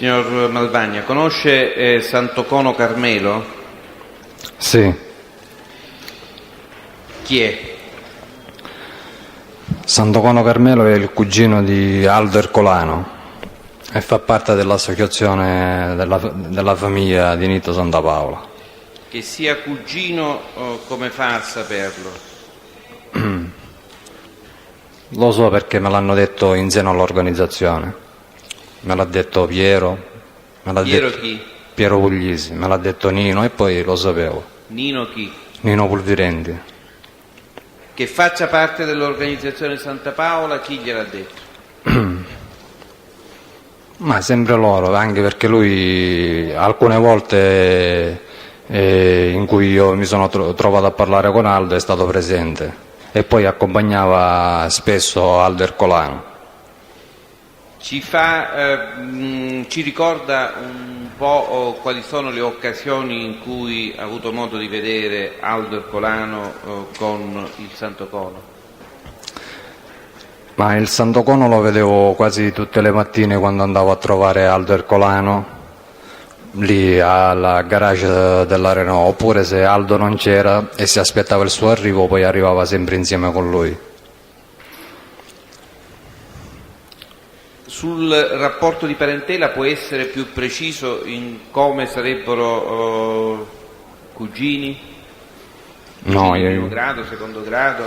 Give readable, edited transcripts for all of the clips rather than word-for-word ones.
Signor Malvagna, conosce Santocono Carmelo? Sì. Chi è? Santocono Carmelo è il cugino di Aldo Ercolano e fa parte dell'associazione della famiglia di Nito Santa Paola. Che sia cugino, come fa a saperlo? Lo so perché me l'hanno detto in seno all'organizzazione. Me l'ha detto Piero, Piero chi? Piero Puglisi, me l'ha detto Nino e poi lo sapevo. Nino chi? Nino Pulvirenti. Che faccia parte dell'organizzazione Santa Paola, chi gliel'ha detto? Ma sempre loro, anche perché lui alcune volte in cui io mi sono trovato a parlare con Aldo è stato presente e poi accompagnava spesso Aldo Ercolano. Ci ricorda un po' quali sono le occasioni in cui ha avuto modo di vedere Aldo Ercolano con il Santocono? Ma il Santocono lo vedevo quasi tutte le mattine quando andavo a trovare Aldo Ercolano lì al garage della Renault, oppure se Aldo non c'era e si aspettava il suo arrivo poi arrivava sempre insieme con lui. Sul rapporto di parentela può essere più preciso in come sarebbero cugini? No, Primo grado, secondo grado?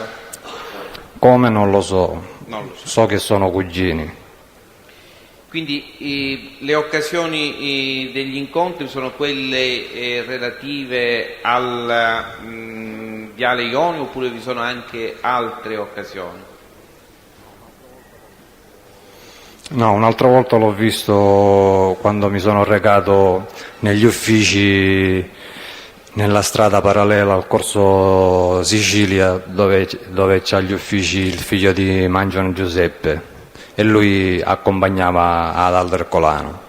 come non lo so, Non lo so. so che sono cugini. Quindi le occasioni degli incontri sono quelle relative al Viale Ionio oppure vi sono anche altre occasioni? No, un'altra volta l'ho visto quando mi sono recato negli uffici nella strada parallela al corso Sicilia dove c'ha gli uffici il figlio di Mangione Giuseppe e lui accompagnava ad Aldo Ercolano.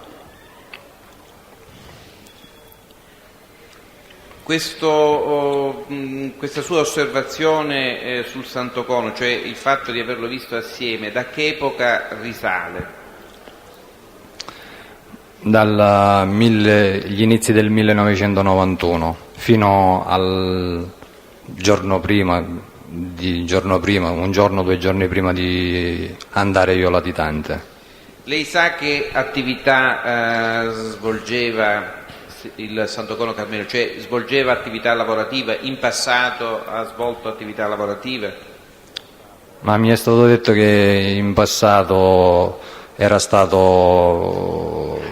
Questa sua osservazione sul Santocono, cioè il fatto di averlo visto assieme, da che epoca risale? Gli inizi del 1991 fino al giorno prima, un giorno, 2 giorni prima di andare io latitante. Lei sa che attività svolgeva il Santocono Carmelo, cioè svolgeva attività lavorativa, in passato ha svolto attività lavorative? Ma mi è stato detto che in passato era stato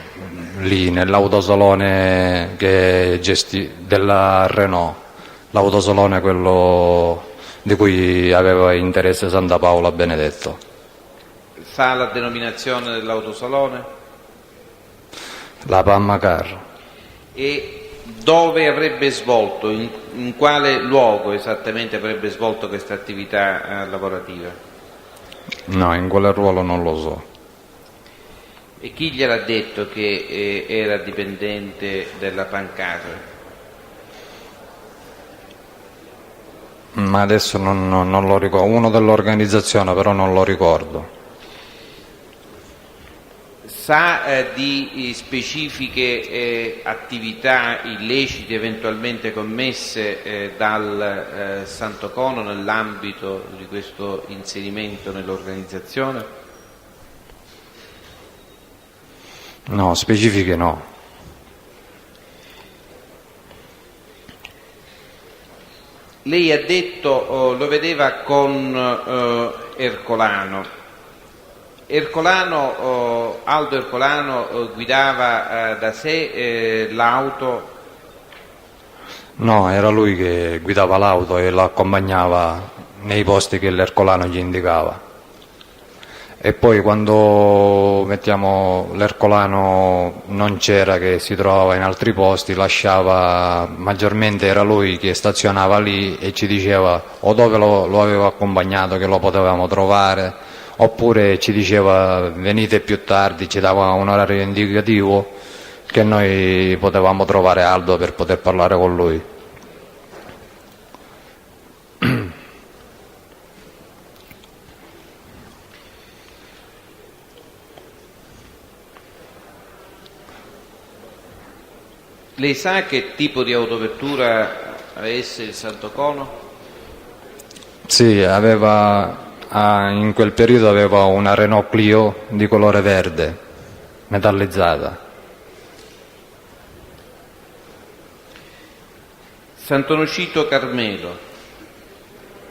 lì nell'autosalone della Renault, l'autosalone quello di cui aveva interesse Santa Paola Benedetto. Sa la denominazione dell'autosalone? La Pamma Car. E dove avrebbe svolto, in quale luogo esattamente avrebbe svolto questa attività lavorativa? No, in quale ruolo non lo so. E chi gliel'ha detto che era dipendente della Pancar? Ma adesso non lo ricordo, uno dell'organizzazione però non lo ricordo. Sa di specifiche attività illecite eventualmente commesse dal Santocono nell'ambito di questo inserimento nell'organizzazione? No, specifiche no. Lei ha detto lo vedeva con Ercolano. Aldo Ercolano guidava da sé l'auto? No, era lui che guidava l'auto e lo accompagnava nei posti che l'Ercolano gli indicava. E poi quando l'Ercolano non c'era, che si trovava in altri posti, maggiormente era lui che stazionava lì e ci diceva o dove lo aveva accompagnato che lo potevamo trovare, oppure ci diceva venite più tardi, ci dava un orario indicativo che noi potevamo trovare Aldo per poter parlare con lui. Lei sa che tipo di autovettura avesse il Santocono? Sì, in quel periodo aveva una Renault Clio di colore verde, metallizzata. Sant'Onofrio Carmelo,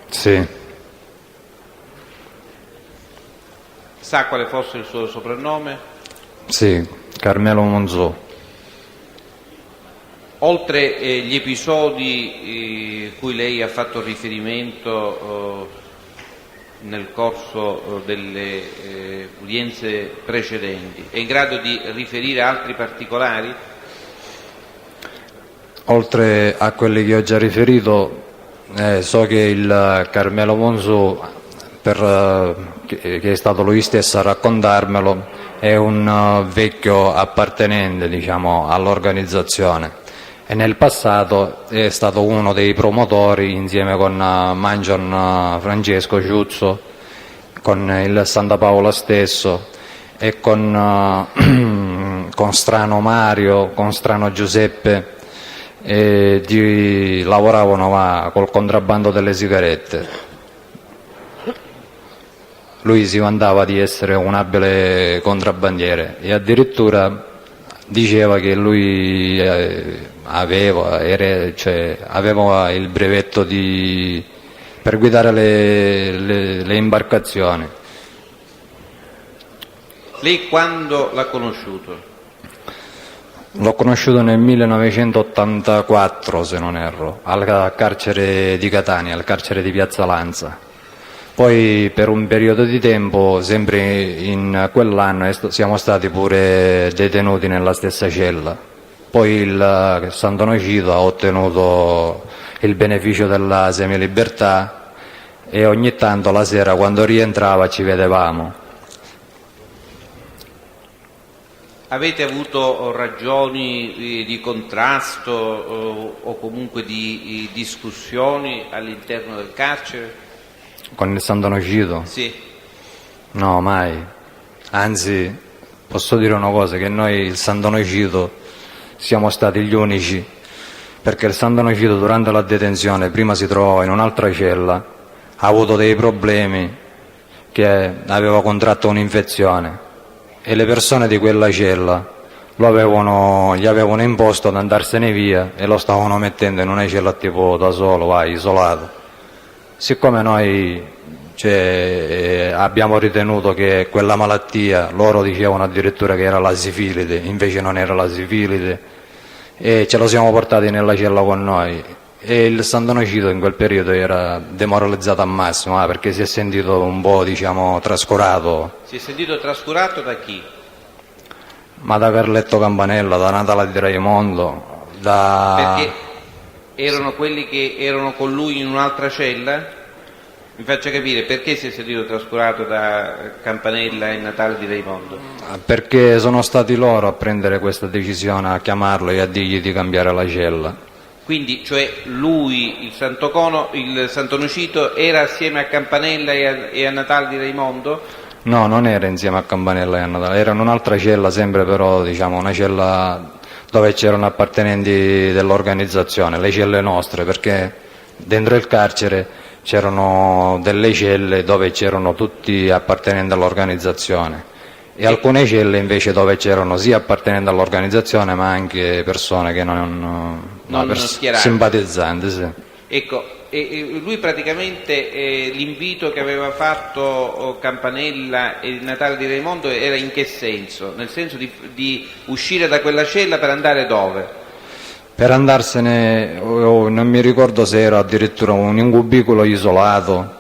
Sì, sa quale fosse il suo soprannome? sì, Carmelo Monzò. Oltre gli episodi cui lei ha fatto riferimento nel corso delle udienze precedenti, è in grado di riferire altri particolari? Oltre a quelli che ho già riferito, so che il Carmelo Monzò, che è stato lui stesso a raccontarmelo, è un vecchio appartenente, diciamo, all'organizzazione e nel passato è stato uno dei promotori insieme con Mangion Francesco Ciuzzo, con il Santa Paola stesso e con Strano Mario, con Strano Giuseppe, lavoravano col contrabbando delle sigarette. Lui si vantava di essere un abile contrabbandiere e addirittura diceva che lui aveva il brevetto per guidare le imbarcazioni. Lei quando l'ha conosciuto? L'ho conosciuto nel 1984, se non erro, al carcere di Catania, al carcere di Piazza Lanza. Poi per un periodo di tempo, sempre in quell'anno, siamo stati pure detenuti nella stessa cella. Poi il Sant'Onofrio ha ottenuto il beneficio della semilibertà e ogni tanto la sera quando rientrava ci vedevamo. Avete avuto ragioni di contrasto o comunque di discussioni all'interno del carcere? Con il Sant'Onofrio? Sì. No, mai. Anzi, posso dire una cosa, che noi il Sant'Onofrio siamo stati gli unici, perché il Sant'Onofrio durante la detenzione prima si trovava in un'altra cella, ha avuto dei problemi, che aveva contratto un'infezione e le persone di quella cella gli avevano imposto ad andarsene via e lo stavano mettendo in una cella tipo da solo, isolato. Siccome noi abbiamo ritenuto che quella malattia, loro dicevano addirittura che era la sifilide, invece non era la sifilide, e ce lo siamo portati nella cella con noi. E il Sant'Onofrio in quel periodo era demoralizzato al massimo, perché si è sentito un po', diciamo, trascurato. Si è sentito trascurato da chi? Ma da Carletto Campanella, da Natale di Raimondo, Perché erano quelli che erano con lui in un'altra cella? Mi faccia capire perché si è sentito trascurato da Campanella e Natale di Raimondo? Perché sono stati loro a prendere questa decisione, a chiamarlo e a dirgli di cambiare la cella. Quindi, cioè lui, il Sant'Onofrio, era assieme a Campanella e a Natale di Raimondo? No, non era insieme a Campanella e a Natale, era in un'altra cella, sempre però, diciamo, una cella dove c'erano appartenenti dell'organizzazione, le celle nostre, perché dentro il carcere c'erano delle celle dove c'erano tutti appartenenti all'organizzazione e alcune celle invece dove c'erano sia appartenenti all'organizzazione ma anche persone che non schierate. simpatizzanti, sì. Ecco, e lui praticamente l'invito che aveva fatto Campanella e Natale di Raimondo era in che senso? Nel senso di uscire da quella cella per andare dove? Per andarsene, non mi ricordo se era addirittura in un cubicolo isolato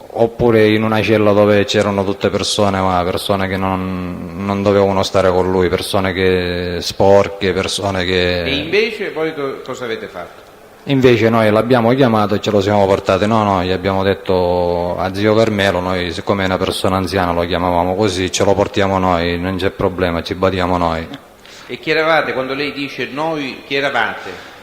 oppure in una cella dove c'erano tutte persone, ma persone che non dovevano stare con lui, persone che sporche, persone che... E invece voi cosa avete fatto? Invece noi l'abbiamo chiamato e ce lo siamo portato, no, gli abbiamo detto a zio Carmelo, noi siccome è una persona anziana lo chiamavamo così, ce lo portiamo noi, non c'è problema, ci badiamo noi. E chi eravate? Quando lei dice noi, chi eravate?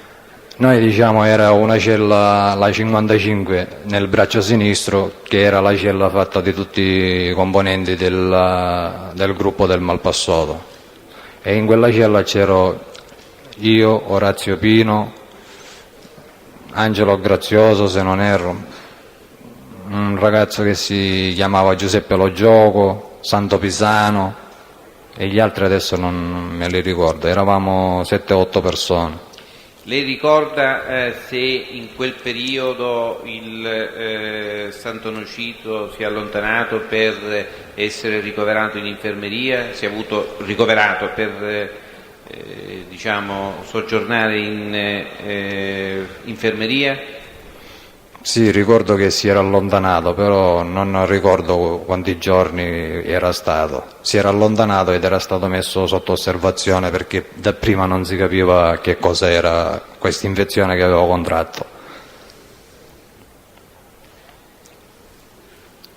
Noi diciamo era una cella, la 55, nel braccio sinistro, che era la cella fatta di tutti i componenti del gruppo del Malpassato. E in quella cella c'ero io, Orazio Pino, Angelo Grazioso se non erro, un ragazzo che si chiamava Giuseppe Lo Gioco, Santo Pisano e gli altri adesso non me li ricordo, eravamo 7-8 persone. Lei ricorda se in quel periodo il Santo Nocito si è allontanato per essere ricoverato in infermeria, si è avuto ricoverato per diciamo soggiornare in infermeria? Sì, ricordo che si era allontanato, però non ricordo quanti giorni era stato. Si era allontanato ed era stato messo sotto osservazione perché dapprima non si capiva che cosa era questa infezione che aveva contratto.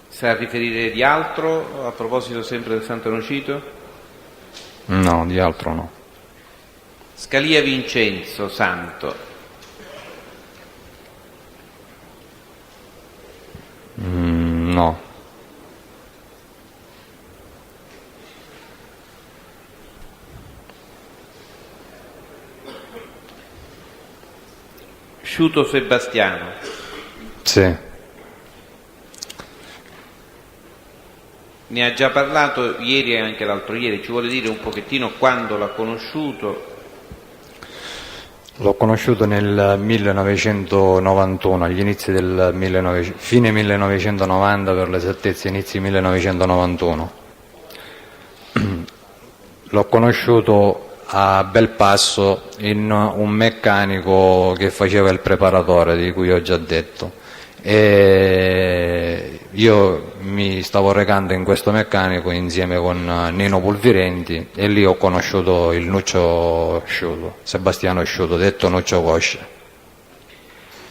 Sa riferire di altro a proposito sempre del Santo Nocito? No, di altro no. Scalia Vincenzo, santo. No. Sciuto Sebastiano. Sì. Ne ha già parlato ieri e anche l'altro ieri, ci vuole dire un pochettino quando l'ha conosciuto? L'ho conosciuto nel 1991, agli inizi del fine 1990 per l'esattezza, inizi 1991. L'ho conosciuto a Belpasso in un meccanico che faceva il preparatore, di cui ho già detto. E io mi stavo recando in questo meccanico insieme con Nino Pulvirenti e lì ho conosciuto il Nuccio Sciuto, Sebastiano Sciuto, detto Nuccio Cosce.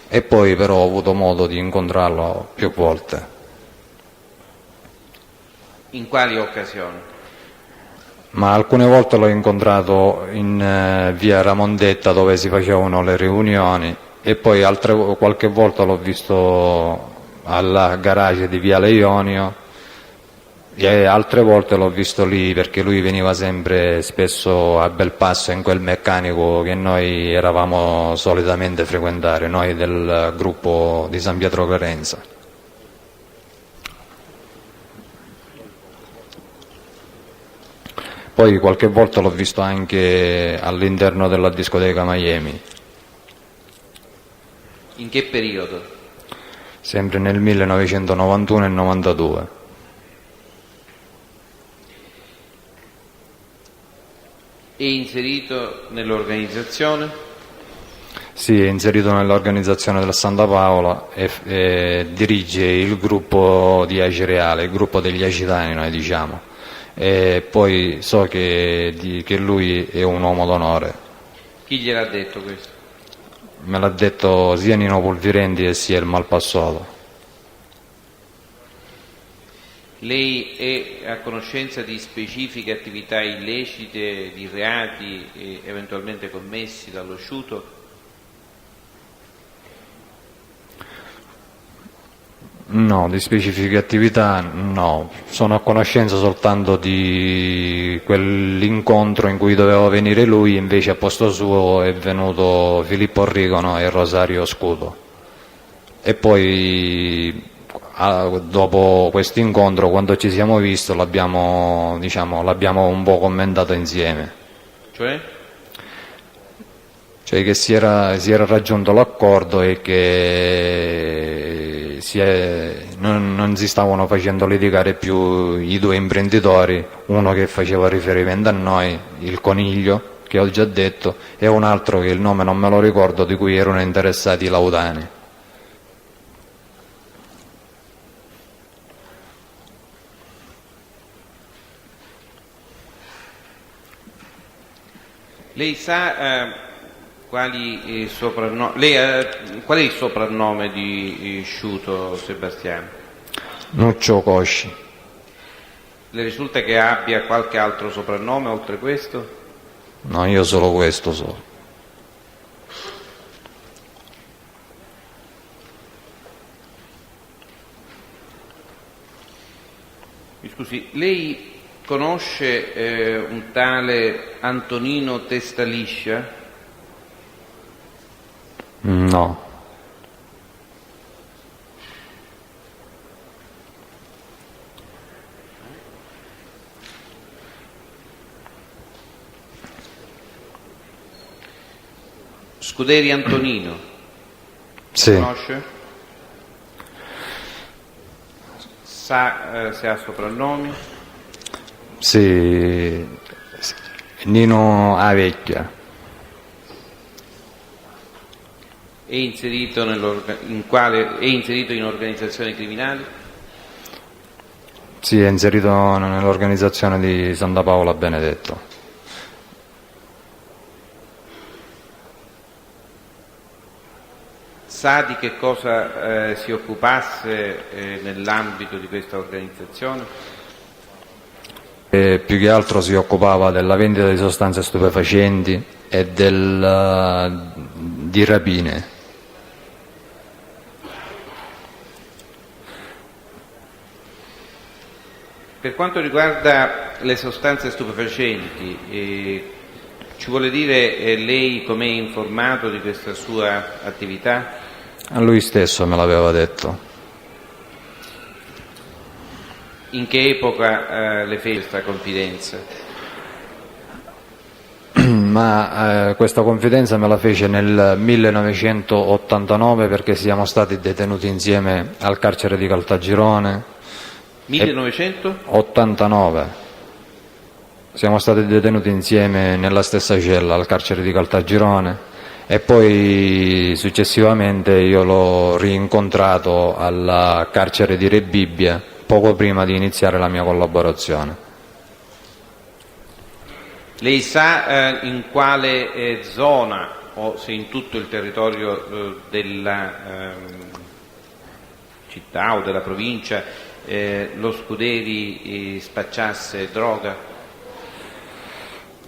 E poi però ho avuto modo di incontrarlo più volte. In quali occasioni? Ma alcune volte l'ho incontrato in via Ramondetta dove si facevano le riunioni e poi qualche volta l'ho visto al garage di Viale Ionio e altre volte l'ho visto lì perché lui veniva sempre spesso a Belpasso in quel meccanico che noi eravamo solitamente frequentare, noi del gruppo di San Pietro Clarenza. Poi qualche volta l'ho visto anche all'interno della discoteca Miami. In che periodo? Sempre nel 1991 e 92. È inserito nell'organizzazione? Sì, è inserito nell'organizzazione della Santa Paola e dirige il gruppo di Acireale, il gruppo degli acitani, noi diciamo. E poi so che lui è un uomo d'onore. Chi gliel'ha detto questo? Me l'ha detto sia Nino Pulvirenti sia il Malpassato. Lei è a conoscenza di specifiche attività illecite, di reati eventualmente commessi dallo Sciuto? No, di specifiche attività no, sono a conoscenza soltanto di quell'incontro in cui doveva venire lui, invece a posto suo è venuto Filippo Rigono e Rosario Scudo. E poi dopo questo incontro, quando ci siamo visti, l'abbiamo un po' commentato insieme. Cioè che si era raggiunto l'accordo e che non si stavano facendo litigare più i due imprenditori, uno che faceva riferimento a noi, il Coniglio, che ho già detto, e un altro che il nome non me lo ricordo, di cui erano interessati i Laudani. Lei sa qual è il soprannome di Sciuto Sebastiano? Nuccio Cosci. Le risulta che abbia qualche altro soprannome oltre questo? No, io solo questo so. Mi scusi, lei conosce un tale Antonino Testaliscia? Scuderi Antonino, lo Sì, conosce? Sa se ha soprannomi? sì, Nino Avecchia. È inserito è inserito in organizzazioni criminali? Sì, è inserito nell'organizzazione di Santa Paola Benedetto. Sa di che cosa si occupasse nell'ambito di questa organizzazione? E più che altro si occupava della vendita di sostanze stupefacenti e di rapine. Per quanto riguarda le sostanze stupefacenti, ci vuole dire lei com'è informato di questa sua attività? A lui stesso me l'aveva detto. In che epoca le fece questa confidenza? Ma questa confidenza me la fece nel 1989 perché siamo stati detenuti insieme al carcere di Caltagirone. 1900? 89. Siamo stati detenuti insieme nella stessa cella al carcere di Caltagirone e poi successivamente io l'ho rincontrato al carcere di Rebibbia poco prima di iniziare la mia collaborazione. Lei sa in quale zona o se in tutto il territorio della città o della provincia lo Scuderi spacciasse droga?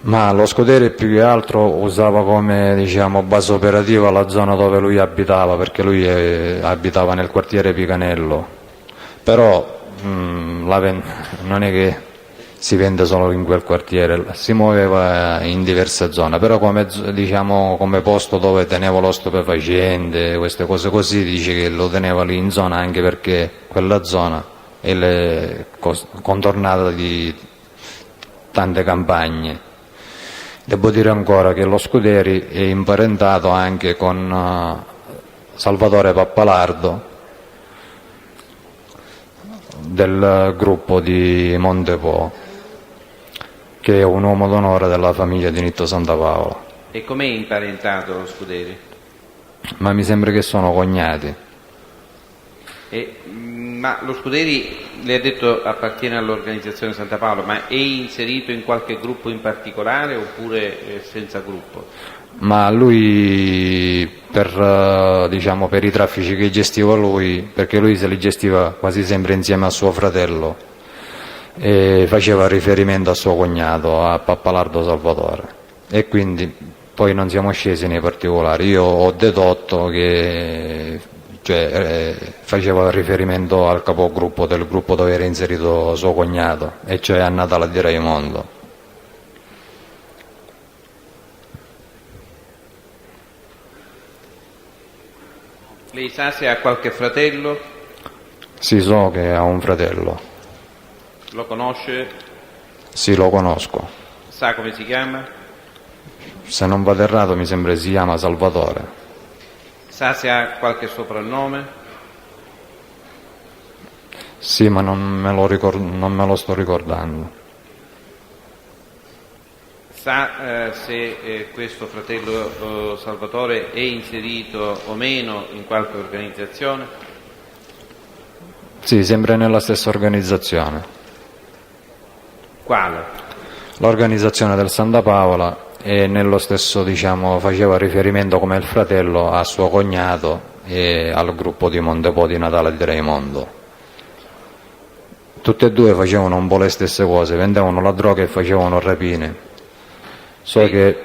Ma lo Scuderi più che altro usava come base operativa la zona dove lui abitava, perché lui abitava nel quartiere Picanello, però non è che si vende solo in quel quartiere, si muoveva in diverse zone, però come posto dove teneva lo stupefacente, queste cose così, dice che lo teneva lì in zona anche perché quella zona è contornata di tante campagne. Devo dire ancora che lo Scuderi è imparentato anche con Salvatore Pappalardo del gruppo di Montepo, che è un uomo d'onore della famiglia di Nitto Santa Paola. E com'è imparentato lo Scuderi? Ma mi sembra che sono cognati. Ma lo Scuderi, le ha detto, appartiene all'organizzazione Santa Paola, ma è inserito in qualche gruppo in particolare oppure senza gruppo? Ma lui per i traffici che gestiva lui, perché lui se li gestiva quasi sempre insieme a suo fratello, e faceva riferimento a suo cognato, a Pappalardo Salvatore, e quindi poi non siamo scesi nei particolari. Io ho dedotto che faceva riferimento al capogruppo del gruppo dove era inserito suo cognato, e cioè a Natale di Raimondo. Lei sa se ha qualche fratello? Sì, so che ha un fratello. Lo conosce? Sì, lo conosco. Sa come si chiama? Se non vado errato mi sembra si chiama Salvatore. Sa se ha qualche soprannome? Sì, ma non me lo sto ricordando. Sa se questo fratello Salvatore è inserito o meno in qualche organizzazione? Sì, sempre nella stessa organizzazione. Quale? L'organizzazione del Santa Paola, e nello stesso faceva riferimento come il fratello a suo cognato e al gruppo di Montepo di Natale di Raimondo. Tutte e due facevano un po' le stesse cose, vendevano la droga e facevano rapine. So che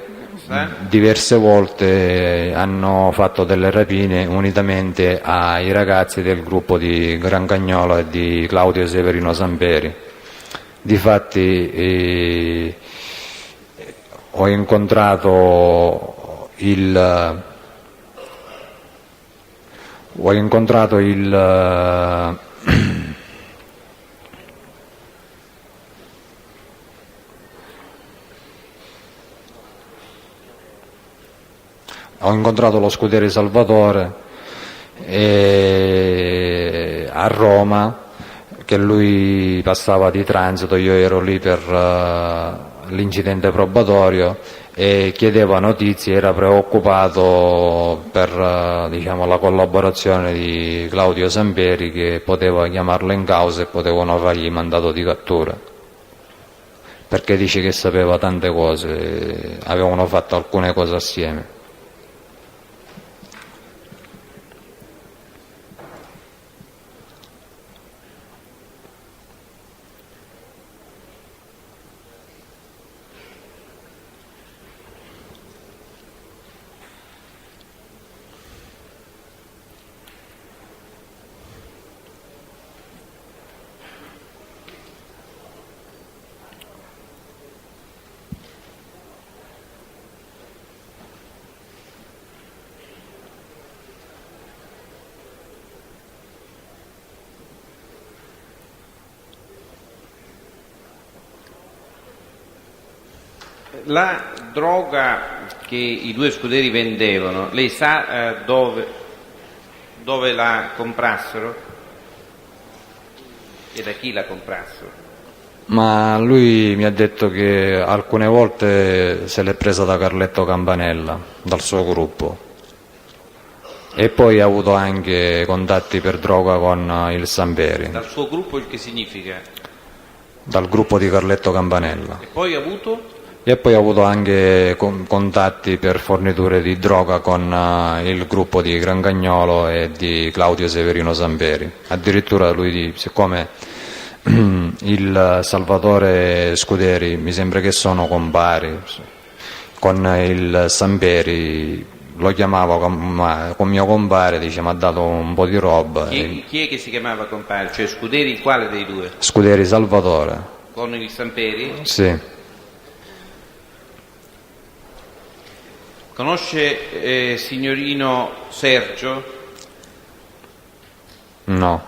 diverse volte hanno fatto delle rapine unitamente ai ragazzi del gruppo di Gran Cagnolo e di Claudio Severino Samperi. Difatti ho incontrato il ho incontrato lo scudiere Salvatore a Roma, che lui passava di transito, io ero lì per l'incidente probatorio e chiedeva notizie, era preoccupato per diciamo, la collaborazione di Claudio Samperi, che poteva chiamarlo in causa e potevano fargli mandato di cattura, perché dice che sapeva tante cose, avevano fatto alcune cose assieme. La droga che i due scuderi vendevano, lei sa dove la comprassero e da chi la comprassero? Ma lui mi ha detto che alcune volte se l'è presa da Carletto Campanella, dal suo gruppo, e poi ha avuto anche contatti per droga con il Samperi, Dal suo gruppo, il che significa? dal gruppo di Carletto Campanella. E poi ha avuto? E poi ha avuto anche contatti per forniture di droga con il gruppo di Grancagnolo e di Claudio Severino Samperi. Addirittura lui, siccome il Salvatore Scuderi mi sembra che sono compari, con il Samperi lo chiamava con mio compare, dice mi ha dato un po' di roba. Chi è che si chiamava compare? Cioè Scuderi quale dei due? Scuderi Salvatore. Con il Samperi? Sì. Conosce signorino Sergio? No.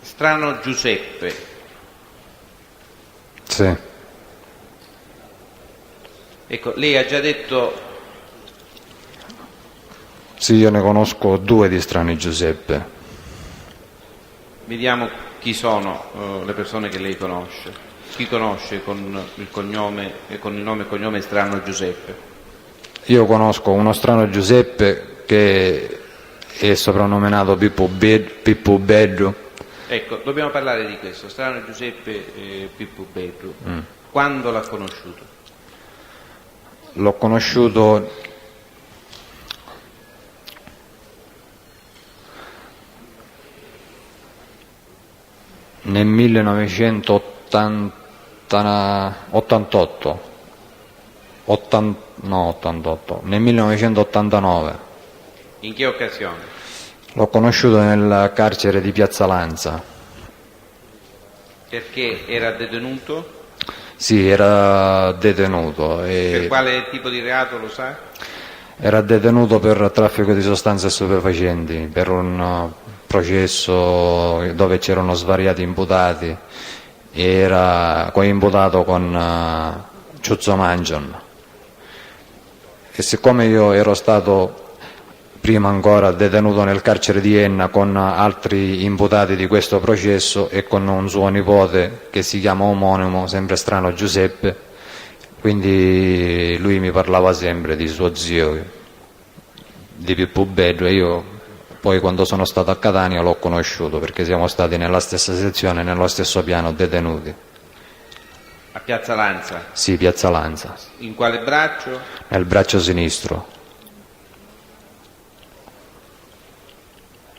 Strano Giuseppe? Sì. Ecco, lei ha già detto. Sì, io ne conosco due di strani Giuseppe. Vediamo chi sono le persone che lei conosce. Chi conosce con il cognome e con il nome e cognome strano Giuseppe? Io conosco uno strano Giuseppe che è soprannominato Pippo Bello. Ecco, dobbiamo parlare di questo, strano Giuseppe Pippo Bello. Quando l'ha conosciuto? L'ho conosciuto nel nel 1989. In che occasione? L'ho conosciuto nel carcere di Piazza Lanza. Perché era detenuto? Sì, era detenuto. Per quale tipo di reato lo sa? Era detenuto per traffico di sostanze stupefacenti, per un processo dove c'erano svariati imputati, e era coimputato con Ciuzzo Mangion. E siccome io ero stato prima ancora detenuto nel carcere di Enna con altri imputati di questo processo e con un suo nipote che si chiama omonimo, sempre strano Giuseppe, quindi lui mi parlava sempre di suo zio, di Pippo Bello, e io poi quando sono stato a Catania l'ho conosciuto perché siamo stati nella stessa sezione, nello stesso piano detenuti. A Piazza Lanza? Sì, Piazza Lanza. In quale braccio? Nel braccio sinistro.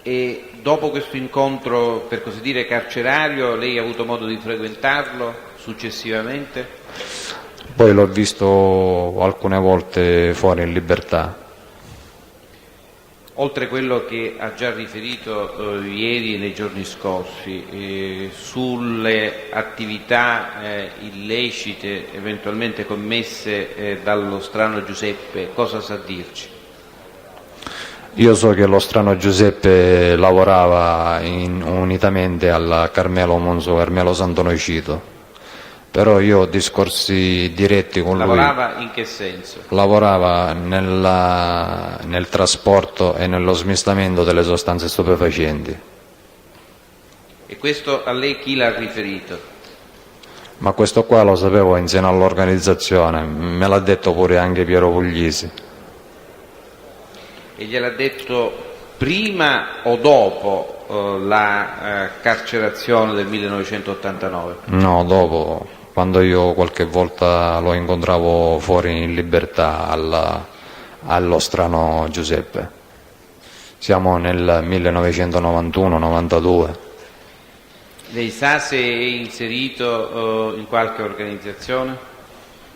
E dopo questo incontro, per così dire, carcerario, lei ha avuto modo di frequentarlo successivamente? Poi l'ho visto alcune volte fuori in libertà. Oltre quello che ha già riferito ieri e nei giorni scorsi, sulle attività illecite eventualmente commesse dallo strano Giuseppe, cosa sa dirci? Io so che lo strano Giuseppe lavorava unitamente al Carmelo Monzo, Carmelo Santonocito, però io ho discorsi diretti con lui. Lavorava in che senso? Lavorava nel trasporto e nello smistamento delle sostanze stupefacenti. E questo a lei chi l'ha riferito? Ma questo qua lo sapevo insieme all'organizzazione, me l'ha detto pure anche Piero Puglisi. E gliel'ha detto prima o dopo la carcerazione del 1989? No, dopo, quando io qualche volta lo incontravo fuori in libertà allo Strano Giuseppe. Siamo nel 1991-92. Lei sa se è inserito in qualche organizzazione?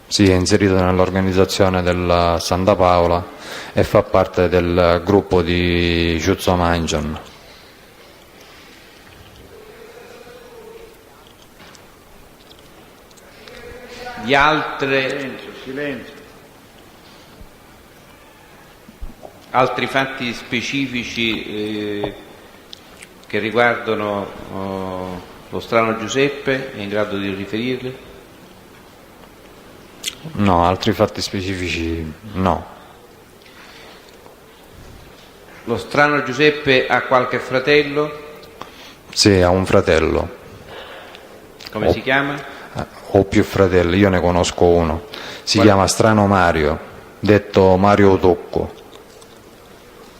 Sì, è inserito nell'organizzazione della Santa Paola e fa parte del gruppo di Ciuzzo Mangion. Di altre, Silenzio. altri fatti specifici che riguardano lo Strano Giuseppe, è in grado di riferirli? No, altri fatti specifici no. Lo Strano Giuseppe ha qualche fratello? Sì, ha un fratello. Come si chiama? Ho più fratelli, io ne conosco uno. Si Qual- chiama Strano Mario, detto Mario Tocco.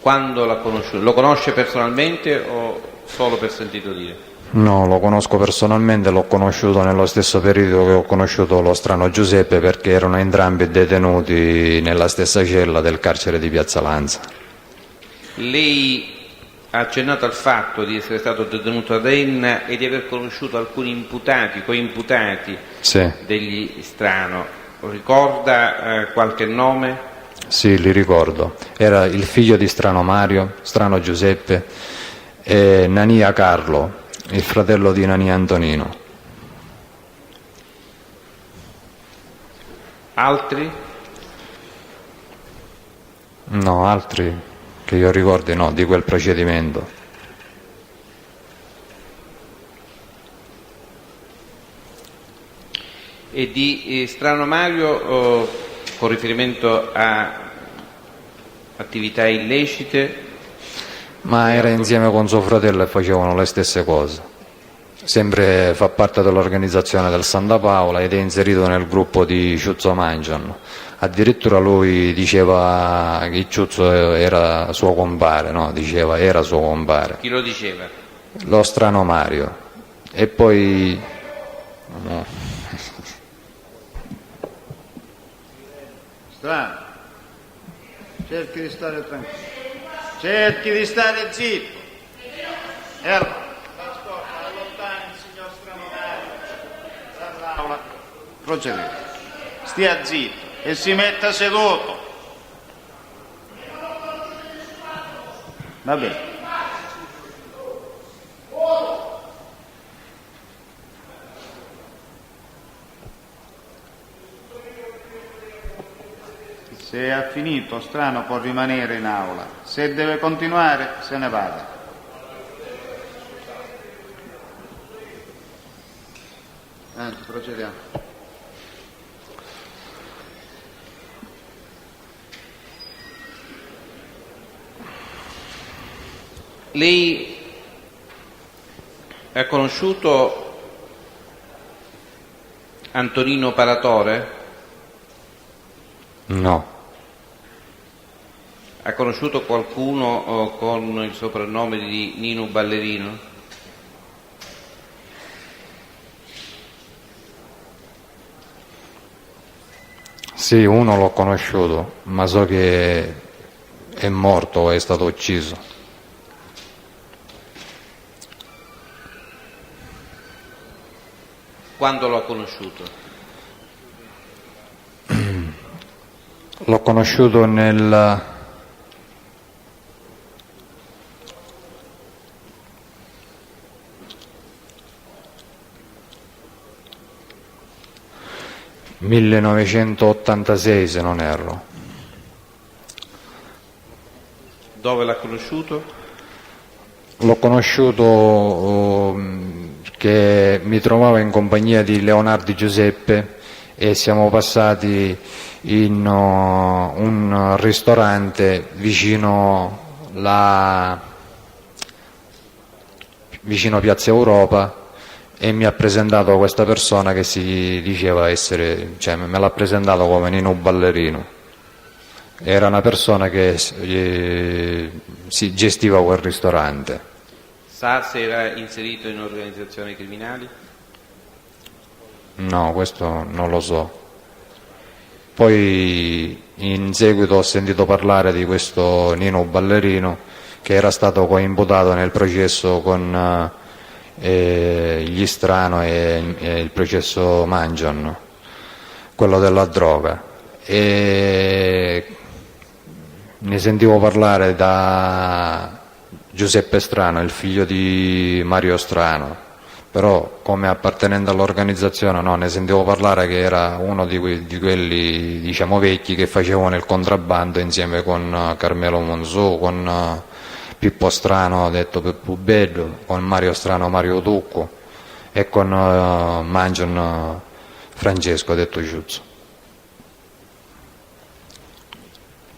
Quando l'ha conosciuto? Lo conosce personalmente o solo per sentito dire? No, lo conosco personalmente, l'ho conosciuto nello stesso periodo che ho conosciuto lo Strano Giuseppe, perché erano entrambi detenuti nella stessa cella del carcere di Piazza Lanza. Lei ha accennato al fatto di essere stato detenuto ad Enna e di aver conosciuto alcuni imputati, coimputati Sì, degli Strano. Ricorda qualche nome? sì, li ricordo. Era il figlio di Strano Mario, Strano Giuseppe e Nania Carlo, il fratello di Nania Antonino. Altri? No, altri che io ricordi no, di quel procedimento. E di Strano Mario, con riferimento a attività illecite? Ma era insieme con suo fratello e facevano le stesse cose. Sempre fa parte dell'organizzazione del Santa Paola ed è inserito nel gruppo di Ciuzzo Mangion. Addirittura lui diceva che Ciuzzo era suo compare, no? Diceva era suo compare. Chi lo diceva? Lo Strano Mario. E poi... no. Strano. Cerchi di stare tranquillo. Cerchi di stare zitto. E allora, ascolta, allontani il signor Stranomario dall'aula. Procedete. Stia zitto e si metta seduto. Va bene. Se ha finito, Strano può rimanere in aula. Se deve continuare, se ne vada. Anzi, procediamo. Lei ha conosciuto Antonino Paratore? No, Ha conosciuto qualcuno con il soprannome di Nino Ballerino? sì, uno l'ho conosciuto, ma so che è morto o è stato ucciso. Quando lo ha conosciuto? L'ho conosciuto nel 1986, se non erro. Dove l'ha conosciuto? L'ho conosciuto che mi trovavo in compagnia di Leonardo Giuseppe e siamo passati in un ristorante vicino Piazza Europa e mi ha presentato questa persona che si diceva essere, cioè me l'ha presentato come Nino Ballerino. Era una persona che si gestiva quel ristorante. Sa se era inserito in organizzazioni criminali? No, questo non lo so. Poi in seguito ho sentito parlare di questo Nino Ballerino che era stato coimputato nel processo con gli Strano e il processo Mangion, quello della droga. E ne sentivo parlare da Giuseppe Strano, il figlio di Mario Strano, però come appartenente all'organizzazione no, ne sentivo parlare che era uno di quelli diciamo vecchi che facevano il contrabbando insieme con Carmelo Monzò, con Pippo Strano detto Pippo Bello, con Mario Strano Mario Tucco e con Mangion Francesco detto Ciuzzo.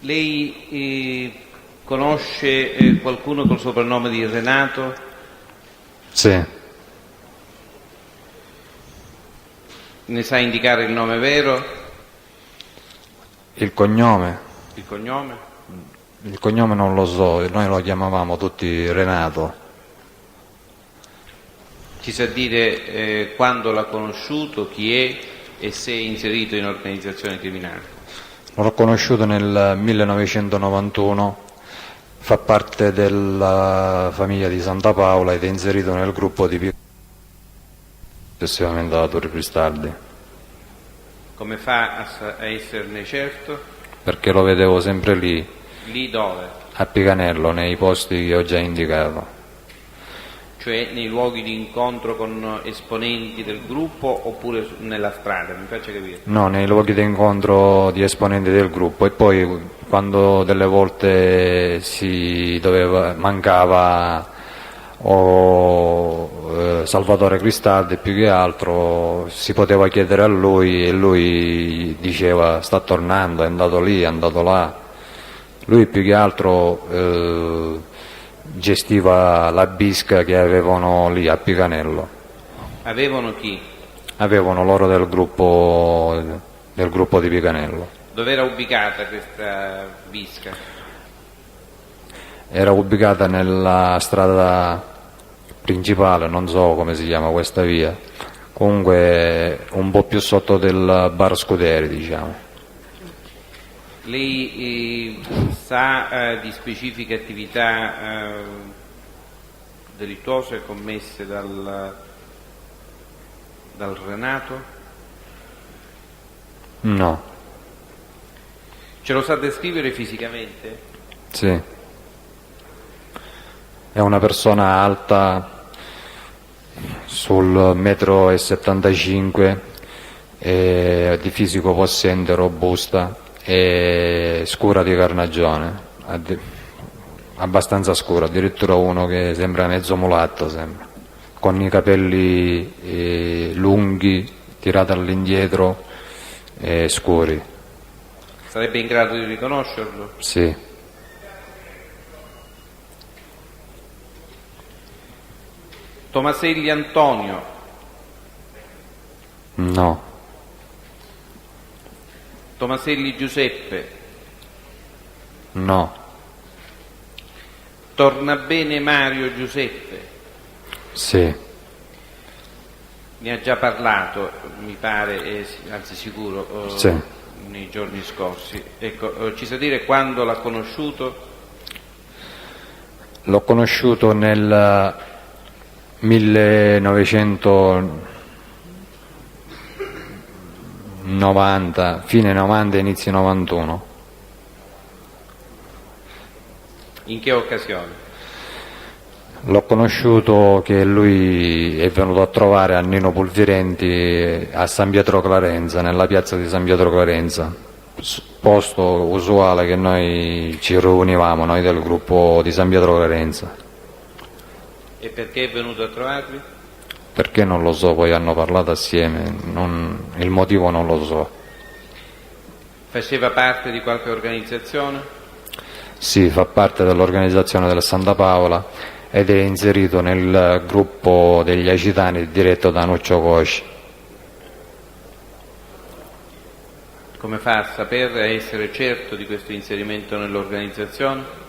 Lei conosce qualcuno col soprannome di Renato? Sì. Ne sa indicare il nome vero? Il cognome? Il cognome? Il cognome non lo so, noi lo chiamavamo tutti Renato. Ci sa dire quando l'ha conosciuto, chi è e se è inserito in organizzazioni criminali? L'ho conosciuto nel 1991, fa parte della famiglia di Santa Paola ed è inserito nel gruppo di successivamente alla Torre Cristaldi. Come fa a esserne certo? Perché lo vedevo sempre lì, Lì dove? a Picanello, nei posti che ho già indicato. Cioè nei luoghi di incontro con esponenti del gruppo oppure nella strada? Mi faccia capire. No, nei luoghi di incontro di esponenti del gruppo e poi quando delle volte mancava Salvatore Cristaldi più che altro si poteva chiedere a lui e lui diceva sta tornando, è andato lì, è andato là. Lui più che altro gestiva la bisca che avevano lì a Picanello. Avevano chi? Avevano loro del gruppo di Picanello. Dove era ubicata questa bisca? Era ubicata nella strada principale, non so come si chiama questa via, comunque un po' più sotto del bar Scuderi, diciamo. Lei sa di specifiche attività delittuose commesse dal Renato? No. Ce lo sa descrivere fisicamente? Sì. È una persona alta sul 1,75 m, di fisico possente, robusta e scura di carnagione, abbastanza scura, addirittura uno che sembra mezzo mulatto, sembra, con i capelli lunghi, tirati all'indietro e scuri. Sarebbe in grado di riconoscerlo? Sì. Tomaselli Antonio? No. Tomaselli Giuseppe? No. Tornabene Mario Giuseppe? Sì. Ne ha già parlato, mi pare, anzi sicuro, Sì. nei giorni scorsi. Ecco, ci sa dire quando l'ha conosciuto? L'ho conosciuto nel 1990, fine 90, inizio 91. In che occasione? L'ho conosciuto che lui è venuto a trovare a Nino Pulvirenti a San Pietro Clarenza, nella piazza di San Pietro Clarenza, posto usuale che noi ci riunivamo, noi del gruppo di San Pietro Clarenza. E perché è venuto a trovarvi? Perché non lo so, poi hanno parlato assieme, il motivo non lo so. Faceva parte di qualche organizzazione? Sì, fa parte dell'organizzazione della Santa Paola ed è inserito nel gruppo degli Acitani diretto da Nuccio Cosci. Come fa a sapere, a essere certo di questo inserimento nell'organizzazione?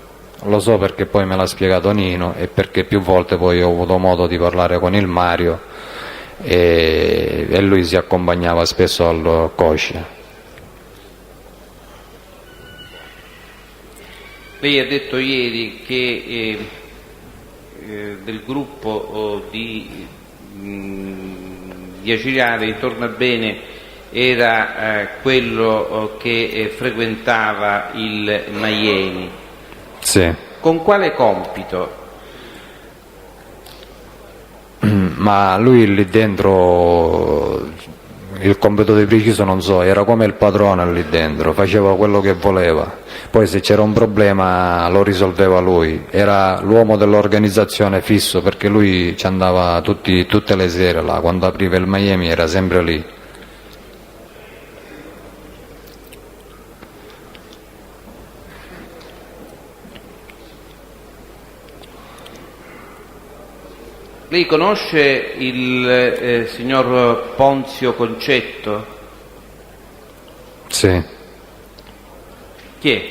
Lo so perché poi me l'ha spiegato Nino e perché più volte poi ho avuto modo di parlare con il Mario e lui si accompagnava spesso al Cosci. Lei ha detto ieri che del gruppo di Aciriale Tornabene era quello che frequentava il Maieni. Sì. Con quale compito? Ma lui lì dentro, il compito di preciso non so, era come il padrone lì dentro, faceva quello che voleva, poi se c'era un problema lo risolveva lui, era l'uomo dell'organizzazione fisso perché lui ci andava tutte le sere là, quando apriva il Miami era sempre lì. Lei conosce il signor Ponzio Concetto? Sì, Chi è?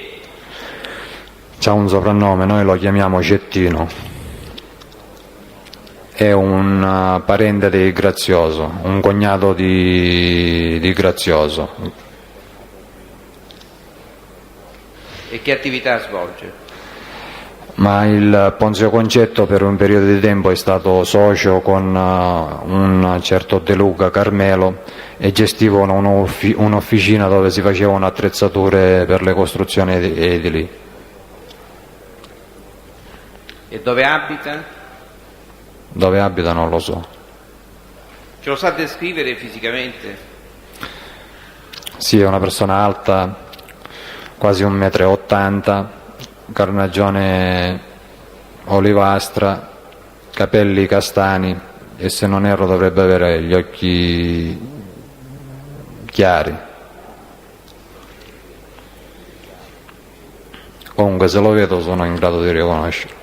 c'ha un soprannome, noi lo chiamiamo Cettino, è un parente di Grazioso, un cognato di Grazioso. E che attività svolge? Ma il Ponzio Concetto per un periodo di tempo è stato socio con un certo De Luca Carmelo e gestivano un'officina dove si facevano attrezzature per le costruzioni edili. E dove abita? Dove abita non lo so. Ce lo sa descrivere fisicamente? Sì, è una persona alta, quasi 1,80 m, carnagione olivastra, capelli castani e se non erro dovrebbe avere gli occhi chiari. Comunque se lo vedo sono in grado di riconoscerlo.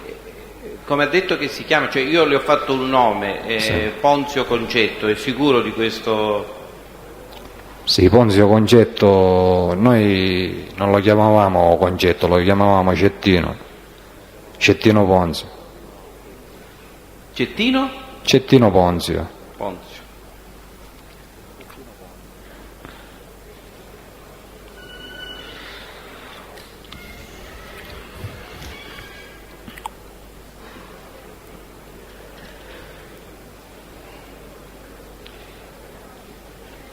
Come ha detto che si chiama? Cioè io le ho fatto un nome, Sì. Ponzio Concetto, è sicuro di questo? Sì, Ponzio Concetto, noi non lo chiamavamo Concetto, lo chiamavamo Cettino, Cettino Ponzio, Cettino? Cettino Ponzio. Ponzio.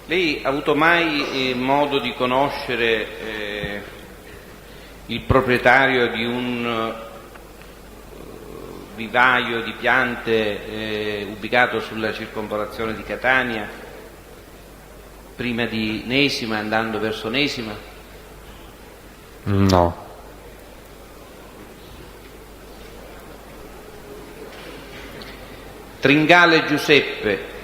Lei ha avuto mai modo di conoscere il proprietario di un vivaio di piante ubicato sulla circonvolazione di Catania, prima di Nesima, andando verso Nesima? No, Tringale Giuseppe?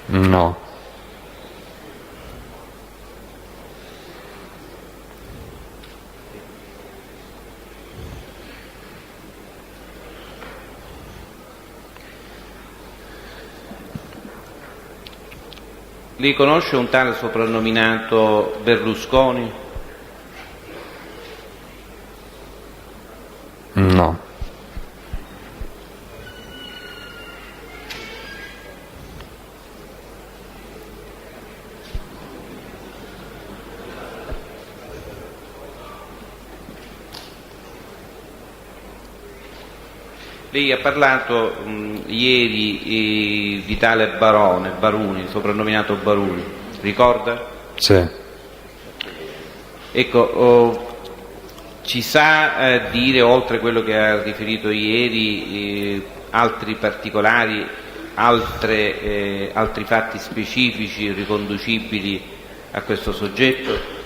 no, Lei conosce un tale soprannominato Berlusconi? no. Lei ha parlato ieri di tale Baruni, soprannominato Baruni, ricorda? Sì. Ecco, ci sa dire, oltre quello che ha riferito ieri, altri particolari, altri fatti specifici riconducibili a questo soggetto?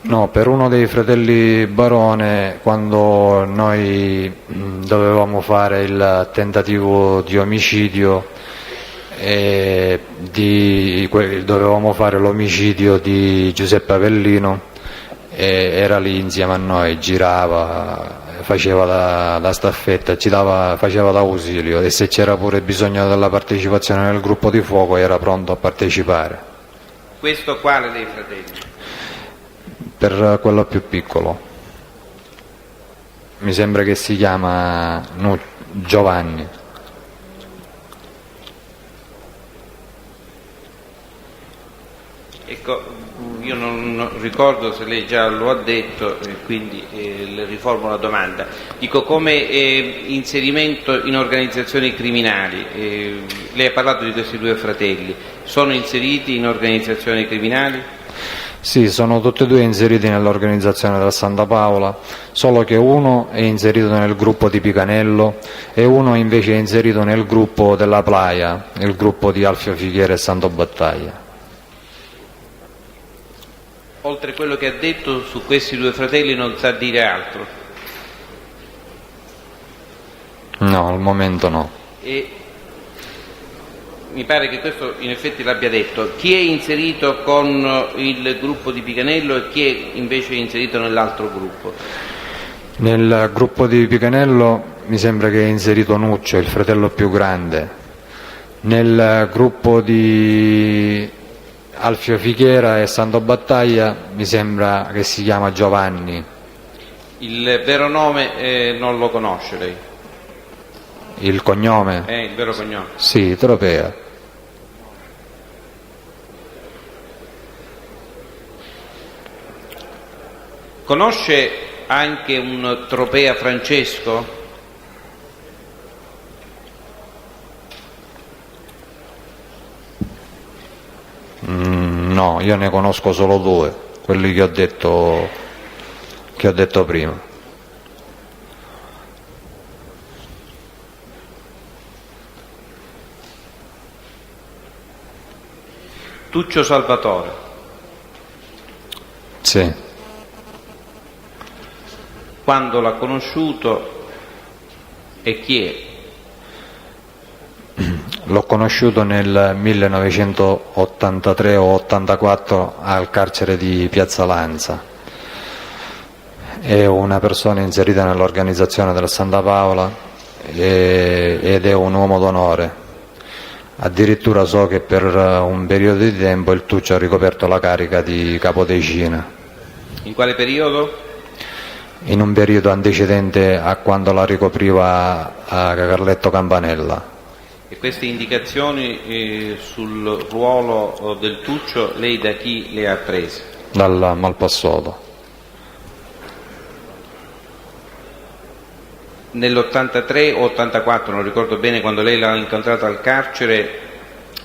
No, per uno dei fratelli Barone, quando noi dovevamo fare il tentativo di omicidio, dovevamo fare l'omicidio di Giuseppe Avellino, era lì insieme a noi, girava, faceva da staffetta, faceva da ausilio, e se c'era pure bisogno della partecipazione nel gruppo di fuoco era pronto a partecipare. Questo quale dei fratelli? Per quello più piccolo, mi sembra che si chiama Giovanni. Ecco, io non ricordo se lei già lo ha detto, quindi le riformo la domanda. Dico, come inserimento in organizzazioni criminali, lei ha parlato di questi due fratelli, sono inseriti in organizzazioni criminali? Sì, sono tutti e due inseriti nell'organizzazione della Santa Paola, solo che uno è inserito nel gruppo di Picanello e uno invece è inserito nel gruppo della Playa, il gruppo di Alfio Fighiera e Santo Battaglia. Oltre a quello che ha detto su questi due fratelli non sa dire altro? No, al momento no. E mi pare che questo in effetti l'abbia detto. Chi è inserito con il gruppo di Picanello e chi è invece inserito nell'altro gruppo? Nel gruppo di Picanello mi sembra che è inserito Nuccio, il fratello più grande. Nel gruppo di Alfio Fighiera e Santo Battaglia mi sembra che si chiama Giovanni. Il vero nome non lo conosce lei? Il cognome? Il vero cognome? Sì, Tropea. Conosce anche un Tropea Francesco? No, io ne conosco solo due, quelli che ho detto prima. Tuccio Salvatore? Sì. Quando l'ha conosciuto e chi è? L'ho conosciuto nel 1983 o 84 al carcere di Piazza Lanza. È una persona inserita nell'organizzazione della Santa Paola ed è un uomo d'onore. Addirittura so che per un periodo di tempo il Tuccio ha ricoperto la carica di capodecina. In quale periodo? In un periodo antecedente a quando la ricopriva a Carletto Campanella. E queste indicazioni sul ruolo del Tuccio lei da chi le ha prese? Dal Malpassoto. Nell'83 o 84, non ricordo bene, quando lei l'ha incontrato al carcere,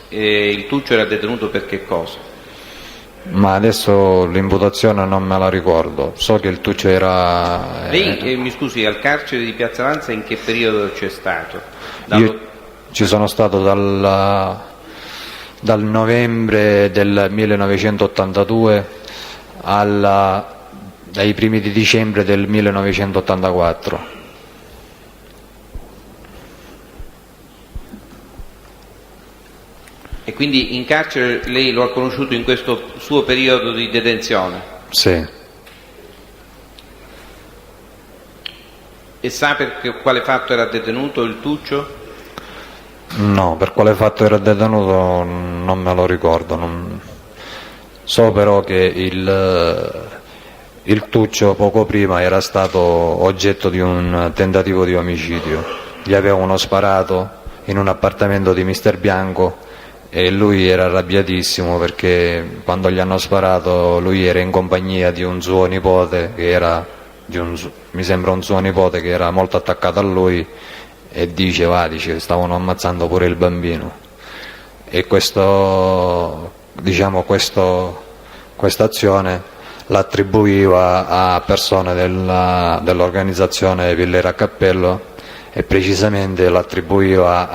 il Tuccio era detenuto per che cosa? Ma adesso l'imputazione non me la ricordo, so che il Tuccio era... Lei, mi scusi, al carcere di Piazza Lanza in che periodo c'è stato? Io ci sono stato dal novembre del 1982 dai primi di dicembre del 1984. E quindi in carcere lei lo ha conosciuto in questo suo periodo di detenzione? Sì. E sa per quale fatto era detenuto il Tuccio? No, per quale fatto era detenuto non me lo ricordo. So però che il Tuccio poco prima era stato oggetto di un tentativo di omicidio. Gli avevano sparato in un appartamento di Mister Bianco e lui era arrabbiatissimo perché quando gli hanno sparato lui era in compagnia di un suo nipote che era, mi sembra un suo nipote che era molto attaccato a lui, e dice stavano ammazzando pure il bambino. E questa azione l'attribuiva a persone dell'organizzazione Villera a Cappello, e precisamente l'attribuiva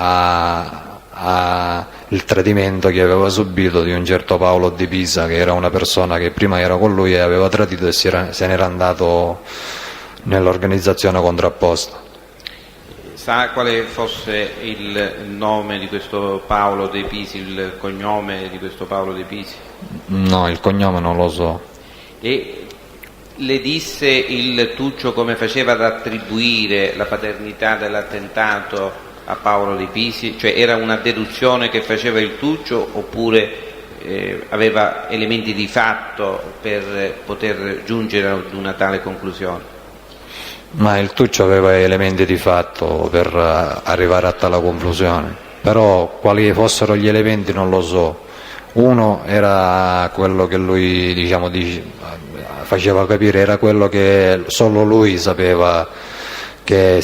a il tradimento che aveva subito di un certo Paolo De Pisa, che era una persona che prima era con lui e aveva tradito e se n'era andato nell'organizzazione contrapposta. Sa quale fosse il nome di questo Paolo De Pisi, il cognome di questo Paolo De Pisi? No, il cognome non lo so. E le disse il Tuccio come faceva ad attribuire la paternità dell'attentato a Paolo De Pisi? Cioè era una deduzione che faceva il Tuccio oppure aveva elementi di fatto per poter giungere ad una tale conclusione? Ma il Tuccio aveva elementi di fatto per arrivare a tale conclusione, però quali fossero gli elementi non lo so. Uno era quello che lui faceva capire, era quello che solo lui sapeva che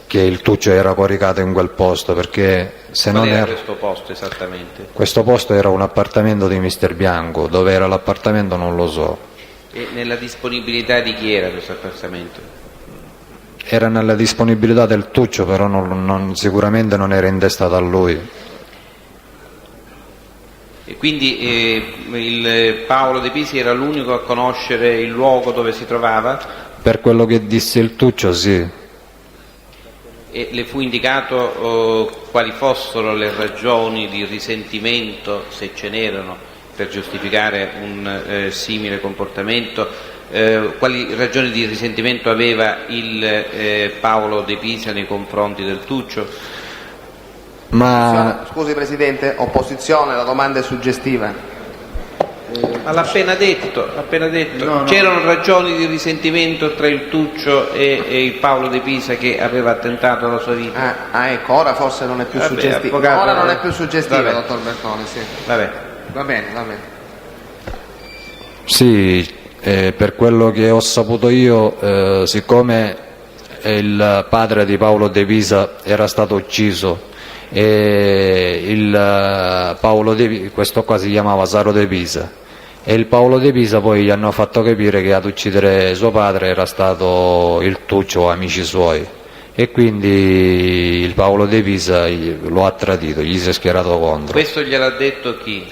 il Tuccio era coricato in quel posto, perché se Qual non era era... questo posto esattamente? Questo posto era un appartamento di Mister Bianco, dove era l'appartamento non lo so. E nella disponibilità di chi era questo appartamento? Era nella disponibilità del Tuccio, però sicuramente non era intestato a lui. E quindi il Paolo De Pisi era l'unico a conoscere il luogo dove si trovava? Per quello che disse il Tuccio, sì. E le fu indicato quali fossero le ragioni di risentimento, se ce n'erano, per giustificare un simile comportamento? Quali ragioni di risentimento aveva il Paolo De Pisa nei confronti del Tuccio? Ma Scusi Presidente, opposizione, la domanda è suggestiva. Ma l'ha appena detto. No. C'erano ragioni di risentimento tra il Tuccio e il Paolo De Pisa che aveva attentato alla sua vita? Ecco, ora forse non è più Vabbè, suggestiva. avvocato, Ora non è più suggestiva, vabbè. dottor Bertone, sì. Vabbè. Va bene. sì, per quello che ho saputo io, siccome il padre di Paolo De Pisa era stato ucciso e questo qua si chiamava Saro De Pisa, e il Paolo De Pisa poi gli hanno fatto capire che ad uccidere suo padre era stato il Tuccio o amici suoi, e quindi il Paolo De Pisa lo ha tradito, gli si è schierato contro. Questo gliel'ha detto chi?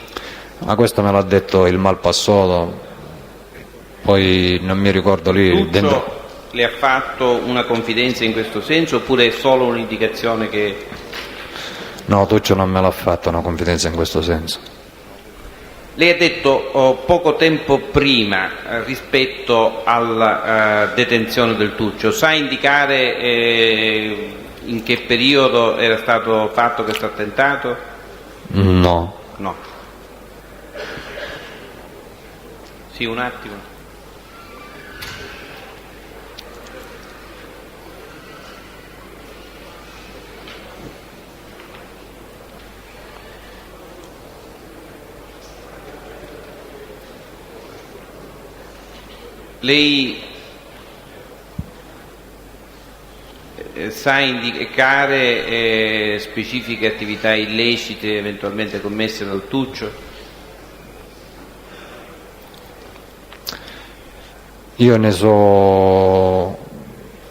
Ma questo me l'ha detto il Malpassato, poi non mi ricordo lì Tuccio dentro. le ha fatto una confidenza in questo senso oppure è solo un'indicazione che... No, Tuccio non me l'ha fatto una confidenza in questo senso. Lei ha detto poco tempo prima rispetto alla detenzione del Tuccio, sa indicare in che periodo era stato fatto questo attentato? No. No. Sì, un attimo. Lei sa indicare specifiche attività illecite eventualmente commesse dal Tuccio? Io ne so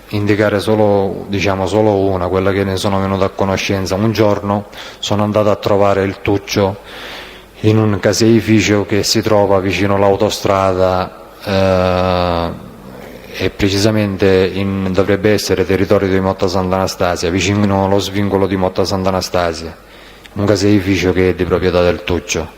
indicare solo una, quella che ne sono venuto a conoscenza. Un giorno sono andato a trovare il Tuccio in un caseificio che si trova vicino all'autostrada, e precisamente dovrebbe essere territorio di Motta Sant'Anastasia, vicino allo svincolo di Motta Sant'Anastasia, un caseificio che è di proprietà del Tuccio.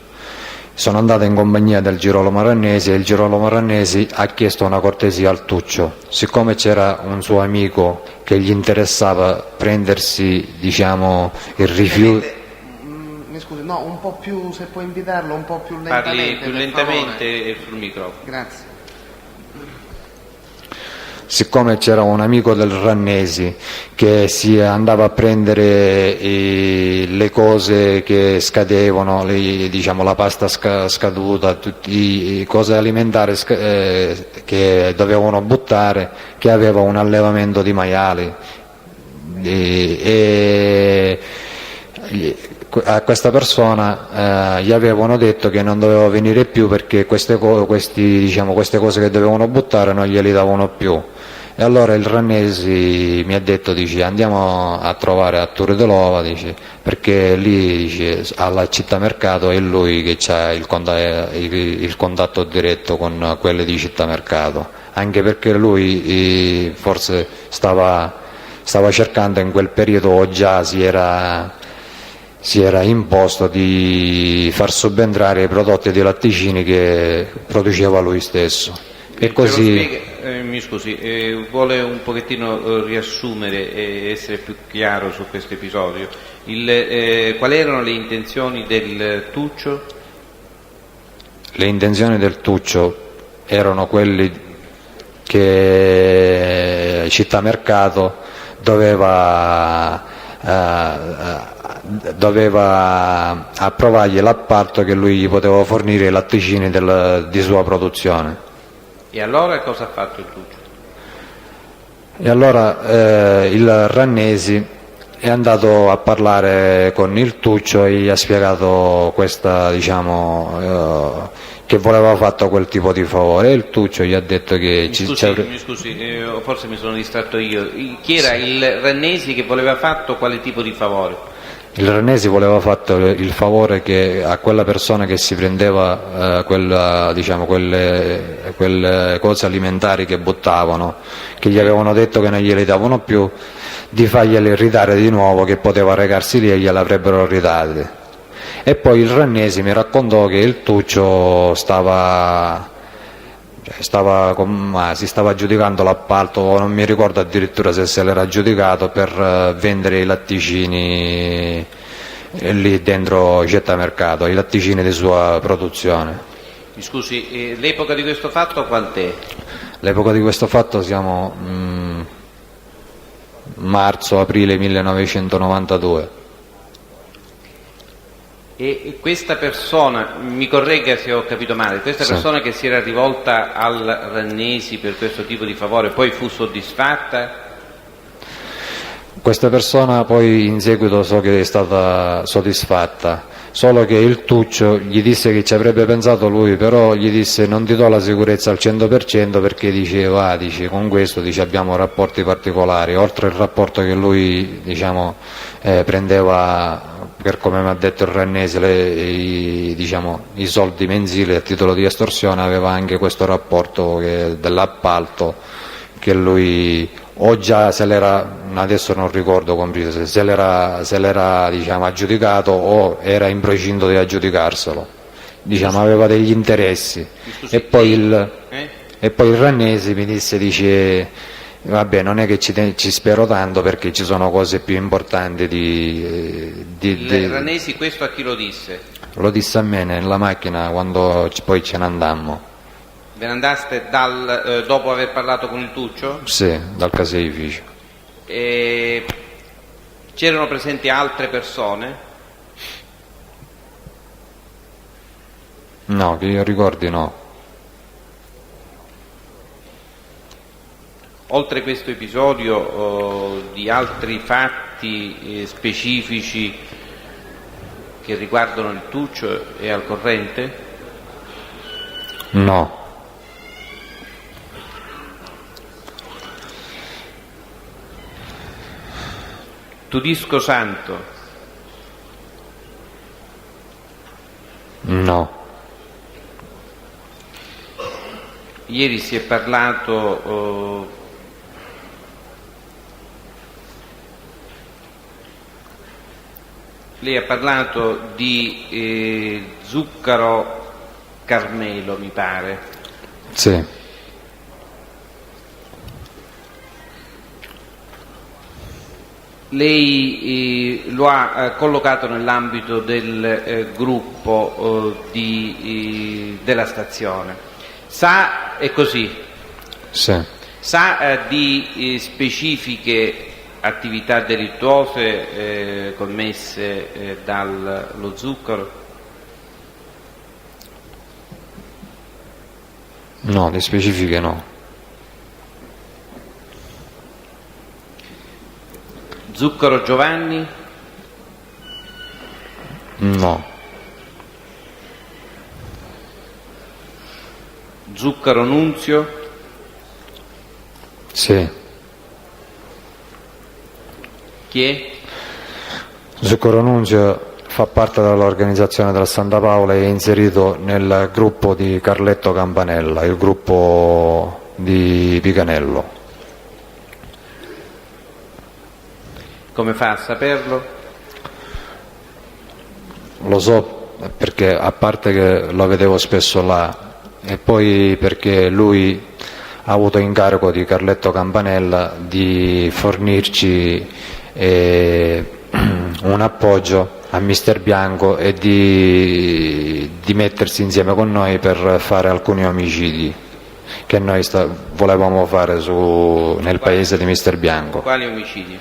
Sono andato in compagnia del Girolamo Rannesi e il Girolamo Rannesi ha chiesto una cortesia al Tuccio, siccome c'era un suo amico che gli interessava prendersi il rifiuto. Mi scusi, no, un po' più, se può invitarlo, un po' più lentamente. Parli più per lentamente favore. e sul microfono. Grazie. Siccome c'era un amico del Rannesi che si andava a prendere le cose che scadevano, la pasta scaduta, tutte le cose alimentari che dovevano buttare, che aveva un allevamento di maiali, e a questa persona gli avevano detto che non doveva venire più perché queste cose che dovevano buttare non glieli davano più, E allora il Rannesi mi ha detto, dice, andiamo a trovare Arturo De Lova, dice, perché lì, dice, alla città mercato è lui che ha il contatto diretto con quelli di città mercato, anche perché lui forse stava cercando in quel periodo, o già si era imposto di far subentrare i prodotti dei latticini che produceva lui stesso. E così. Mi scusi, vuole un pochettino riassumere e essere più chiaro su questo episodio? Quali erano le intenzioni del Tuccio? Le intenzioni del Tuccio erano quelle che Città Mercato doveva approvargli l'appalto che lui gli poteva fornire i latticini di sua produzione. E allora cosa ha fatto il Tuccio? E allora il Rannesi è andato a parlare con il Tuccio e gli ha spiegato questa, diciamo, che voleva fatto quel tipo di favore, e il Tuccio gli ha detto che mi scusi, forse mi sono distratto io. Chi era il Rannesi che voleva fatto quale tipo di favore? Il Rannesi voleva fatto il favore che a quella persona che si prendeva quelle cose alimentari che buttavano, che gli avevano detto che non gliele davano più, di fargliele ridare di nuovo, che poteva recarsi lì e gliel'avrebbero ridate. E poi il Rannesi mi raccontò che il Tuccio si stava aggiudicando l'appalto, non mi ricordo addirittura se l'era aggiudicato, per vendere i latticini lì dentro Città Mercato, i latticini di sua produzione. Mi scusi, l'epoca di questo fatto quant'è? L'epoca di questo fatto siamo marzo-aprile 1992. E questa persona, mi corregga se ho capito male, questa Sì. persona che si era rivolta al Rannesi per questo tipo di favore poi fu soddisfatta? Questa persona poi in seguito so che è stata soddisfatta, solo che il Tuccio gli disse che ci avrebbe pensato lui, però gli disse non ti do la sicurezza al 100% perché diceva, con questo abbiamo rapporti particolari, oltre al rapporto che lui prendeva, per come mi ha detto il Rannesi, i soldi mensili a titolo di estorsione, aveva anche questo rapporto dell'appalto che lui o già se l'era, adesso non ricordo se l'era aggiudicato o era in procinto di aggiudicarselo, aveva degli interessi. E poi il Rannesi mi dice vabbè, non è che ci spero tanto perché ci sono cose più importanti Il Rannesi questo a chi lo disse? Lo disse a me nella macchina quando poi ce ne andammo. Ve ne andaste dopo aver parlato con il Tuccio? Sì, dal caseificio. C'erano presenti altre persone? No, che io ricordi no. Oltre questo episodio, di altri fatti specifici che riguardano il Tuccio è al corrente? No. Tudisco Santo? No. Ieri si è parlato lei ha parlato di Zuccaro Carmelo, mi pare. Sì. Lei lo ha collocato nell'ambito del gruppo della stazione. Sa, è così? Sì. Sa di specifiche attività delittuose commesse dallo Zuccaro? No, di specifiche no. Zuccaro Giovanni? No. Zuccaro Nunzio? Sì. Chi è? Zucchero Nunzio fa parte dell'organizzazione della Santa Paola e è inserito nel gruppo di Carletto Campanella, il gruppo di Picanello. Come fa a saperlo? Lo so perché, a parte che lo vedevo spesso là, e poi perché lui ha avuto incarico di Carletto Campanella di fornirci un appoggio a Mister Bianco e di mettersi insieme con noi per fare alcuni omicidi che noi volevamo fare nel paese di Mister Bianco. Quali omicidi?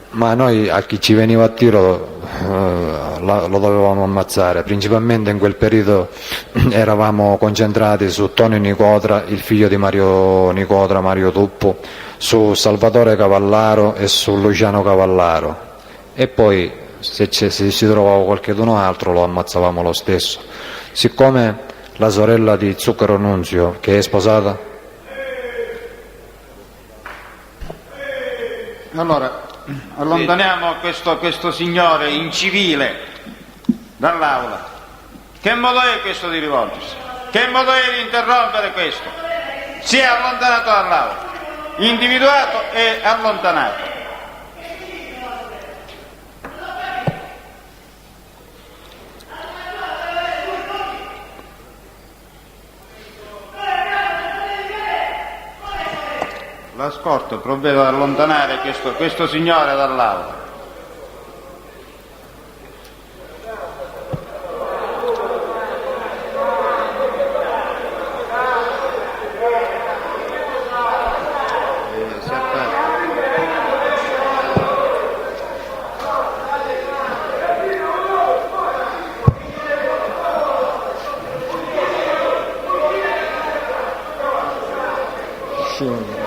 Ma noi a chi ci veniva a tiro lo dovevamo ammazzare. Principalmente in quel periodo eravamo concentrati su Tonio Nicotra, il figlio di Mario Nicotra, Mario Tuppo, su Salvatore Cavallaro e su Luciano Cavallaro, e poi se si trovava qualcuno altro lo ammazzavamo lo stesso. Siccome la sorella di Zucchero Nunzio, che è sposata, Allora, allontaniamo questo signore incivile dall'aula. Che modo è questo di rivolgersi? Che modo è di interrompere questo? Si è allontanato dall'aula, individuato e allontanato. La scorta provvedo ad allontanare questo signore dall'aula. Si aspetta.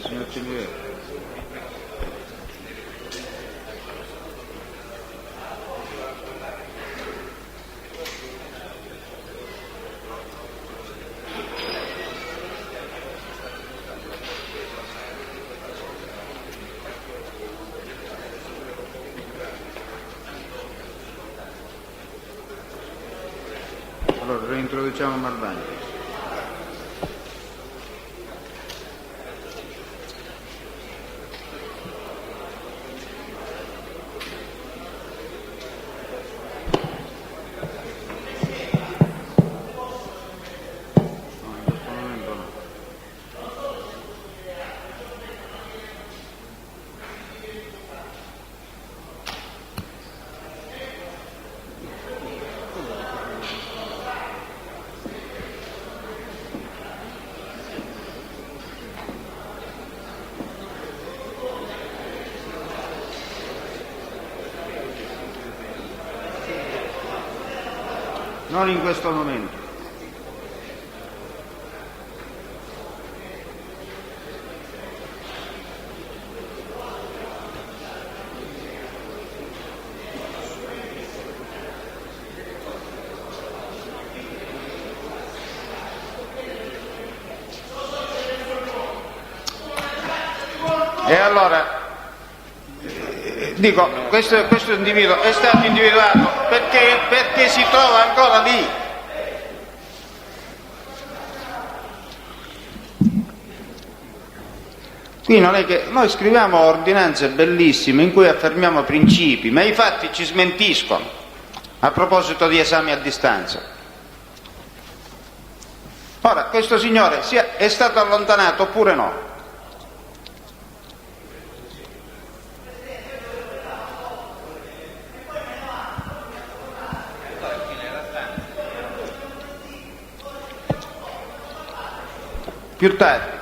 Signor Ciminieri. Allora reintroduciamo Malvagni. Non in questo momento. E allora, dico, questo individuo è stato individuato perché si trova ancora lì. Qui non è che noi scriviamo ordinanze bellissime in cui affermiamo principi, ma i fatti ci smentiscono a proposito di esami a distanza. Ora, questo signore è stato allontanato oppure no? Più tardi.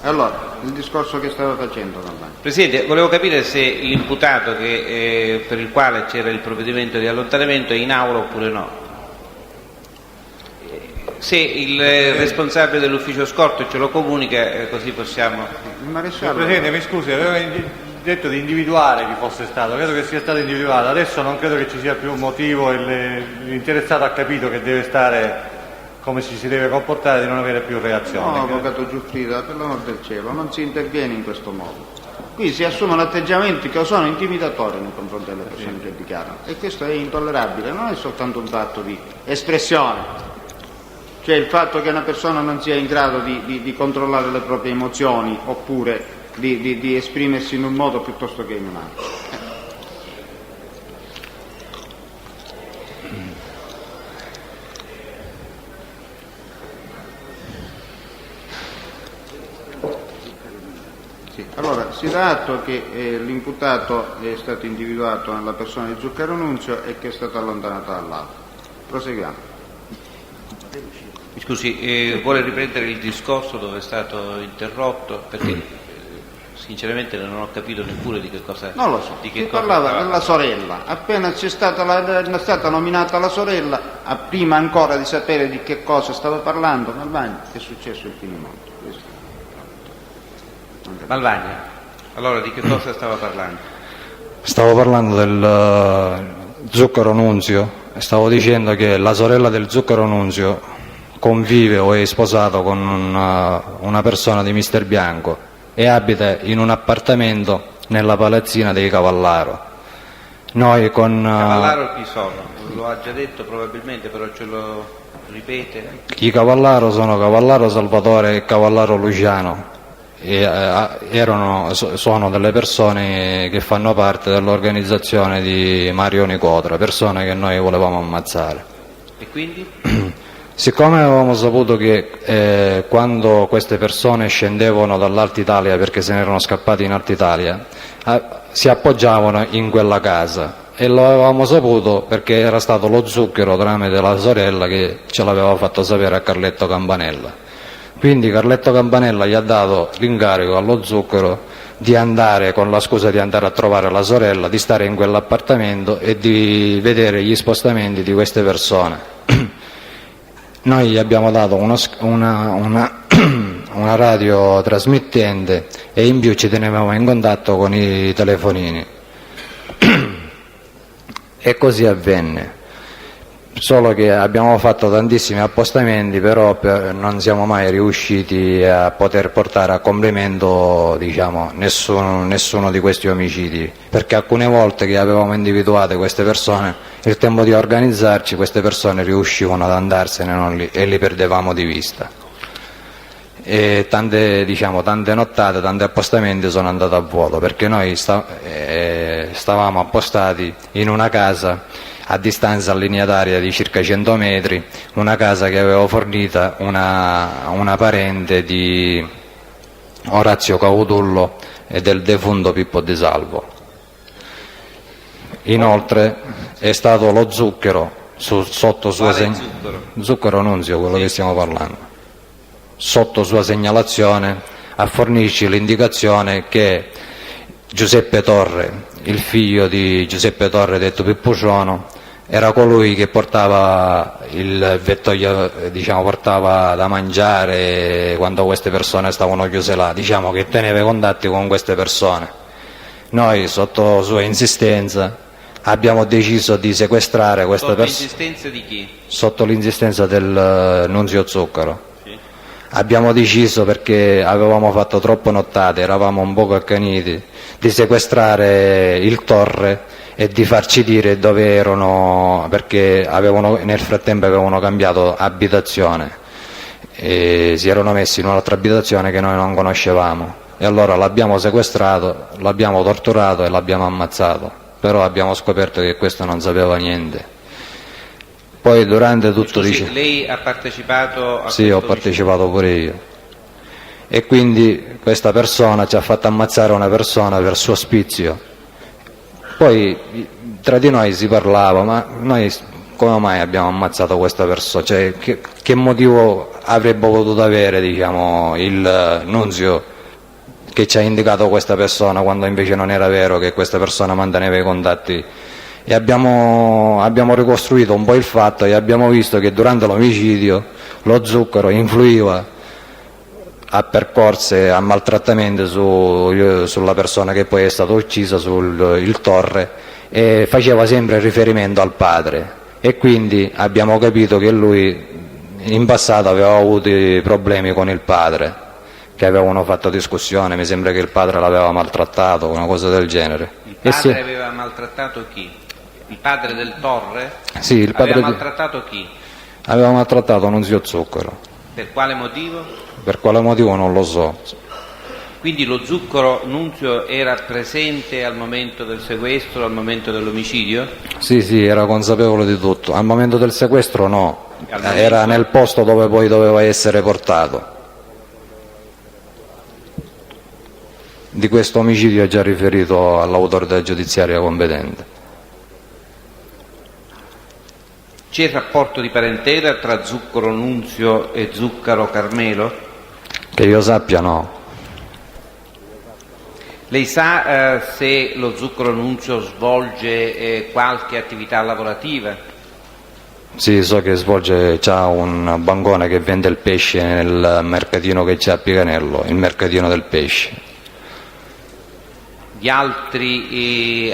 Allora, il discorso che stava facendo, Presidente, volevo capire se l'imputato per il quale c'era il provvedimento di allontanamento è in aula oppure no. Se il responsabile dell'ufficio scorto ce lo comunica, così possiamo... Presidente, mi scusi, aveva detto di individuare chi fosse stato, credo che sia stato individuato, adesso non credo che ci sia più un motivo, l'interessato ha capito che deve stare come ci si deve comportare, di non avere più reazione. No, avvocato Giuffrida, per l'amor del cielo, non si interviene in questo modo. Qui si assumono atteggiamenti che sono intimidatori nei confronti delle persone che dichiarano, e questo è intollerabile, non è soltanto un fatto di espressione, cioè il fatto che una persona non sia in grado di controllare le proprie emozioni oppure di esprimersi in un modo piuttosto che in un altro. Allora, si dà atto che l'imputato è stato individuato nella persona di Zuccaro Nunzio e che è stato allontanato dall'Aula. Proseguiamo. Mi scusi, vuole riprendere il discorso dove è stato interrotto? Perché sinceramente non ho capito neppure di che cosa... Non lo so, si parlava della sorella. Appena è stata nominata la sorella, prima ancora di sapere di che cosa stava parlando, Malvagni, è successo il finimondo. Malvagna, allora di che cosa stava parlando? Stavo parlando del Zuccaro Nunzio, stavo dicendo che la sorella del Zuccaro Nunzio convive o è sposato con una persona di Mister Bianco e abita in un appartamento nella palazzina dei Cavallaro. Noi con... Cavallaro chi sono? Lo ha già detto probabilmente, però ce lo ripete? I Cavallaro sono Cavallaro Salvatore e Cavallaro Luciano. Sono delle persone che fanno parte dell'organizzazione di Mario Nicotra, persone che noi volevamo ammazzare. E quindi? Siccome avevamo saputo che quando queste persone scendevano dall'Alta Italia, perché se ne erano scappati in Alta Italia, si appoggiavano in quella casa, e lo avevamo saputo perché era stato lo Zucchero tramite la sorella che ce l'aveva fatto sapere a Carletto Campanella. Quindi Carletto Campanella gli ha dato l'incarico allo Zucchero di andare, con la scusa di andare a trovare la sorella, di stare in quell'appartamento e di vedere gli spostamenti di queste persone. Noi gli abbiamo dato una radiotrasmittente e in più ci tenevamo in contatto con i telefonini. E così avvenne. Solo che abbiamo fatto tantissimi appostamenti, però non siamo mai riusciti a poter portare a compimento, diciamo, nessuno di questi omicidi, perché alcune volte che avevamo individuato queste persone, il tempo di organizzarci, queste persone riuscivano ad andarsene e li perdevamo di vista. E tante nottate, tanti appostamenti sono andati a vuoto, perché noi stavamo appostati in una casa a distanza allineataria di circa 100 metri, una casa che aveva fornita una parente di Orazio Caudullo e del defunto Pippo Di Salvo. Inoltre è stato lo Zucchero, sotto sua Zucchero Nunzio, quello che stiamo parlando, sotto sua segnalazione a fornirci l'indicazione che Giuseppe Torre, il figlio di Giuseppe Torre detto Pippuciono, era colui che portava il vettoio, portava da mangiare quando queste persone stavano chiuse là, che teneva contatti con queste persone. Noi, sotto sua insistenza, abbiamo deciso di sequestrare queste persone. Sotto l'insistenza di chi? Sotto l'insistenza del Nunzio Zuccaro. Sì. abbiamo deciso, perché avevamo fatto troppe nottate, eravamo un poco accaniti, di sequestrare il Torre e di farci dire dove erano, perché nel frattempo avevano cambiato abitazione e si erano messi in un'altra abitazione che noi non conoscevamo, e allora l'abbiamo sequestrato, l'abbiamo torturato e l'abbiamo ammazzato, però abbiamo scoperto che questo non sapeva niente. Poi durante tutto Scusi, lei ha partecipato a sì, questo ho partecipato pure io, e quindi questa persona ci ha fatto ammazzare una persona per suo spizio. Poi tra di noi si parlava, ma noi come mai abbiamo ammazzato questa persona? Cioè, che motivo avrebbe potuto avere, diciamo, il nunzio che ci ha indicato questa persona, quando invece non era vero che questa persona manteneva i contatti? E abbiamo ricostruito un po' il fatto e abbiamo visto che durante l'omicidio lo Zucchero influiva a percorse, a maltrattamenti sulla persona che poi è stata uccisa, il Torre, e faceva sempre riferimento al padre, e quindi abbiamo capito che lui in passato aveva avuto problemi con il padre, che avevano fatto discussione, mi sembra che il padre l'aveva maltrattato, una cosa del genere. Il padre aveva maltrattato chi? Il padre del Torre? Sì, il padre aveva maltrattato chi? aveva maltrattato Nunzio Zucchero. Per quale motivo? Per quale motivo non lo so. Quindi lo Zucchero Nunzio era presente al momento del sequestro, al momento dell'omicidio? Sì, era consapevole di tutto. Al momento del sequestro no, era nel posto dove poi doveva essere portato. Di questo omicidio è già riferito all'autorità giudiziaria competente. C'è rapporto di parentela tra Zucchero Nunzio e Zuccaro Carmelo? Che io sappia no. Lei sa se lo Zucchero Nunzio svolge qualche attività lavorativa? Sì, so che c'ha un bancone che vende il pesce nel mercatino che c'è a Picanello, il mercatino del pesce. Di altre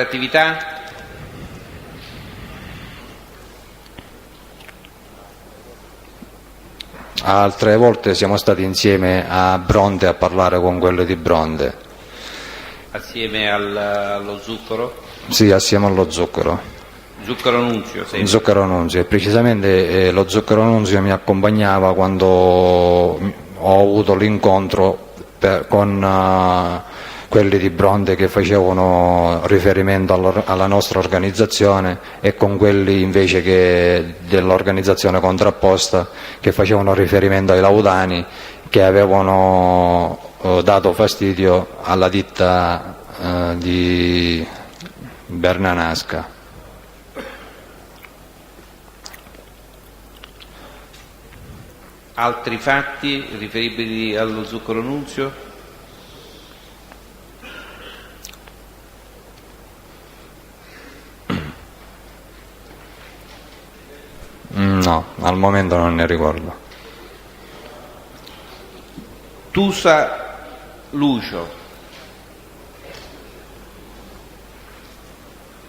attività? Altre volte siamo stati insieme a Bronte a parlare con quelli di Bronte. Assieme allo Zucchero? Sì, assieme allo Zucchero. Zucchero Nunzio, sempre. Zucchero Nunzio, e precisamente lo Zucchero Nunzio mi accompagnava quando ho avuto l'incontro con quelli di Bronte che facevano riferimento alla nostra organizzazione, e con quelli invece dell'organizzazione contrapposta che facevano riferimento ai laudani, che avevano dato fastidio alla ditta di Bernanasca. Altri fatti riferibili allo Zucchero Nunzio? No, al momento non ne ricordo. Tusa Lucio?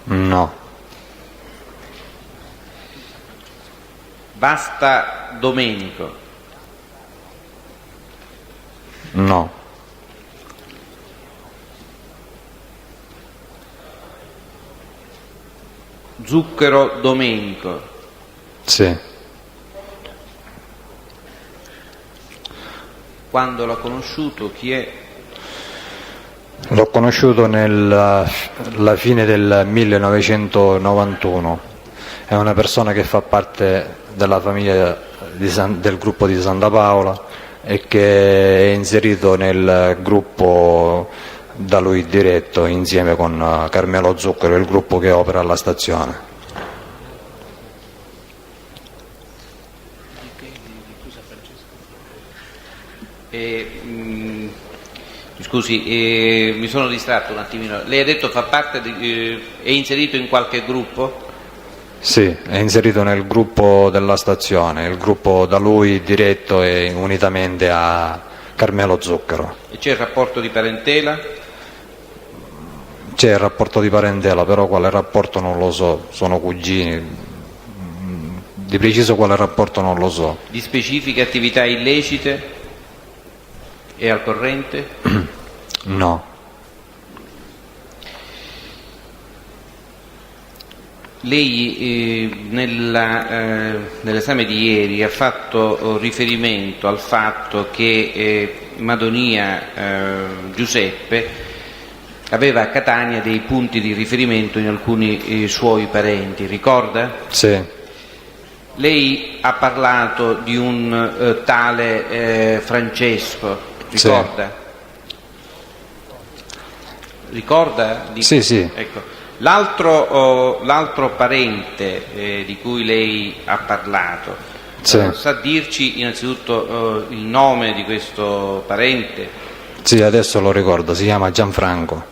No. Basta Domenico? No. Zucchero Domenico? Sì. Quando l'ha conosciuto, chi è? L'ho conosciuto nella fine del 1991. È una persona che fa parte della famiglia del gruppo di Santa Paola e che è inserito nel gruppo da lui diretto insieme con Carmelo Zucchero, il gruppo che opera alla stazione. Scusi, mi sono distratto un attimino. Lei ha detto fa parte è inserito in qualche gruppo? Sì, è inserito nel gruppo della stazione, il gruppo da lui diretto e unitamente a Carmelo Zucchero. E c'è il rapporto di parentela? C'è il rapporto di parentela, però quale rapporto non lo so, sono cugini. Di preciso quale rapporto non lo so. Di specifiche attività illecite? È al corrente? No. Lei nell'esame di ieri ha fatto riferimento al fatto che Madonia Giuseppe aveva a Catania dei punti di riferimento in alcuni suoi parenti, ricorda? Sì. Lei ha parlato di un tale Francesco, ricorda? Ricorda? Sì, sì. Ecco. L'altro parente di cui lei ha parlato, Sì. sa dirci innanzitutto il nome di questo parente? Sì, adesso lo ricordo, si chiama Gianfranco.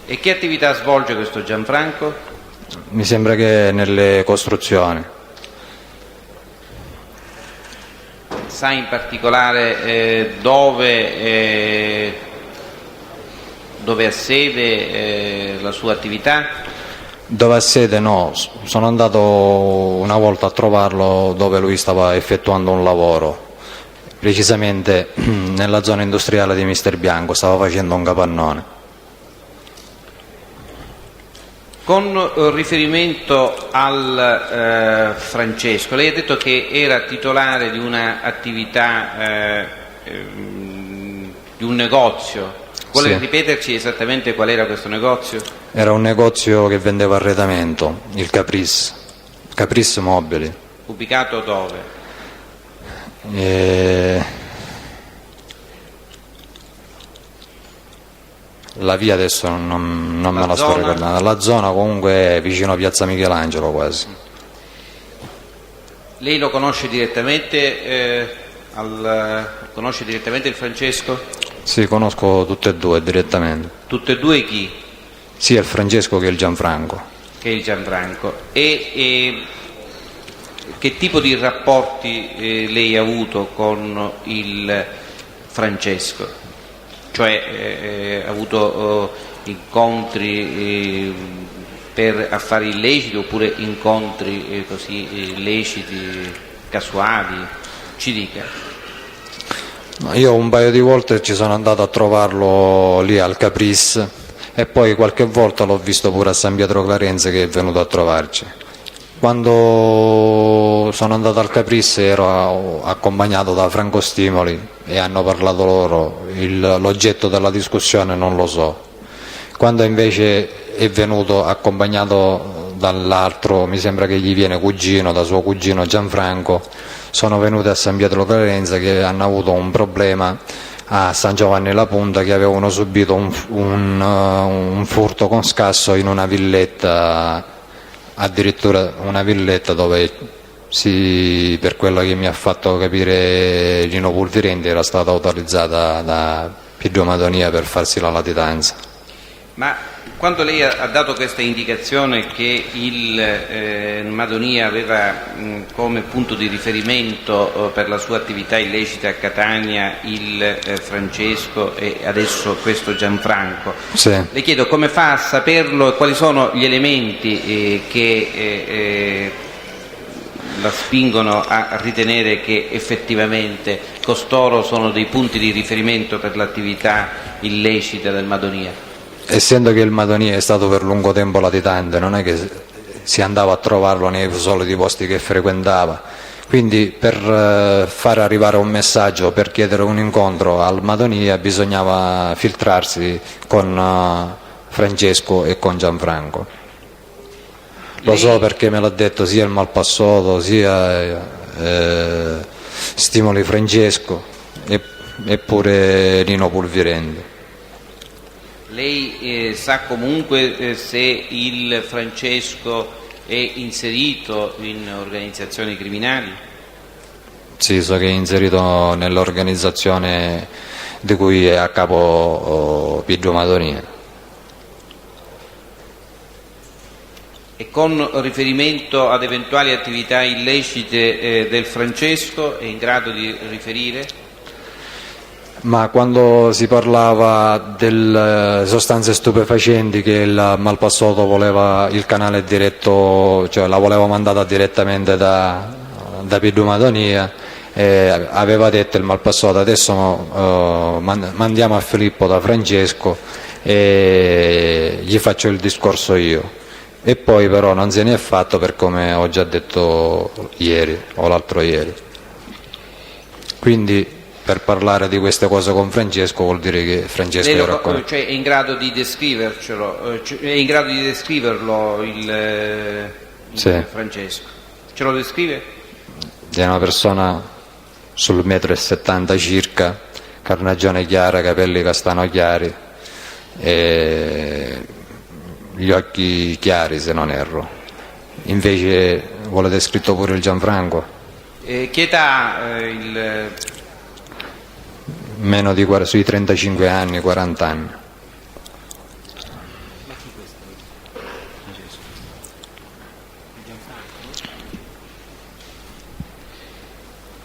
E che attività svolge questo Gianfranco? Mi sembra che nelle costruzioni. Sa in particolare dove ha sede la sua attività? Dove ha sede no, sono andato una volta a trovarlo dove lui stava effettuando un lavoro, precisamente nella zona industriale di Mister Bianco, stava facendo un capannone. Con riferimento al Francesco, lei ha detto che era titolare di una attività, di un negozio. Vuole Sì. ripeterci esattamente qual era questo negozio? Era un negozio che vendeva arredamento, il Caprice Mobili. Ubicato dove? La via adesso non me la sto zona? ricordando. La zona comunque è vicino a Piazza Michelangelo quasi. Lei lo conosce direttamente, conosce direttamente il Francesco? Sì, conosco tutte e due direttamente. Tutte e due chi? Sia il Francesco che il Gianfranco. Che è il Gianfranco. E che tipo di rapporti lei ha avuto con il Francesco? Cioè ha avuto incontri per affari illeciti oppure incontri così illeciti, casuali? Ci dica. Io un paio di volte ci sono andato a trovarlo lì al Caprice e poi qualche volta l'ho visto pure a San Pietro Clarenze che è venuto a trovarci. Quando sono andato al Caprice ero accompagnato da Franco Stimoli e hanno parlato loro, l'oggetto della discussione non lo so. Quando invece è venuto accompagnato dall'altro, mi sembra che gli viene cugino, da suo cugino Gianfranco, sono venuti a San Pietro Clarenze che hanno avuto un problema a San Giovanni la Punta, che avevano subito un furto con scasso in una villetta, addirittura una villetta dove per quello che mi ha fatto capire Lino Pulvirenti era stata autorizzata da Pidio Madonia per farsi la latitanza. Ma quando lei ha dato questa indicazione che il Madonia aveva come punto di riferimento per la sua attività illecita a Catania il Francesco e adesso questo Gianfranco, Sì. le chiedo come fa a saperlo e quali sono gli elementi che la spingono a ritenere che effettivamente costoro sono dei punti di riferimento per l'attività illecita del Madonia. Essendo che il Madonia è stato per lungo tempo latitante, non è che si andava a trovarlo nei soliti posti che frequentava, quindi per far arrivare un messaggio, per chiedere un incontro al Madonia bisognava filtrarsi con Francesco e con Gianfranco. Lo so perché me l'ha detto sia il Malpassoto sia Stimoli Francesco e pure Lino Pulvirenti. Lei sa comunque se il Francesco è inserito in organizzazioni criminali? Sì, so che è inserito nell'organizzazione di cui è a capo Pidio Madonia. E con riferimento ad eventuali attività illecite del Francesco è in grado di riferire? Ma quando si parlava delle sostanze stupefacenti, che il Malpassato voleva il canale diretto, cioè la voleva mandata direttamente da Pidu Madonia, aveva detto il Malpassato: adesso mandiamo a Filippo da Francesco e gli faccio il discorso io. E poi però non se ne è fatto, per come ho già detto ieri o l'altro ieri. Quindi, per parlare di queste cose con Francesco, vuol dire che Francesco Lei era cioè, è in grado di descrivercelo, è in grado di descriverlo il Sì. Francesco? Ce lo descrive? è una persona sul 1,70 m circa, carnagione chiara, capelli castano chiari e gli occhi chiari, se non erro. Invece vuole descritto pure il Gianfranco. Che età ha il... Meno di sui 35 anni, 40 anni.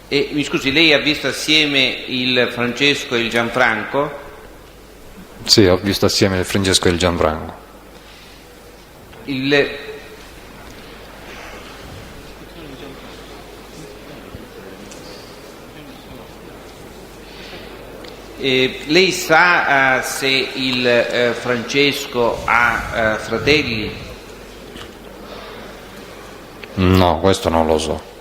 E mi scusi, lei ha visto assieme il Francesco e il Gianfranco? Sì, ho visto assieme il Francesco e il Gianfranco. Lei sa se il Francesco ha fratelli? No, questo non lo so.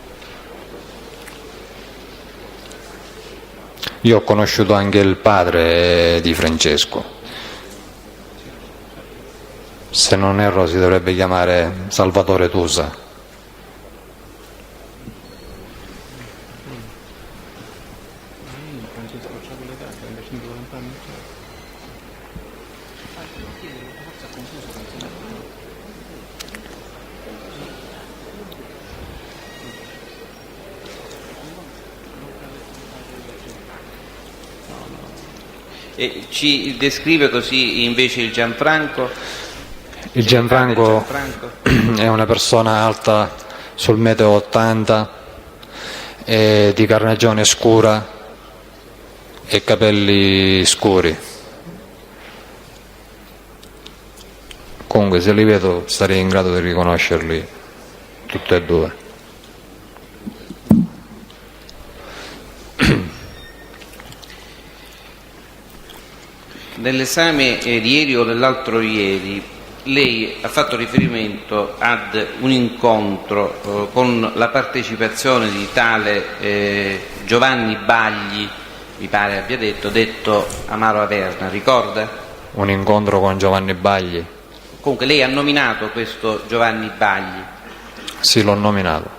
Io ho conosciuto anche il padre di Francesco. Se non erro si dovrebbe chiamare Salvatore Tusa. E ci descrive così invece il Gianfranco? Il Gianfranco è una persona alta sul 1,80 m, di carnagione scura e capelli scuri. Comunque se li vedo sarei in grado di riconoscerli tutti e due. Nell'esame di ieri o dell'altro ieri lei ha fatto riferimento ad un incontro con la partecipazione di tale Giovanni Bagli, mi pare abbia detto Amaro Averna, ricorda? Un incontro con Giovanni Bagli? Comunque lei ha nominato questo Giovanni Bagli. Sì, l'ho nominato.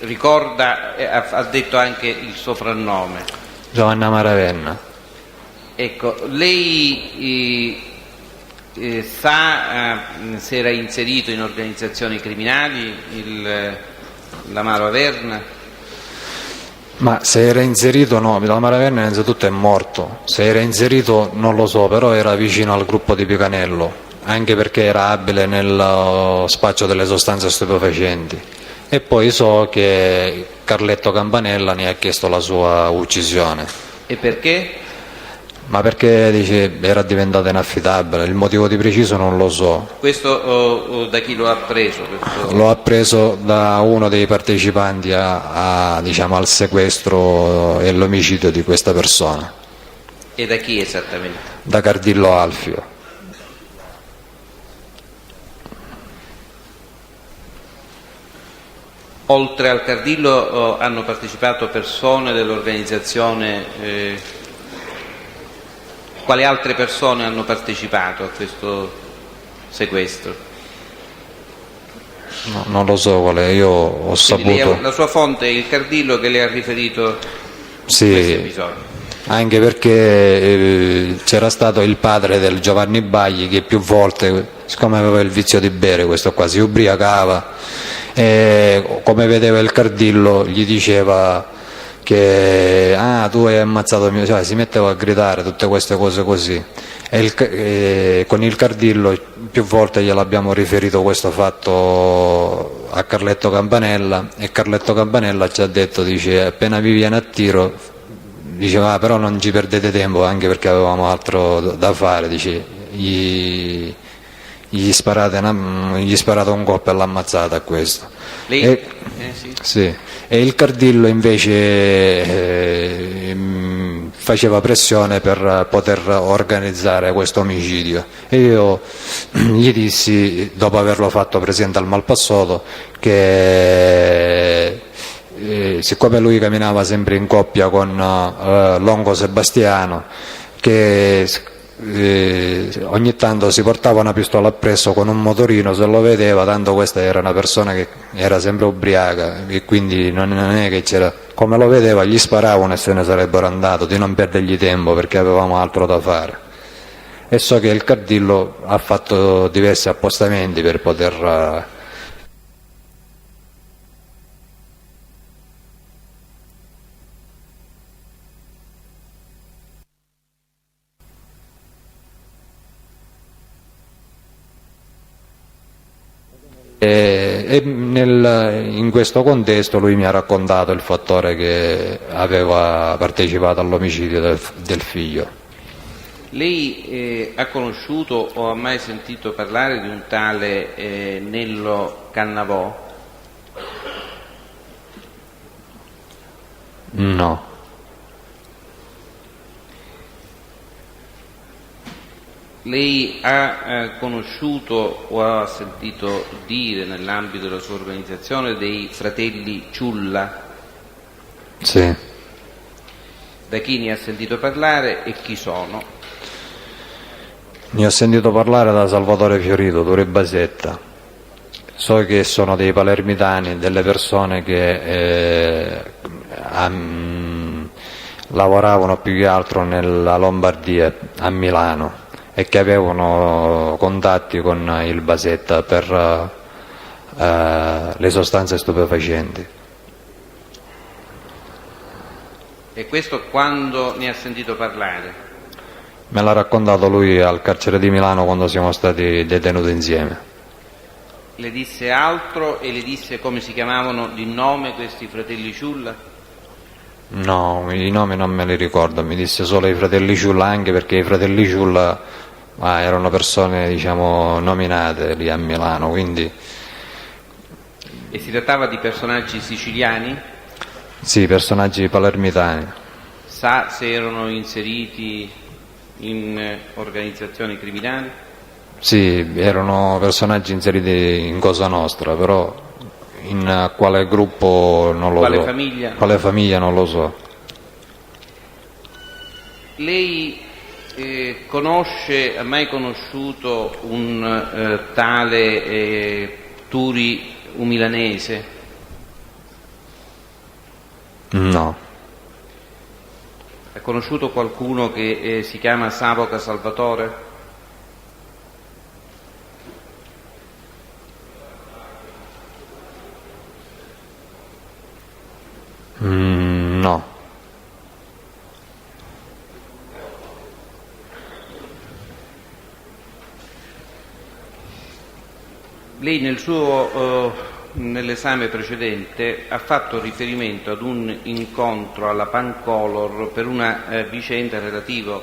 Ricorda, ha detto anche il soprannome. Giovanni Amaro Averna. Ecco, lei sa se era inserito in organizzazioni criminali l'Amaro Averna? Ma se era inserito no, l'Amaro Averna innanzitutto è morto. Se era inserito non lo so, però era vicino al gruppo di Picanello, anche perché era abile nel spaccio delle sostanze stupefacenti. E poi so che Carletto Campanella ne ha chiesto la sua uccisione. E perché? Ma perché dice era diventata inaffidabile, il motivo di preciso non lo so. Questo da chi lo ha preso? L'ho appreso da uno dei partecipanti diciamo, al sequestro e all'omicidio di questa persona. E da chi esattamente? Da Cardillo Alfio. Oltre al Cardillo hanno partecipato persone dell'organizzazione... Quali altre persone hanno partecipato a questo sequestro? No, non lo so quale, io ho saputo. La sua fonte è il Cardillo che le ha riferito sì, questi episodi. Anche perché c'era stato il padre del Giovanni Bagli che più volte, siccome aveva il vizio di bere, questo qua si ubriacava e come vedeva il Cardillo gli diceva che tu hai ammazzato mio, cioè si metteva a gridare tutte queste cose così e con il Cardillo più volte gliel'abbiamo riferito questo fatto a Carletto Campanella e Carletto Campanella ci ha detto, dice, appena vi viene a tiro diceva però non ci perdete tempo anche perché avevamo altro da fare, dice, gli sparate un colpo e l'ammazzate a questo. Lei, sì. Sì. E il Cardillo invece faceva pressione per poter organizzare questo omicidio e io gli dissi, dopo averlo fatto presente al Malpassoto, che siccome lui camminava sempre in coppia con Longo Sebastiano, che ogni tanto si portava una pistola appresso con un motorino se lo vedeva, tanto questa era una persona che era sempre ubriaca e quindi non è che c'era, come lo vedeva gli sparavano e se ne sarebbero andato, di non perdergli tempo perché avevamo altro da fare. E so che il Cardillo ha fatto diversi appostamenti per poter in questo contesto lui mi ha raccontato il fattore che aveva partecipato all'omicidio del figlio. Lei ha conosciuto o ha mai sentito parlare di un tale Nello Cannavò? No. Lei ha conosciuto o ha sentito dire nell'ambito della sua organizzazione dei fratelli Ciulla? Sì. Da chi ne ha sentito parlare e chi sono? Ne ho sentito parlare da Salvatore Fiorito, Torre Basetta. So che sono dei palermitani, delle persone che lavoravano più che altro nella Lombardia, a Milano, e che avevano contatti con il Basetta per le sostanze stupefacenti. E questo quando ne ha sentito parlare? Me l'ha raccontato lui al carcere di Milano quando siamo stati detenuti insieme. Le disse altro e le disse come si chiamavano di nome questi fratelli Ciulla? No, i nomi non me li ricordo, mi disse solo i fratelli Ciulla, anche perché i fratelli Ciulla erano persone, diciamo, nominate lì a Milano, quindi... E si trattava di personaggi siciliani? Sì, personaggi palermitani. Sa se erano inseriti in organizzazioni criminali? Sì, erano personaggi inseriti in Cosa Nostra, però in quale gruppo non lo so. Quale famiglia? Quale famiglia non lo so. Lei ha mai conosciuto un tale Turi Umilanese? No. Ha conosciuto qualcuno che si chiama Savoca Salvatore? No. Lei nell'esame precedente ha fatto riferimento ad un incontro alla Pancolor per una vicenda relativa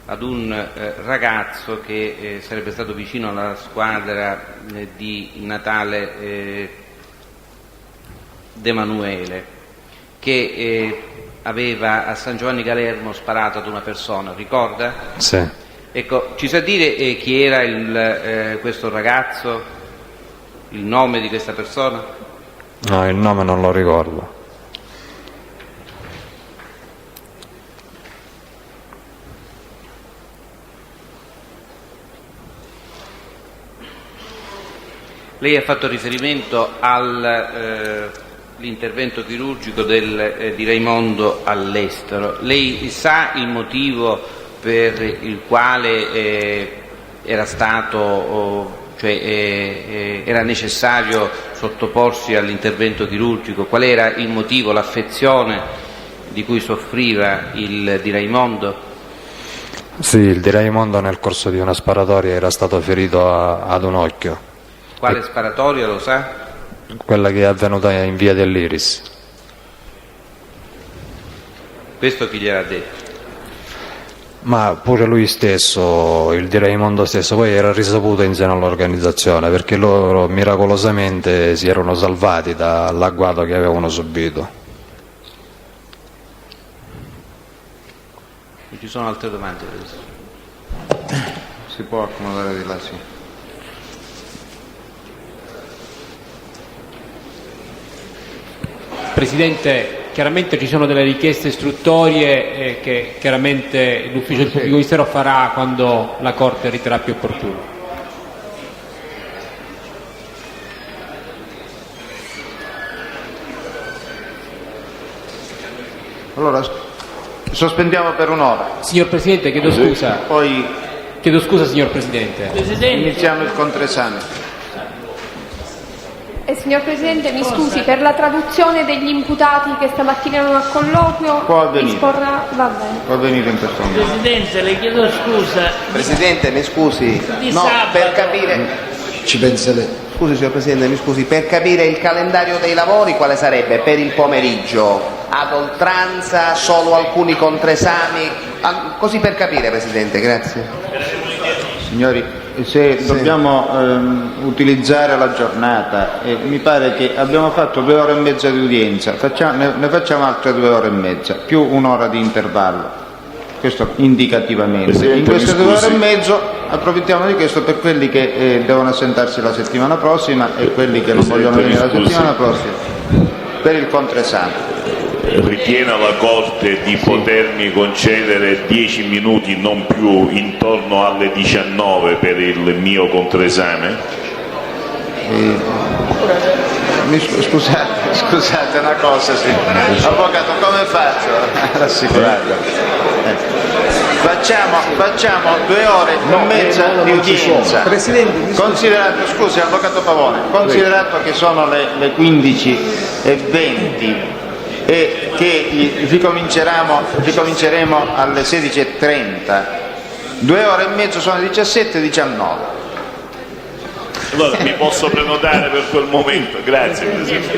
ad un ragazzo che sarebbe stato vicino alla squadra di Natale De Manuele, che aveva a San Giovanni Galermo sparato ad una persona, ricorda? Sì. Ecco, ci sa dire chi era questo ragazzo? Il nome di questa persona? No, il nome non lo ricordo. Lei ha fatto riferimento all'intervento chirurgico di Raimondo all'estero. Lei sa il motivo per il quale era stato... era necessario sottoporsi all'intervento chirurgico? Qual era il motivo, l'affezione di cui soffriva il Di Raimondo? Sì, il Di Raimondo nel corso di una sparatoria era stato ferito ad un occhio. Quale sparatoria, lo sa? Quella che è avvenuta in via dell'Iris. Questo chi gliel'ha detto? Ma pure lui stesso, il Di Raimondo stesso, poi era risaputo in seno all'organizzazione perché loro miracolosamente si erano salvati dall'agguato che avevano subito. Ci sono altre domande? Si può accomodare di là, sì. Presidente, chiaramente ci sono delle richieste istruttorie che chiaramente l'Ufficio del Pubblico Ministero farà quando la Corte riterrà più opportuno. Allora, sospendiamo per un'ora, Signor Presidente, chiedo scusa. poi Chiedo scusa, signor Presidente. iniziamo il controesame. Signor Presidente, mi scusi, per la traduzione degli imputati che stamattina erano a colloquio Può avvenire. disporrà... Va bene. Va a venire in questo momento. Presidente, le chiedo scusa. Presidente, mi scusi. Di No, sabato. per capire. Ci pensa lei. Scusi, signor Presidente, mi scusi, per capire il calendario dei lavori quale sarebbe per il pomeriggio? Ad oltranza, solo alcuni controesami? Così per capire, Presidente, grazie. Signori, se dobbiamo utilizzare la giornata, mi pare che abbiamo fatto 2 ore e mezza di udienza, ne facciamo altre 2 ore e mezza, più un'ora di intervallo. Questo indicativamente. Presidente, In queste mi 2 ore scusi. e mezzo approfittiamo di questo per quelli che devono assentarsi la settimana prossima e quelli che non vogliono venire la settimana prossima, per il controesame. Ritiene la Corte di potermi concedere 10 minuti, non più, intorno alle 19 per il mio controesame? Scusate una cosa, sì. Avvocato, come faccio a rassicurarlo? Facciamo 2 ore e mezza di udienza. Considerato, scusi, Avvocato Pavone, considerato che sono le 15:20 e che ricominceremo alle 16:30, 2 ore e mezzo sono 17:19. Allora mi posso prenotare per quel momento, grazie Presidente.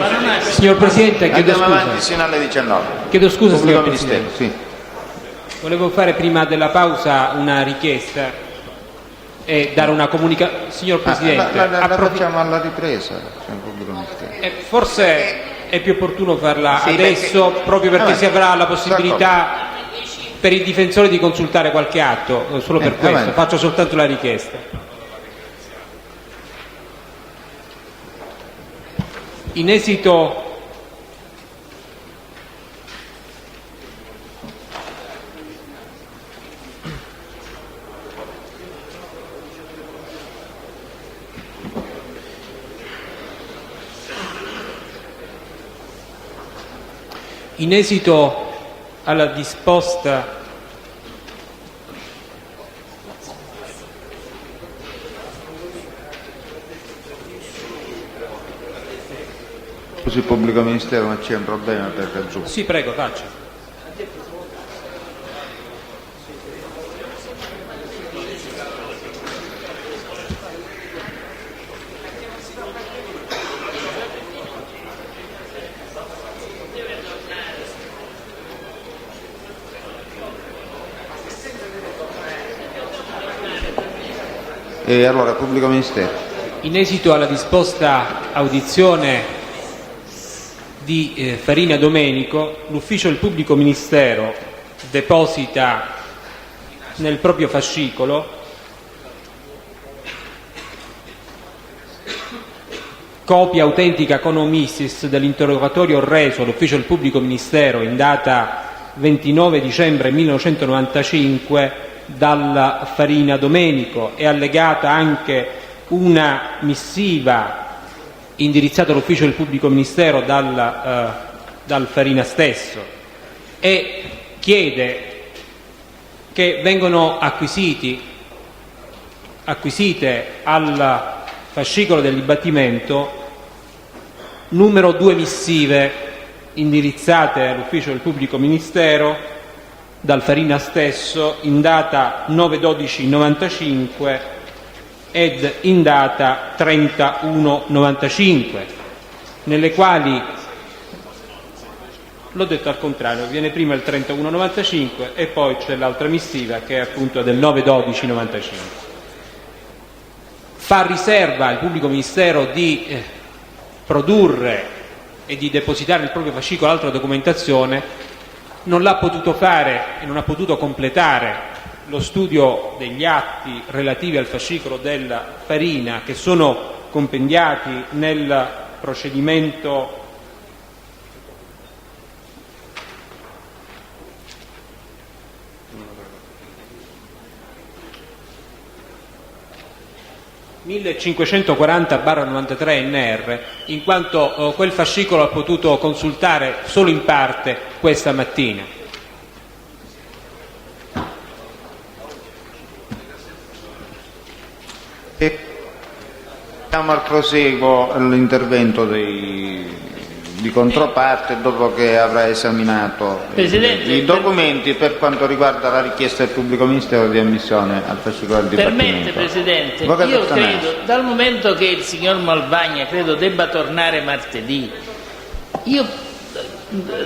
Signor Presidente, chiedo Andiamo avanti scusa. sino alle 19. Chiedo scusa, Pubblico signor Ministero, Presidente. sì. Volevo fare prima della pausa una richiesta e dare una comunicazione. Signor Presidente, La facciamo alla ripresa, cioè, Pubblico Ministero. forse è più opportuno farla Sì, adesso, proprio perché Avanti. si avrà la possibilità per il difensore di consultare qualche atto, solo per questo, avanti. faccio soltanto la richiesta. In esito alla disposta Così il Pubblico Ministero non c'è un problema per raggiungere. Sì, prego, faccia. E allora, Pubblico Ministero. In esito alla disposta audizione di Farina Domenico, l'Ufficio del Pubblico Ministero deposita nel proprio fascicolo copia autentica con omissis dell'interrogatorio reso all'Ufficio del Pubblico Ministero in data 29 dicembre 1995 dalla Farina Domenico. È allegata anche una missiva indirizzata all'Ufficio del Pubblico Ministero dal Farina stesso, e chiede che vengano acquisite al fascicolo del dibattimento numero 2 missive indirizzate all'Ufficio del Pubblico Ministero dal Farina stesso in data 9/12/95 ed in data 30/1/95, nelle quali L'ho detto al contrario, viene prima il 31,95 e poi c'è l'altra missiva che è appunto del 9,12,95. Fa riserva al pubblico ministero di produrre e di depositare il proprio fascicolo altra documentazione, non l'ha potuto fare e non ha potuto completare lo studio degli atti relativi al fascicolo della Farina che sono compendiati nel procedimento (1540/93 NR), in quanto quel fascicolo ha potuto consultare solo in parte questa mattina. Siamo al proseguo l'intervento di controparte dopo che avrà esaminato i documenti per quanto riguarda la richiesta del pubblico ministero di ammissione al fascicolo del Dipartimento. Permette, Presidente, io credo, dal momento che il signor Malvagna credo debba tornare martedì,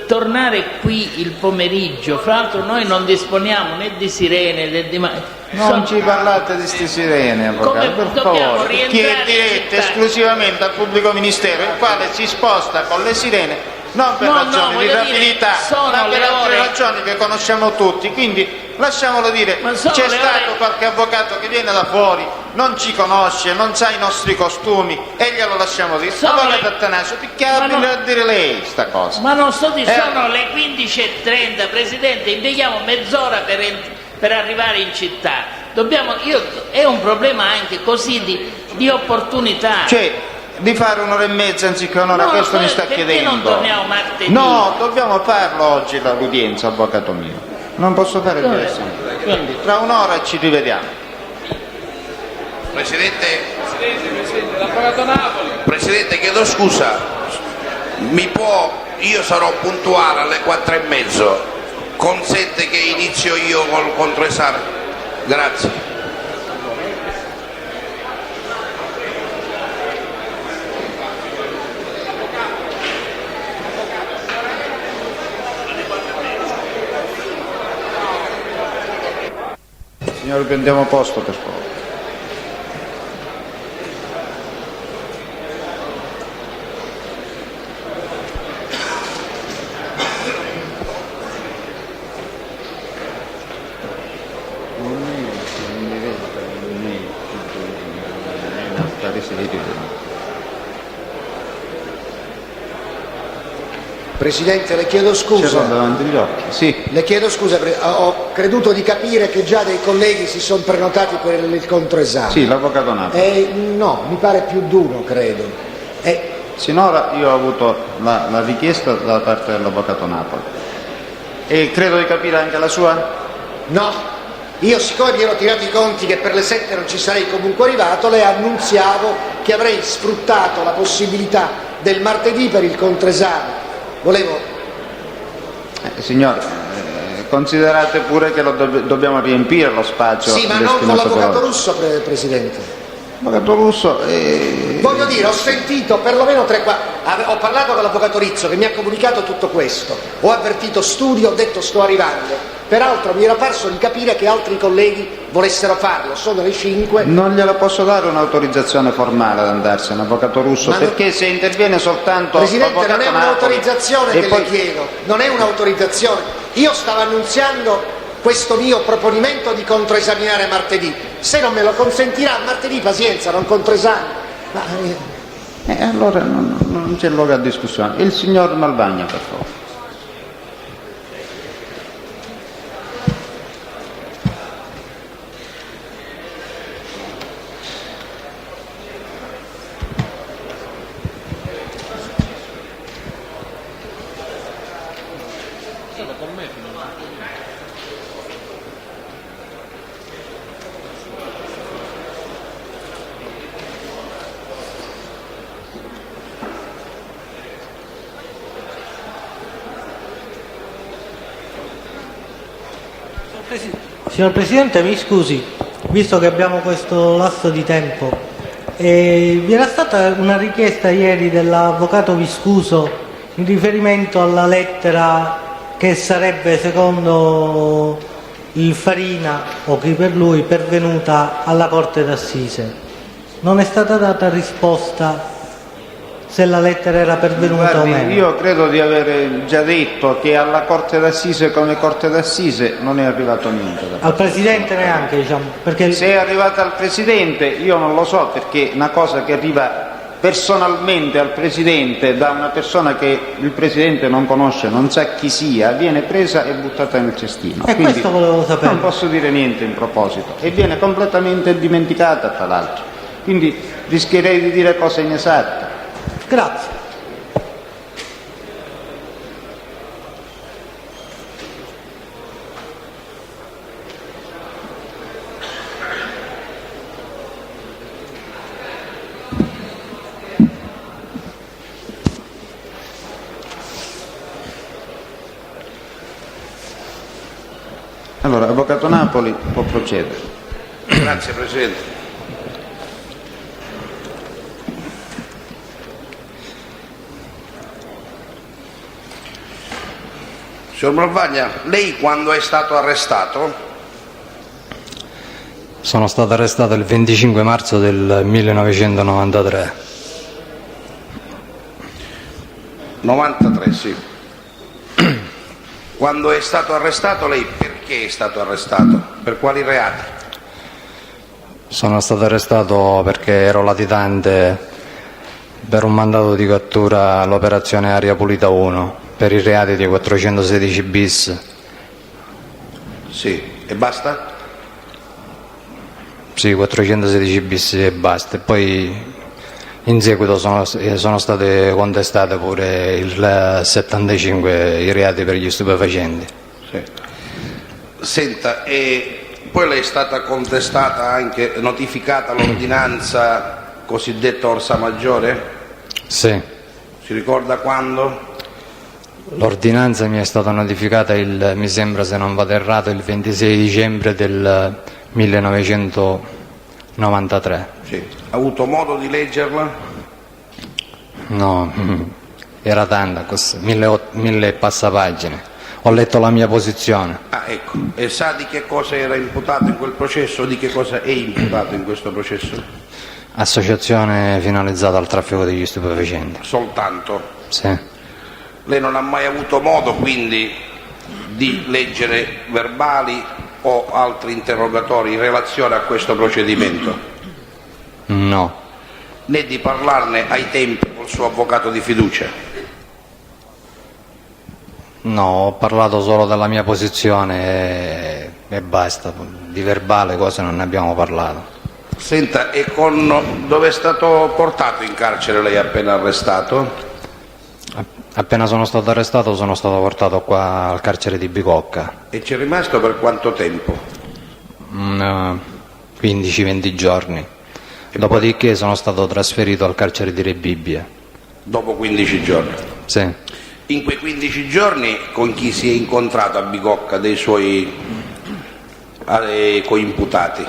tornare qui il pomeriggio, fra l'altro noi non disponiamo né di sirene né di... Non ci parlate di sti sirene, avvocato, per favore. Chi è diretto esclusivamente al pubblico ministero, il quale si sposta con le sirene non per ragioni di rapidità, ma per altre ragioni che conosciamo tutti. Quindi lasciamolo dire, c'è stato qualche avvocato che viene da fuori, non ci conosce, non sa i nostri costumi e glielo lasciamo dire. Avvocato Attanasio, picchiabile a dire lei sta cosa. Ma non sto dicendo, sono le 15:30, Presidente, impieghiamo mezz'ora per arrivare in città. È un problema anche così di opportunità. Cioè, di fare un'ora e mezza anziché un'ora, questo mi sta chiedendo. Non torniamo martedì? No, dobbiamo farlo oggi l'udienza, avvocato mio. Non posso fare diversamente. Quindi tra un'ora ci rivediamo. Presidente, l'avvocato Napoli. Presidente, chiedo scusa. Io sarò puntuale alle 4:30. Consente che inizio io col controesame? Grazie. Signori, prendiamo posto per favore. Presidente, le chiedo scusa. Davanti agli occhi. Sì. Le chiedo scusa, ho creduto di capire che già dei colleghi si sono prenotati per il controesame. Sì, l'avvocato Napoli. No, mi pare più di uno, credo. Sinora io ho avuto la richiesta da parte dell'avvocato Napoli. E credo di capire anche la sua? No, io siccome mi ero tirato i conti che per le 7 non ci sarei comunque arrivato, le annunziavo che avrei sfruttato la possibilità del martedì per il controesame. Volevo... Signore, considerate pure che dobbiamo riempire lo spazio. Sì, ma non con l'avvocato Russo, Presidente. L'avvocato Russo... Voglio dire, ho sentito perlomeno ho parlato con l'avvocato Rizzo che mi ha comunicato tutto questo, ho avvertito studio, ho detto sto arrivando. Peraltro mi era parso di capire che altri colleghi volessero farlo, sono le 5. Non gliela posso dare un'autorizzazione formale ad andarsene, avvocato Russo, perché se interviene soltanto... Presidente, non è un'autorizzazione che le chiedo, non è un'autorizzazione. Io stavo annunziando questo mio proponimento di controesaminare martedì. Se non me lo consentirà martedì, pazienza, non controesame. Allora non c'è luogo a discussione. Il signor Malvagna, per favore. Signor Presidente, mi scusi, visto che abbiamo questo lasso di tempo, vi era stata una richiesta ieri dell'avvocato Viscuso in riferimento alla lettera che sarebbe, secondo il Farina o chi per lui, pervenuta alla Corte d'Assise. Non è stata data risposta se la lettera era pervenuta. Guardi, o meno. io credo di aver già detto che alla Corte d'Assise come Corte d'Assise non è arrivato niente. Al Presidente neanche, diciamo, perché se è arrivata al Presidente io non lo so, perché una cosa che arriva personalmente al Presidente da una persona che il Presidente non conosce, non sa chi sia, viene presa e buttata nel cestino. E Quindi questo volevo sapere. non posso dire niente in proposito e viene completamente dimenticata, tra l'altro. Quindi rischierei di dire cose inesatte. Grazie. Allora, Avvocato Napoli può procedere. Grazie Presidente. Signor Malvaglia, lei quando è stato arrestato? Sono stato arrestato il 25 marzo del 1993. 93, sì. Quando è stato arrestato lei perché è stato arrestato? Per quali reati? Sono stato arrestato perché ero latitante per un mandato di cattura all'operazione Aria Pulita 1 per i reati di 416 bis. Sì, e basta? Sì, 416 bis e basta. E poi in seguito sono state contestate pure il 75 i reati per gli stupefacenti. Sì. Senta, e poi le è stata contestata anche, notificata l'ordinanza cosiddetta Orsa Maggiore? Sì. Si ricorda quando? L'ordinanza mi è stata notificata mi sembra, se non vado errato, il 26 dicembre del 1993. Sì. Ha avuto modo di leggerla? No, era tanta, 1000 e passapagine. Ho letto la mia posizione. Ah, ecco. E sa di che cosa era imputato in quel processo o di che cosa è imputato in questo processo? Associazione finalizzata al traffico degli stupefacenti. Soltanto? Sì. Lei non ha mai avuto modo quindi di leggere verbali o altri interrogatori in relazione a questo procedimento? No. Né di parlarne ai tempi col suo avvocato di fiducia? No, ho parlato solo della mia posizione e basta. Di verbale cose non ne abbiamo parlato. Senta, e dove è stato portato in carcere lei appena arrestato? Appena sono stato arrestato sono stato portato qua al carcere di Bicocca. E c'è rimasto per quanto tempo? 15-20 giorni. Dopodiché sono stato trasferito al carcere di Rebibbia. Dopo 15 giorni? Sì. In quei 15 giorni con chi si è incontrato a Bicocca dei suoi coimputati?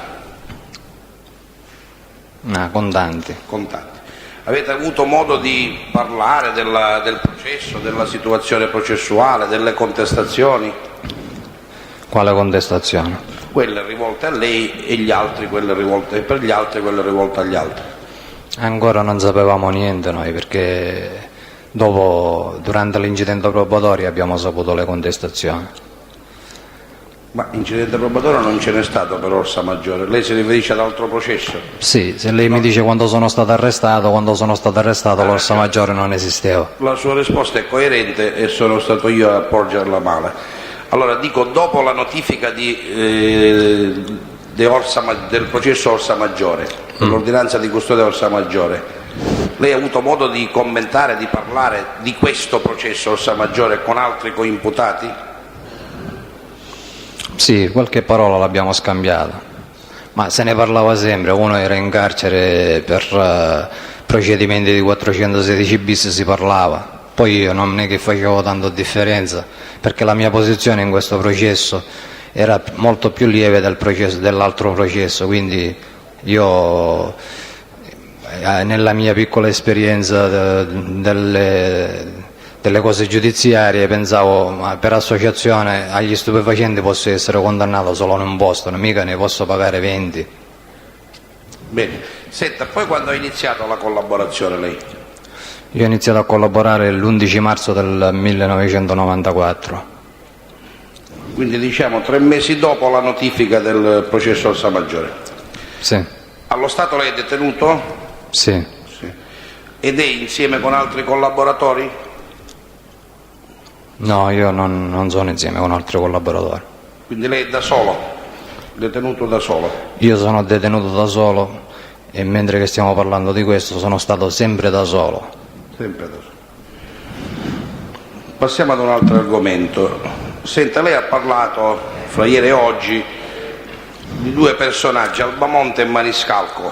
Con tanti. Con tanti. Avete avuto modo di parlare del processo, della situazione processuale, delle contestazioni? Quale contestazione? Quelle rivolte a lei e gli altri, quelle rivolte per gli altri, quelle rivolte agli altri. Ancora non sapevamo niente noi, perché durante l'incidente probatorio abbiamo saputo le contestazioni. Ma incidente probatorio non ce n'è stato per Orsa Maggiore, lei si riferisce ad altro processo? Sì, se lei mi dice quando sono stato arrestato l'Orsa Maggiore non esisteva. La sua risposta è coerente e sono stato io a porgerla male. Allora dico, dopo la notifica del processo Orsa Maggiore, l'ordinanza di custodia Orsa Maggiore, lei ha avuto modo di commentare, di parlare di questo processo Orsa Maggiore con altri coimputati? Sì, qualche parola l'abbiamo scambiata, ma se ne parlava sempre. Uno era in carcere per procedimenti di 416 bis, si parlava. Poi io non è che facevo tanto differenza, perché la mia posizione in questo processo era molto più lieve dell'altro processo, quindi io nella mia piccola esperienza delle cose giudiziarie, pensavo ma per associazione agli stupefacenti posso essere condannato solo in un posto, mica ne posso pagare 20. Bene, senta, poi quando ha iniziato la collaborazione lei? Io ho iniziato a collaborare l'11 marzo del 1994. Quindi diciamo 3 mesi dopo la notifica del processo Orsa Maggiore. Sì. Allo Stato lei è detenuto? Sì. Sì. Ed è insieme con altri collaboratori? No, io non sono insieme con altri collaboratori. Quindi lei è da solo, detenuto da solo? Io sono detenuto da solo e mentre che stiamo parlando di questo sono stato sempre da solo. Sempre da solo. Passiamo ad un altro argomento. Senta, lei ha parlato fra ieri e oggi di 2 personaggi, Albamonte e Maniscalco.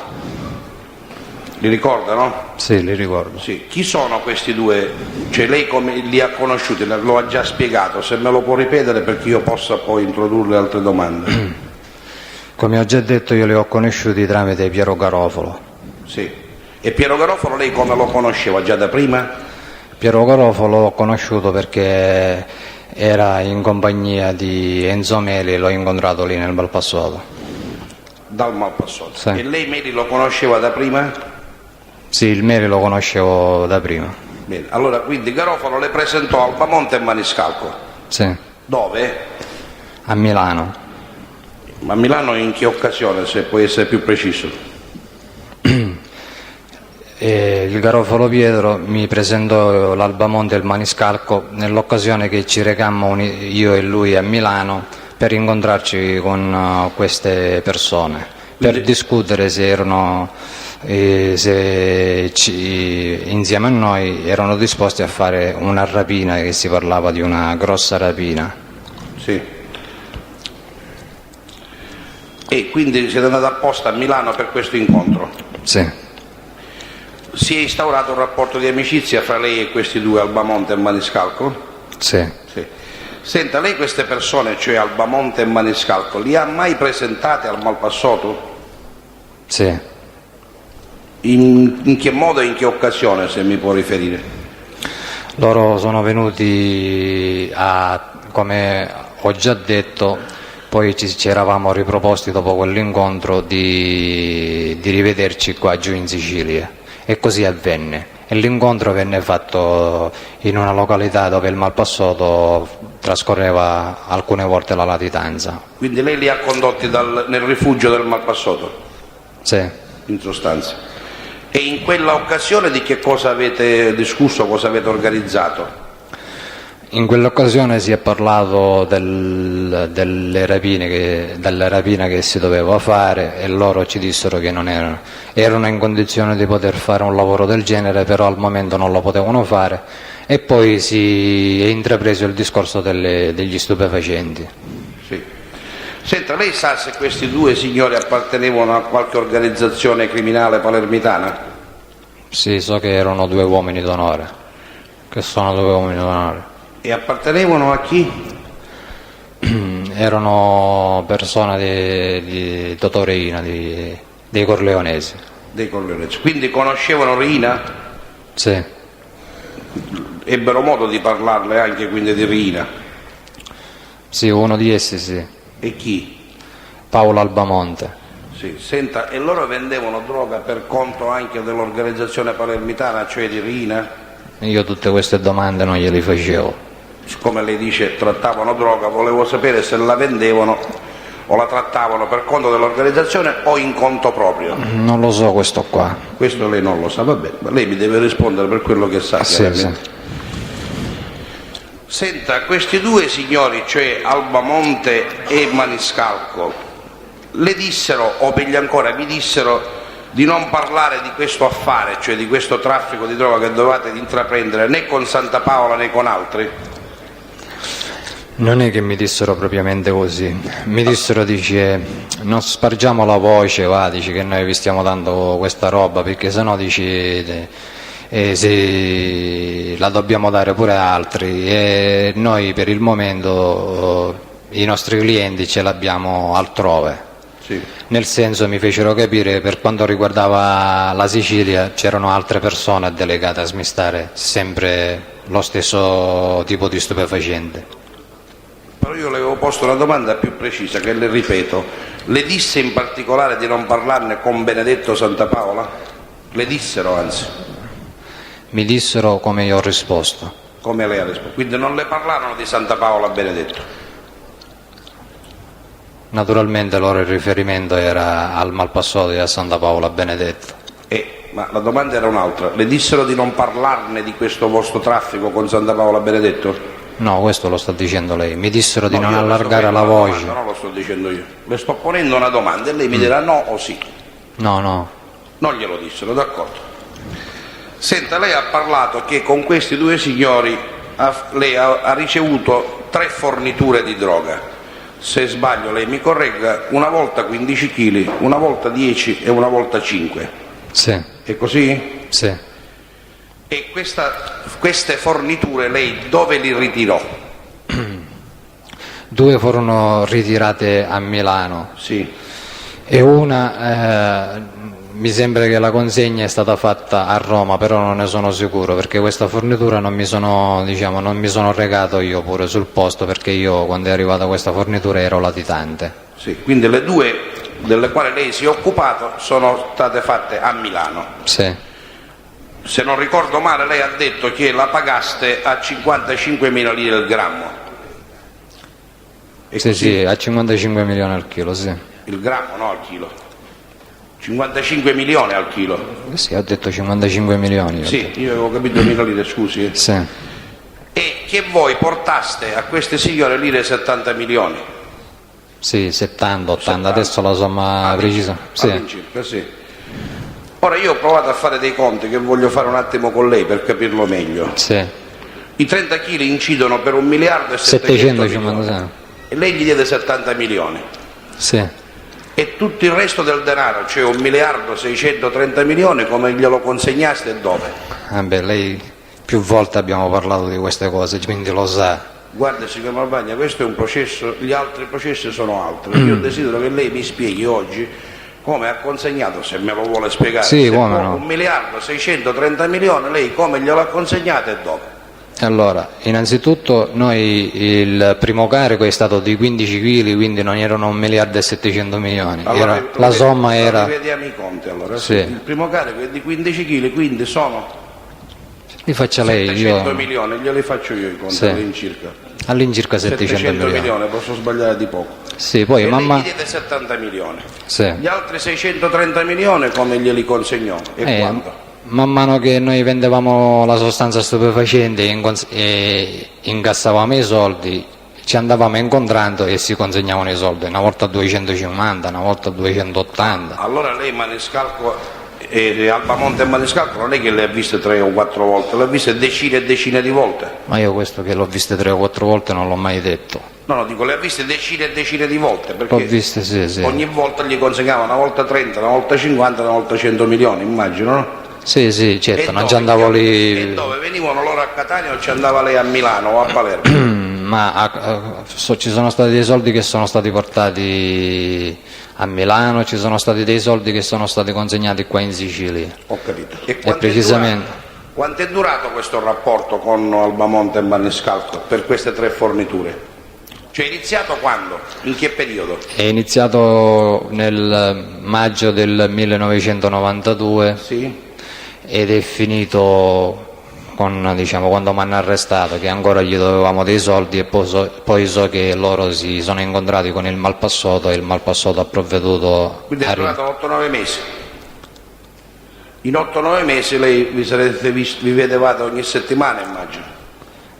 Li ricorda, no? Sì, li ricordo. Sì. Chi sono questi 2? Cioè lei come li ha conosciuti? Lo ha già spiegato, se me lo può ripetere perché io possa poi introdurre altre domande. Come ho già detto, io li ho conosciuti tramite Piero Garofalo. Sì. E Piero Garofalo lei come lo conosceva? Già da prima? Piero Garofalo l'ho conosciuto perché era in compagnia di Enzo Meli, l'ho incontrato lì nel Malpassato. Dal Malpassato. Sì. E lei Meli lo conosceva da prima? Sì, il Meli lo conoscevo da prima. Bene, allora quindi Garofalo le presentò Albamonte e Maniscalco. Sì. Dove? A Milano. Ma a Milano in che occasione, se puoi essere più preciso? Il Garofalo Pietro mi presentò l'Albamonte e il Maniscalco nell'occasione che ci recammo io e lui a Milano per incontrarci con queste persone, per discutere se erano insieme a noi erano disposti a fare una rapina, che si parlava di una grossa rapina. Sì. E quindi siete andati apposta a Milano per questo incontro? Sì. Si è instaurato un rapporto di amicizia fra lei e questi 2, Albamonte e Maniscalco? Sì. Sì. Senta, lei queste persone, cioè Albamonte e Maniscalco, li ha mai presentate al Malpassato? Sì. In che modo e in che occasione, se mi può riferire? Loro sono venuti come ho già detto, poi ci eravamo riproposti dopo quell'incontro di rivederci qua giù in Sicilia e così avvenne. E l'incontro venne fatto in una località dove il Malpassato trascorreva alcune volte la latitanza. Quindi lei li ha condotti nel rifugio del Malpassato? Sì. In sostanza. E in quella occasione di che cosa avete discusso, cosa avete organizzato? In quell'occasione si è parlato delle rapine che si doveva fare e loro ci dissero che non erano in condizione di poter fare un lavoro del genere, però al momento non lo potevano fare, e poi si è intrapreso il discorso degli stupefacenti. Sì. Senta, lei sa se questi 2 signori appartenevano a qualche organizzazione criminale palermitana? Sì, so che erano 2 uomini d'onore, che sono 2 uomini d'onore. E appartenevano a chi? Erano persone di Totò Riina, dei Corleonesi. Dei Corleonesi. Quindi conoscevano Riina? Sì. Ebbero modo di parlarle anche quindi di Riina? Sì, uno di essi sì. E chi? Paolo Albamonte. Sì. Senta, e loro vendevano droga per conto anche dell'organizzazione palermitana, cioè di Riina? Io tutte queste domande non gliele facevo. Siccome lei dice trattavano droga, volevo sapere se la vendevano o la trattavano per conto dell'organizzazione o in conto proprio. Non lo so questo qua. Questo lei non lo sa, vabbè, ma lei mi deve rispondere per quello che sa. Sì, sì. Senta, questi 2 signori, cioè Albamonte e Maniscalco, le dissero, o meglio ancora vi dissero, di non parlare di questo affare, cioè di questo traffico di droga che dovevate intraprendere né con Santa Paola né con altri? Non è che mi dissero propriamente così, mi dissero, dice, non spargiamo la voce, dici che noi vi stiamo dando questa roba, perché sennò dici se la dobbiamo dare pure a altri, e noi per il momento i nostri clienti ce l'abbiamo altrove. Sì. Nel senso, mi fecero capire, per quanto riguardava la Sicilia c'erano altre persone delegate a smistare sempre lo stesso tipo di stupefacente. Però io le avevo posto una domanda più precisa, che le ripeto. Le disse in particolare di non parlarne con Benedetto Santapaola? Le dissero, anzi. Mi dissero come io ho risposto. Come lei ha risposto? Quindi non le parlarono di Santapaola a Benedetto? Naturalmente loro il riferimento era al Malpassato e a Santa Paola Benedetto. Ma la domanda era un'altra. Le dissero di non parlarne di questo vostro traffico con Santa Paola Benedetto? No, questo lo sta dicendo lei. Mi dissero di non io le sto allargare la ponendo una voce. domanda, non lo sto dicendo io. Le sto ponendo una domanda e lei mi dirà no o sì. No. Non glielo dissero, d'accordo. Senta, lei ha parlato che con questi due signori lei ha ricevuto 3 forniture di droga. Se sbaglio lei mi corregga, una volta 15 kg, una volta 10 e una volta 5. Sì. È così? Sì. E queste forniture lei dove li ritirò? 2 furono ritirate a Milano. Sì. E una mi sembra che la consegna è stata fatta a Roma, però non ne sono sicuro, perché questa fornitura non mi sono recato io pure sul posto, perché io quando è arrivata questa fornitura ero latitante. Sì, quindi le 2 delle quali lei si è occupato sono state fatte a Milano. Sì. Se non ricordo male lei ha detto che la pagaste a 55.000 lire il grammo. Sì, a 55 milioni al chilo, sì. Il grammo, no al chilo. 55 milioni al chilo. Sì, ho detto 55 milioni. Sì, io avevo capito 1.000 lire, scusi. Sì. E che voi portaste a queste signore lire 70 milioni. Sì, 70, 80, adesso la somma precisa. Sì. All'incirca, sì. Ora io ho provato a fare dei conti che voglio fare un attimo con lei per capirlo meglio. Sì. I 30 kg incidono per 1 miliardo e 756 milioni. E lei gli diede 70 milioni. Sì. E tutto il resto del denaro, cioè 1 miliardo 630 milioni, come glielo consegnaste e dove? Lei più volte abbiamo parlato di queste cose, quindi lo sa. Guarda signor Malvagna, questo è un processo, gli altri processi sono altri. Io desidero che lei mi spieghi oggi come ha consegnato, se me lo vuole spiegare, sì, se come no. 1 miliardo 630 milioni, lei come glielo ha consegnato e dove? Allora, innanzitutto noi il primo carico è stato di 15 kg, quindi non erano 1 miliardo e 700 milioni. Allora, la somma era... Rivediamo i conti allora. Sì. Il primo carico è di 15 kg, quindi sono li faccia lei, 700 milioni, glieli faccio io i conti sì. all'incirca 700 milioni. Posso sbagliare di poco. Sì, poi e mamma... lei gli diede 70 milioni. Sì. Gli altri 630 milioni come glieli consegnò e quando? Man mano che noi vendevamo la sostanza stupefacente e incassavamo i soldi, ci andavamo incontrando e si consegnavano i soldi, una volta 250, una volta 280. Allora lei Maniscalco Albamonte e Maniscalco non è che le ha viste 3 o 4 volte, le ha viste decine e decine di volte. Ma io questo che l'ho viste 3 o 4 volte non l'ho mai detto. No, dico, le ha viste decine e decine di volte, perché l'ho viste, sì. Ogni volta gli consegnava una volta 30, una volta 50, una volta 100 milioni, immagino, no? Sì, certo, non ci andavo lì... E dove venivano loro a Catania o ci andava lei a Milano o a Palermo? Ma ci sono stati dei soldi che sono stati portati a Milano, ci sono stati dei soldi che sono stati consegnati qua in Sicilia. Ho capito. E precisamente... Quanto è durato questo rapporto con Albamonte e Maniscalco per queste 3 forniture? Cioè è iniziato quando? In che periodo? È iniziato nel maggio del 1992. Sì. Ed è finito con, quando mi hanno arrestato, che ancora gli dovevamo dei soldi, e poi so che loro si sono incontrati con il Malpassato e il Malpassato ha provveduto. Quindi è durato 8-9 mesi. In 8-9 mesi lei vi vedevate ogni settimana, immagino.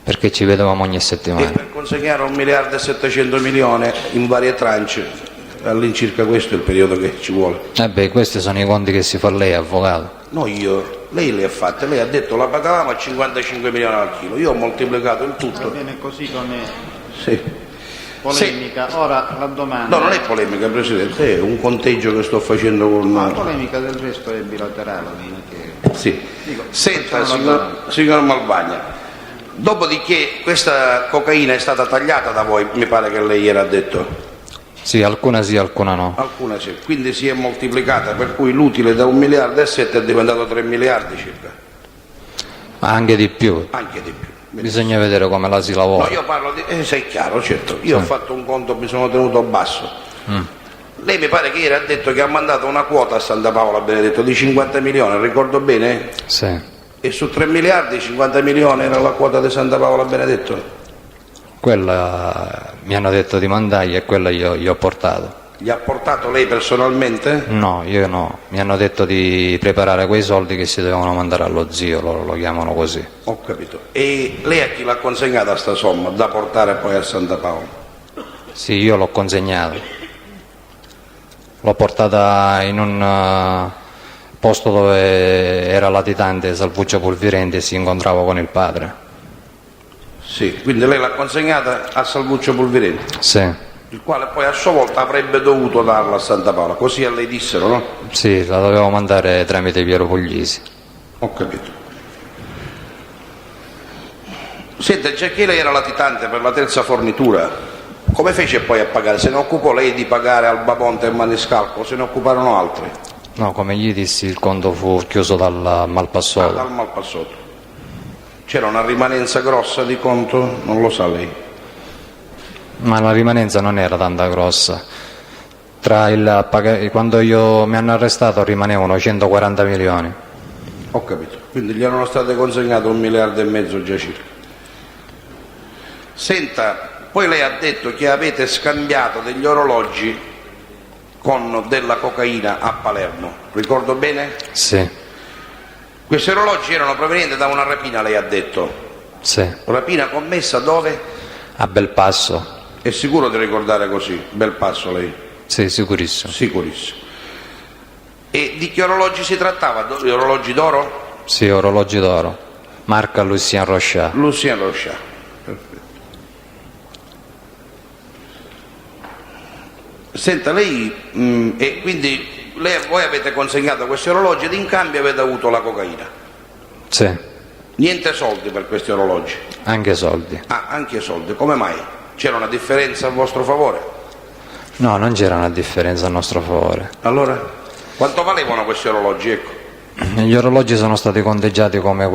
Perché ci vedevamo ogni settimana. E per consegnare 1 miliardo e 700 milioni in varie tranche, all'incirca questo è il periodo che ci vuole. Questi sono i conti che si fa lei, avvocato. No, lei le ha fatte, lei ha detto la pagavamo a 55 milioni al chilo, io ho moltiplicato il tutto. Bene, così non è sì. polemica. Sì. Ora la domanda. No, non è polemica, Presidente, è un conteggio che sto facendo con... La polemica del resto è bilaterale. Sì. Dico, senta, signor Malvagna, dopodiché questa cocaina è stata tagliata da voi, mi pare che lei era detto. Sì, alcuna no. Alcuna sì, quindi si è moltiplicata, per cui l'utile da 1 miliardo e 7 è diventato 3 miliardi circa. Anche di più. Anche di più. Bisogna vedere come la si lavora. No, io parlo di... sei chiaro, certo. Io ho fatto un conto, mi sono tenuto basso. Lei mi pare che ieri ha detto che ha mandato una quota a Santa Paola, Benedetto, di 50 milioni, ricordo bene? Sì. E su 3 miliardi 50 milioni era la quota di Santa Paola, Benedetto? Quella mi hanno detto di mandargli e quella io gli ho portato. Gli ha portato lei personalmente? No, io no. Mi hanno detto di preparare quei soldi che si dovevano mandare allo zio, lo chiamano così. Ho capito. E lei a chi l'ha consegnata sta somma da portare poi a Santa Paola? Sì, io l'ho consegnata. L'ho portata in un posto dove era latitante Salvuccio Pulvirenti e si incontrava con il padre. Sì, quindi lei l'ha consegnata a Salvuccio Pulvirenti? Sì. Il quale poi a sua volta avrebbe dovuto darla a Santa Paola, così a lei dissero, no? Sì, la dovevo mandare tramite Piero Puglisi. Ho capito. Senta, già che lei era latitante per la terza fornitura, come fece poi a pagare? Se ne occupò lei di pagare Alba Ponte e Maniscalco, se ne occuparono altri? No, come gli dissi, il conto fu chiuso dal Malpassolo. Dal Malpassolo. C'era una rimanenza grossa di conto? Non lo sa lei? Ma la rimanenza non era tanta grossa. Quando mi hanno arrestato rimanevano 140 milioni. Ho capito. Quindi gli erano state consegnate 1,5 miliardi già circa. Senta, poi lei ha detto che avete scambiato degli orologi con della cocaina a Palermo, ricordo bene? Sì. Questi orologi erano provenienti da una rapina, lei ha detto. Sì. Rapina commessa dove? A Belpasso. È sicuro di ricordare così? Belpasso lei? Sì, sicurissimo. Sicurissimo. E di che orologi si trattava? Di orologi d'oro? Sì, orologi d'oro. Marca Lucien Rochard. Lucien Rochard. Perfetto. Senta, lei, e quindi voi avete consegnato questi orologi ed in cambio avete avuto la cocaina? Sì. Niente soldi per questi orologi? Anche soldi. Ah, anche soldi. Come mai? C'era una differenza a vostro favore? No, non c'era una differenza a nostro favore. Allora? Quanto valevano questi orologi? Ecco. Gli orologi sono stati conteggiati come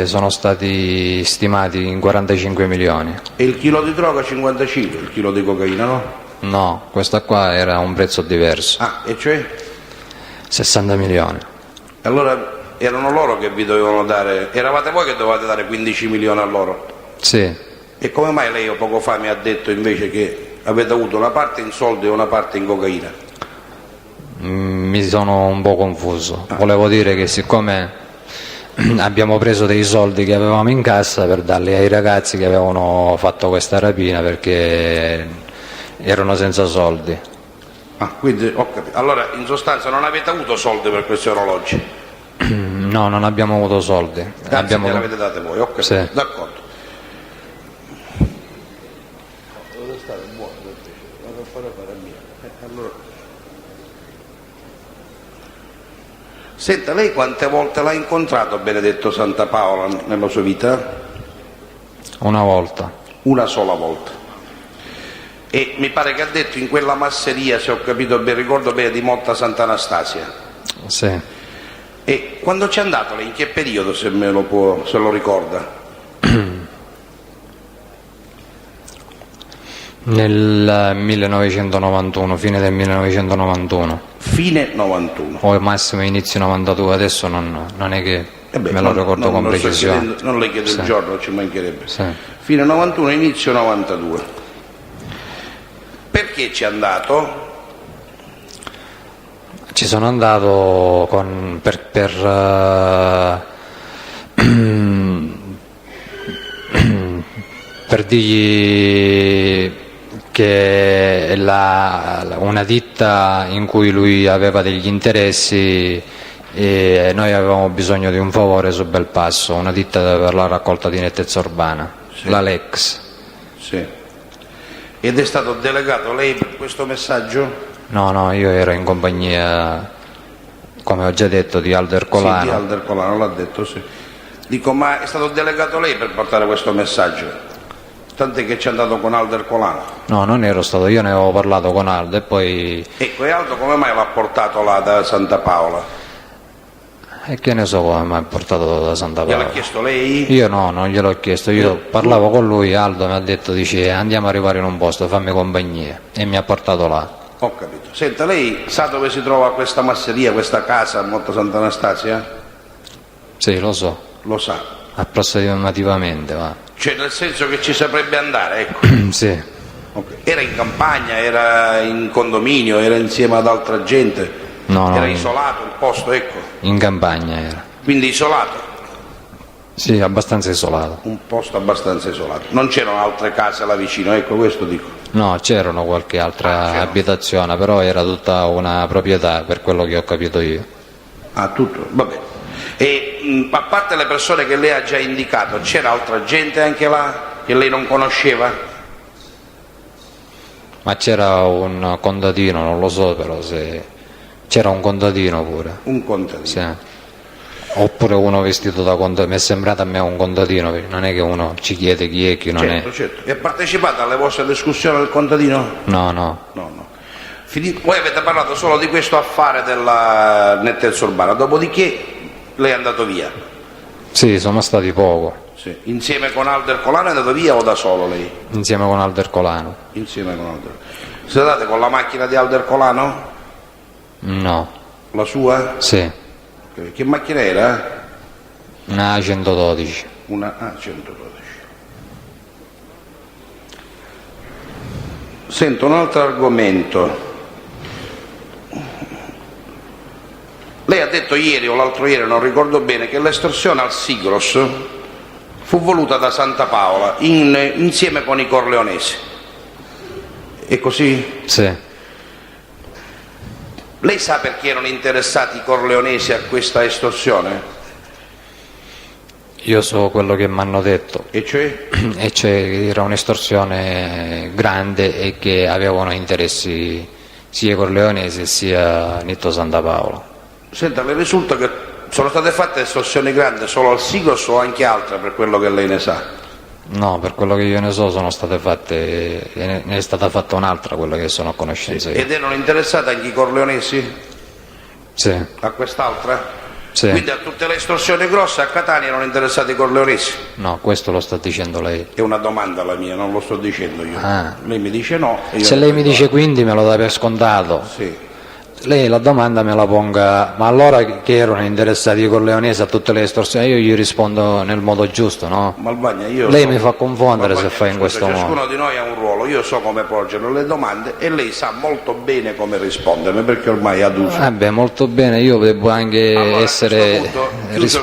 sono stati stimati in 45 milioni. E il chilo di droga 55, il chilo di cocaina, no? No, questa qua era un prezzo diverso. Ah, e cioè? 60 milioni. Allora erano loro che vi dovevano dare, eravate voi che dovevate dare 15 milioni a loro? Sì. E come mai lei poco fa mi ha detto invece che avete avuto una parte in soldi e una parte in cocaina? Mi sono un po' confuso. Volevo dire che siccome abbiamo preso dei soldi che avevamo in cassa per darli ai ragazzi che avevano fatto questa rapina perché erano senza soldi. Ah, quindi ho capito. Allora in sostanza non avete avuto soldi per questi orologi? No, non abbiamo avuto soldi. Anzi, li avete date voi, ok? Sì. D'accordo. Senta, lei quante volte l'ha incontrato Benedetto Santa Paola nella sua vita? Una volta. Una sola volta. E mi pare che ha detto in quella masseria, se ho capito bene, ricordo bene, di Motta Sant'Anastasia. Sì. E quando c'è andato lei, in che periodo, se lo ricorda? Nel 1991, fine del 1991. Fine 91. O al massimo inizio 92, adesso non è che me lo ricordo con precisione. Non le chiedo il giorno, ci mancherebbe. Sì. Fine 91, inizio 92. Perché ci è andato? Ci sono andato per dirgli che una ditta in cui lui aveva degli interessi e noi avevamo bisogno di un favore su Belpasso, una ditta per la raccolta di nettezza urbana, sì. La Lex. Sì. Ed è stato delegato lei per questo messaggio? No, io ero in compagnia, come ho già detto, di Alder Colano. Sì, di Alder Colano, l'ha detto, sì. Dico, ma è stato delegato lei per portare questo messaggio? Tant'è che ci è andato con Alder Colano. No, non ero stato, io ne avevo parlato con Aldo e poi... Ecco, e Aldo come mai l'ha portato là da Santa Paola? E che ne so come mi ha portato da Santa Paola. Gliel'ha chiesto lei? Io no, non gliel'ho chiesto, io parlavo con lui, Aldo mi ha detto, dice andiamo a arrivare in un posto, fammi compagnia, e mi ha portato là. Ho capito. Senta, lei sa dove si trova questa masseria, questa casa a Monte Sant'Anastasia? Sì, lo so. Lo sa? Approssimativamente, va. Cioè nel senso che ci saprebbe andare, ecco. Sì. Okay. Era in campagna, era in condominio, era insieme ad altra gente? No, era no, isolato il posto, ecco. In campagna era. Quindi isolato? Sì, abbastanza isolato. Un posto abbastanza isolato. Non c'erano altre case là vicino, ecco, questo dico. No, c'erano qualche altra abitazione, però era tutta una proprietà, per quello che ho capito io. Ah, tutto? Va bene. E a parte le persone che lei ha già indicato, c'era altra gente anche là che lei non conosceva? Ma c'era un contadino, non lo so però se... C'era un contadino pure. Un contadino? Sì. Oppure uno vestito da contadino, mi è sembrato a me un contadino, non è che uno ci chiede chi è, chi non certo, è. Certo. E ha partecipato alle vostre discussioni del contadino? No, no. Voi avete parlato solo di questo affare della nettezza urbana, dopodiché lei è andato via? Sì, sono stati poco. Sì. Insieme con Aldo Ercolano è andato via o da solo lei? Insieme con Aldo Ercolano. Insieme con Aldo. Siete andate con la macchina di Aldo Ercolano? No. La sua? Sì. Che macchina era? Una A112. Una A112. Sento un altro argomento. Lei ha detto ieri o l'altro ieri, non ricordo bene, che l'estorsione al Sigros fu voluta da Santa Paola insieme con i Corleonesi. È così? Sì. Lei sa perché erano interessati i Corleonesi a questa estorsione? Io so quello che mi hanno detto. E cioè? E cioè che era un'estorsione grande e che avevano interessi sia i Corleonesi sia Nitto Santa Paola. Senta, le risulta che sono state fatte estorsioni grandi solo al Siglos o anche altre, per quello che lei ne sa? No, per quello che io ne so sono state fatte, ne è stata fatta un'altra, quello che sono a conoscenza io. Ed erano interessati anche i Corleonesi? Sì. A quest'altra? Sì. Quindi a tutte le estorsioni grosse a Catania erano interessati i Corleonesi? No, questo lo sta dicendo lei. È una domanda la mia, non lo sto dicendo io. Ah. Lei mi dice no. E io Se lei mi dice quindi me lo dà per scontato. Sì. Lei la domanda me la ponga, ma allora che erano interessati i Corleonesi a tutte le estorsioni? Io gli rispondo nel modo giusto, no? Malvagna, lei mi fa confondere se fa in questo modo. Ciascuno di noi ha un ruolo, io so come porgere le domande e lei sa molto bene come rispondermi, perché ormai è aduso. Molto bene, io devo anche allora, essere... A questo punto, chiusa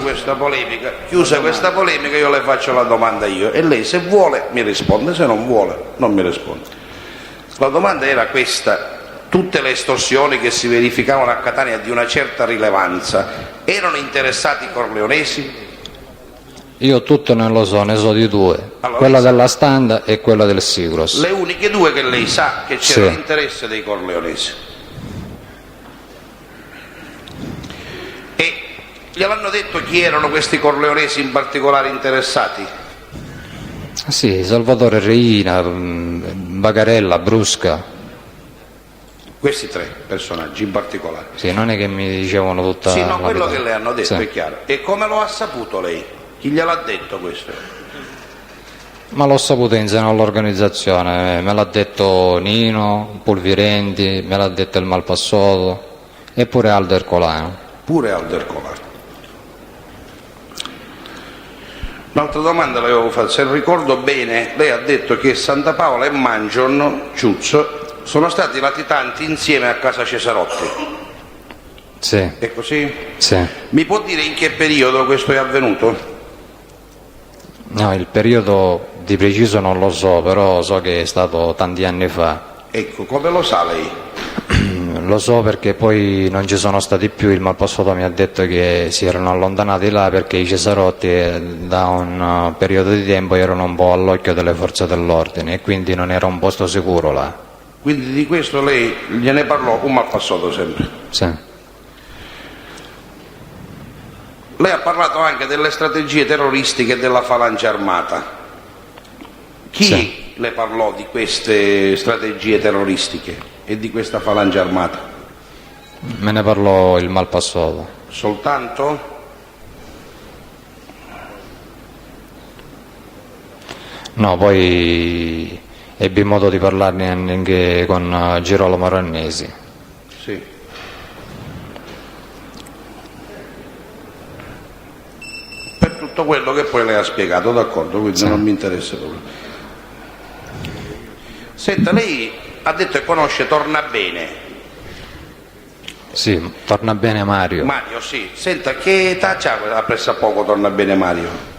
questa polemica, io le faccio la domanda io e lei se vuole mi risponde, se non vuole non mi risponde. La domanda era questa: tutte le estorsioni che si verificavano a Catania di una certa rilevanza erano interessati i Corleonesi? Io tutto non lo so, ne so di due, Allora, quella della Standa e quella del Sigros. Le uniche due che lei sa che c'era Sì. l'interesse dei Corleonesi. E gliel'hanno detto chi erano questi Corleonesi in particolare interessati? Sì, Salvatore Reina, Bagarella, Brusca. Questi tre personaggi in particolare. Sì, non è che mi dicevano tutta Sì, no, la quello verità. che le hanno detto Sì. è chiaro. E come lo ha saputo lei? Chi gliel'ha detto questo? Ma l'ho saputo insieme all'organizzazione, me l'ha detto Nino, Pulvirenti, me l'ha detto il Malpassoto e pure Aldo Ercolano. Pure Aldo Ercolano. Un'altra domanda le avevo fatto, se ricordo bene, lei ha detto che Santa Paola e Mangion, Ciuzzo, sono stati latitanti insieme a casa Cesarotti. Sì. È così? Sì. Mi può dire in che periodo questo è avvenuto? No, il periodo di preciso non lo so, però so che è stato tanti anni fa. Ecco, come lo sa lei? Lo so perché poi non ci sono stati più, il Malpassoto mi ha detto che si erano allontanati là perché i Cesarotti da un periodo di tempo erano un po' all'occhio delle forze dell'ordine e quindi non era un posto sicuro là. Quindi di questo lei gliene parlò un Malpassoto sempre? Sì. Lei ha parlato anche delle strategie terroristiche della Falange Armata. Chi Sì. le parlò di queste strategie terroristiche e di questa Falange Armata? Me ne parlò il Malpassoto. Soltanto? No, poi ebbi modo di parlarne anche con Girolamo Rannesi. Sì. Per tutto quello che poi lei ha spiegato, d'accordo, quindi Sì. non mi interessa proprio. Senta, lei ha detto che conosce Tornabene. Sì, torna bene Mario. Mario, sì. Senta, che età c'ha pressappoco Tornabene Mario?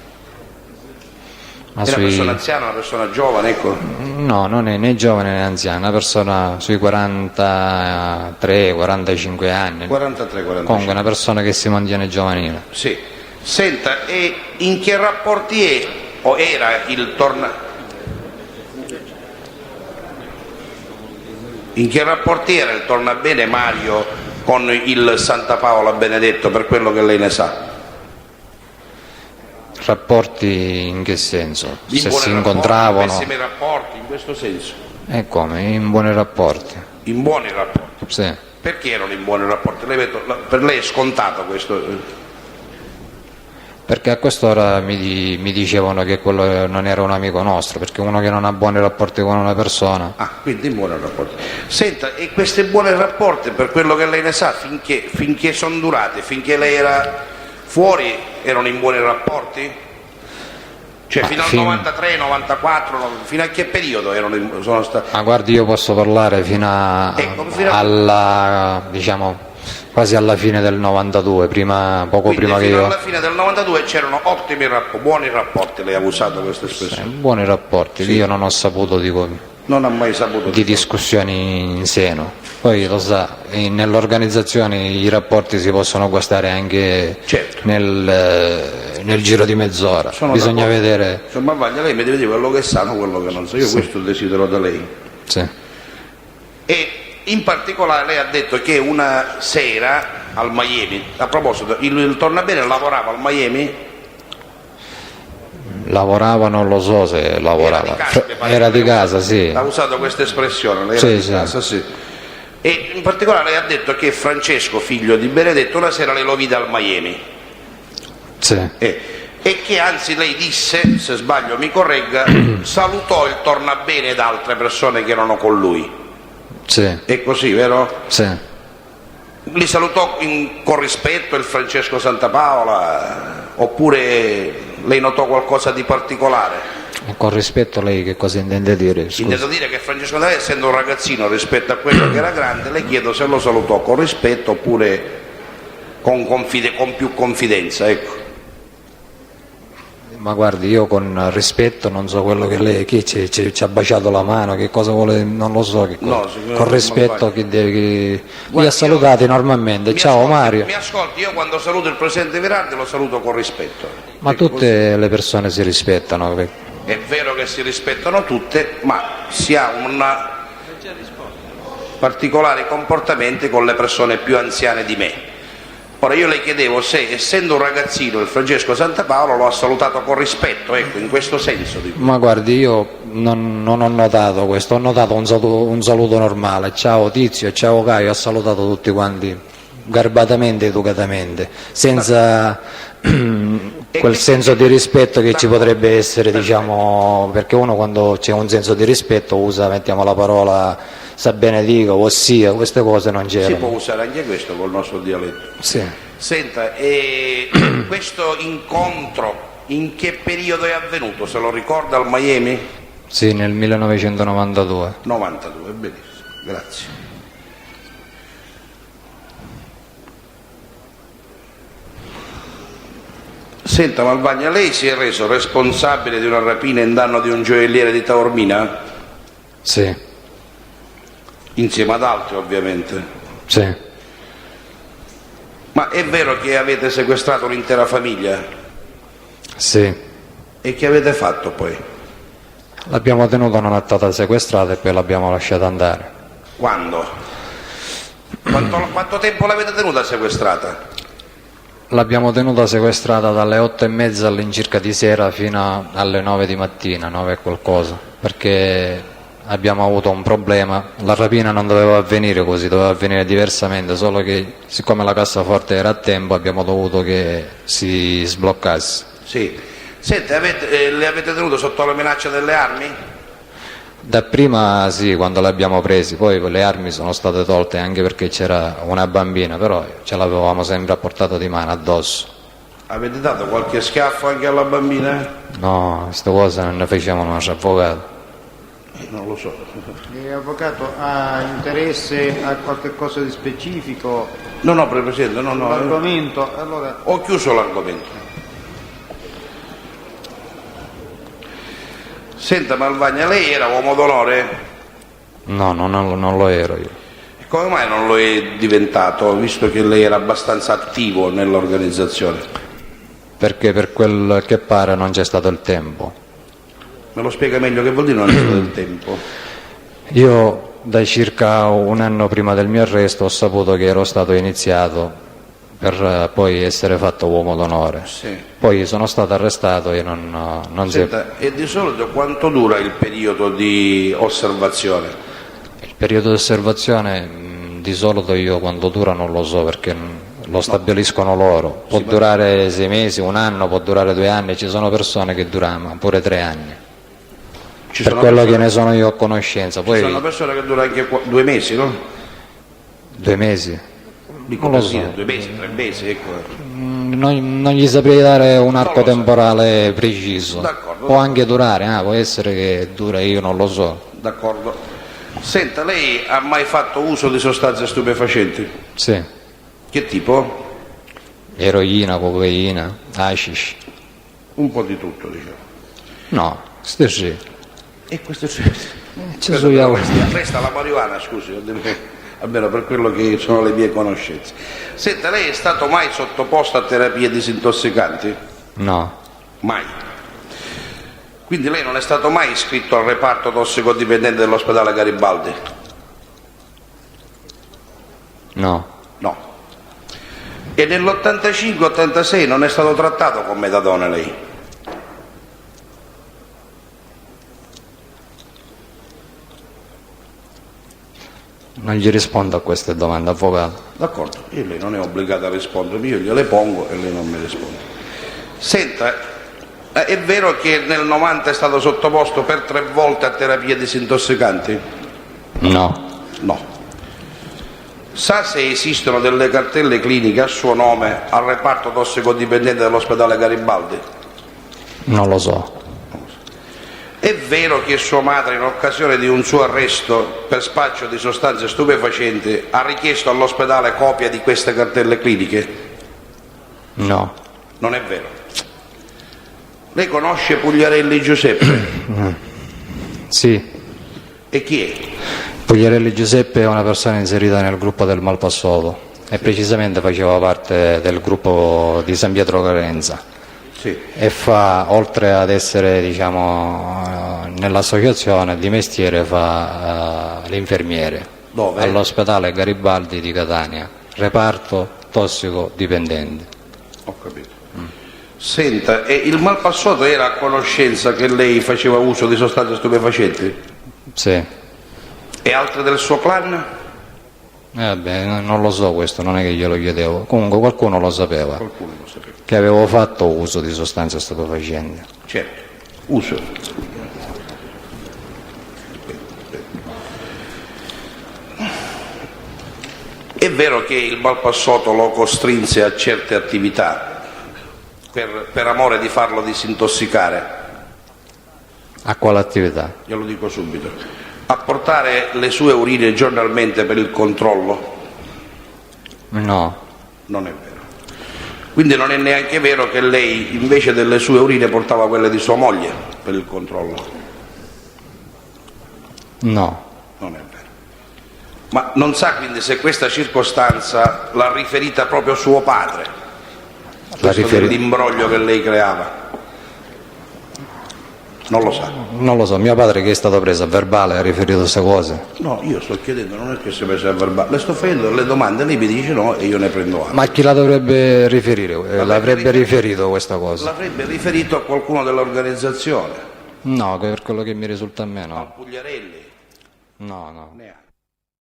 Ma È una persona anziana, una persona giovane, ecco. No, non è né giovane né anziano, una persona sui 43-45 anni. 43-45. Comunque una persona che si mantiene giovanile. Sì. Senta, e in che rapporti è o era il In che rapporti era il Tornabene Mario con il Santa Paola Benedetto, per quello che lei ne sa? Rapporti in che senso? In Se buoni si rapporti, incontravano. in pessimi rapporti, in questo senso? E come? In buoni rapporti. In buoni rapporti? Sì. Perché erano in buoni rapporti? Per lei è scontato questo? Perché a quest'ora mi dicevano che quello non era un amico nostro, perché uno che non ha buoni rapporti con una persona. Ah, quindi in buoni rapporti. Senta, e questi buoni rapporti, per quello che lei ne sa, finché sono durati, finché lei era fuori, erano in buoni rapporti? Cioè fino al 93, 94, fino a che periodo sono stati? Ma guardi, io posso parlare fino alla, diciamo, quasi alla fine del 92, poco Quindi prima che fino io... alla fine del 92 c'erano ottimi buoni rapporti, lei ha usato questa espressione. Buoni rapporti, Sì. io non ho saputo Non ha mai saputo di discussioni in seno. Poi lo sa, nell'organizzazione i rapporti si possono guastare anche Certo. nel giro di mezz'ora. Sono Bisogna d'accordo. vedere. Insomma, lei mi deve dire quello che sa, non quello che non so. Io Sì. questo desidero da lei. Sì. E in particolare lei ha detto che una sera al Miami, a proposito, il Tornabene lavorava al Miami? Lavorava, non lo so se lavorava. Era di casa, sì. Ha usato questa espressione, lei era Sì, di sì. casa, sì. E in particolare lei ha detto che Francesco, figlio di Benedetto, una sera lei lo vide al Miami. Sì. E che anzi lei disse, se sbaglio mi corregga, salutò il Tornabene ed altre persone che erano con lui. Sì. È così, vero? Sì. Li salutò con rispetto il Francesco Santa Paola, oppure lei notò qualcosa di particolare? Con rispetto lei che cosa intende dire? Scusi. Intendo dire che Francesco Santa Paola, essendo un ragazzino rispetto a quello che era grande, le chiedo se lo salutò con rispetto oppure con più confidenza, ecco. Ma guardi, io con rispetto non so quello che lei che ci ha baciato la mano, che cosa vuole, non lo so. Che No, con rispetto che deve. Li Guardi, ha salutati normalmente. Ciao Mario. Mi ascolti, io quando saluto il presidente Virardi lo saluto con rispetto. Ma Ecco, tutte le persone si rispettano. è vero che si rispettano tutte, ma si ha un particolari comportamenti con le persone più anziane di me. Ora io le chiedevo se, essendo un ragazzino, il Francesco Santa Paola lo ha salutato con rispetto, ecco, in questo senso. Dico. Ma guardi, io non ho notato questo, ho notato un saluto normale. Ciao Tizio, ciao Caio, ha salutato tutti quanti garbatamente, educatamente, senza quel senso di rispetto che ci potrebbe essere, diciamo, perché uno quando c'è un senso di rispetto usa, mettiamo la parola sa bene dico, ossia, queste cose non Si c'erano. può usare anche questo col nostro dialetto. Sì. Senta, questo incontro in che periodo è avvenuto? Se lo ricorda al Miami? Sì, nel 1992. 92, benissimo, grazie. Senta Malvagna, lei si è reso responsabile di una rapina in danno di un gioielliere di Taormina? Sì. Insieme ad altri ovviamente. Sì. Ma è vero che avete sequestrato l'intera famiglia? Sì. E che avete fatto poi? L'abbiamo tenuta una nottata sequestrata e poi l'abbiamo lasciata andare. Quando? Quanto tempo l'avete tenuta sequestrata? L'abbiamo tenuta sequestrata dalle 8:30 all'incirca di sera fino alle 9 di mattina, 9 e qualcosa, perché abbiamo avuto un problema. La rapina non doveva avvenire così, doveva avvenire diversamente, solo che siccome la cassaforte era a tempo abbiamo dovuto che si sbloccasse. Sì. Senti, le avete tenuto sotto la minaccia delle armi? Dapprima sì, quando le abbiamo presi, poi le armi sono state tolte anche perché c'era una bambina, però ce l'avevamo sempre a portata di mano addosso. Avete dato qualche schiaffo anche alla bambina? No, queste cose non ne facevano i nostri avvocati. Non lo so. L'avvocato ha interesse a qualche cosa di specifico? No, Presidente, no. L'argomento, allora... Ho chiuso l'argomento. Senta Malvagna, lei era uomo d'onore? No, non lo ero io. E come mai non lo è diventato, visto che lei era abbastanza attivo nell'organizzazione? Perché per quel che pare non c'è stato il tempo. Me lo spiega meglio, che vuol dire non c'è stato il tempo? Io da circa un anno prima del mio arresto ho saputo che ero stato iniziato per poi essere fatto uomo d'onore. Sì. Poi sono stato arrestato e non si è... Senta, e di solito quanto dura il periodo di osservazione? Il periodo di osservazione di solito io quando dura non lo so perché lo stabiliscono loro. Può durare 6 mesi, un anno, può durare 2 anni, ci sono persone che durano pure 3 anni. Per quello che ne sono io a conoscenza. Poi... Ci sono persone che durano anche 2 mesi, no? 2 mesi? Dico Non lo così, so. 2 mesi, 3 mesi, ecco. Non gli saprei dare un arco temporale preciso. D'accordo. Può anche durare, può essere che dura, io non lo so. D'accordo. Senta, lei ha mai fatto uso di sostanze stupefacenti? Sì, Che tipo? eroina, cocaina, hashish. Un po' di tutto, diciamo. No, questo sì. E questo c'è. C'è su io. Resta la marijuana, scusi, almeno per quello che sono le mie conoscenze. Senta, lei è stato mai sottoposto a terapie disintossicanti? No, Mai. Quindi lei non è stato mai iscritto al reparto tossicodipendente dell'ospedale Garibaldi? no, No. E nell'85-86 non è stato trattato con metadone lei? non gli rispondo a queste domande, avvocato. D'accordo, io lei non è obbligato a rispondermi, io gliele pongo e lei non mi risponde. Senta, è vero che nel 90 è stato sottoposto per 3 volte a terapie disintossicanti? No, No. Sa se esistono delle cartelle cliniche a suo nome al reparto tossicodipendente dell'ospedale Garibaldi? non lo so. È vero che sua madre, in occasione di un suo arresto per spaccio di sostanze stupefacenti, ha richiesto all'ospedale copia di queste cartelle cliniche? No, Non è vero. Lei conosce Pugliarelli Giuseppe? sì. E chi è? Pugliarelli Giuseppe è una persona inserita nel gruppo del Malpassoto e precisamente faceva parte del gruppo di San Pietro Carenza. Sì. E fa, oltre ad essere nell'associazione di mestiere, fa l'infermiere. Dove? All'ospedale Garibaldi di Catania, reparto tossicodipendenti. Ho capito. Senta, e il Malpassato era a conoscenza che lei faceva uso di sostanze stupefacenti? Sì. E altre del suo clan? Vabbè, non lo so questo, non è che glielo chiedevo. Comunque qualcuno lo sapeva, Qualcuno lo sapeva. che avevo fatto uso di sostanze stupefacenti. Certo, uso. È vero che il Malpassato lo costrinse a certe attività per amore di farlo disintossicare? A quale attività? Glielo dico subito. A portare le sue urine giornalmente per il controllo? No, Non è vero. Quindi non è neanche vero che lei invece delle sue urine portava quelle di sua moglie per il controllo? no, Non è vero. Ma non sa quindi se questa circostanza l'ha riferita proprio suo padre? Questo dell'imbroglio che lei creava? Non lo sa. non lo so. Mio padre, che è stato preso a verbale, ha riferito queste cose. No, io sto chiedendo, non è che si è preso a verbale, le sto facendo delle domande, lei mi dice no e io ne prendo atto. Ma chi la dovrebbe riferire? L'avrebbe riferito questa cosa? L'avrebbe riferito a qualcuno dell'organizzazione? No, per quello che mi risulta a me no. Pugliarelli? No, no. Neanche.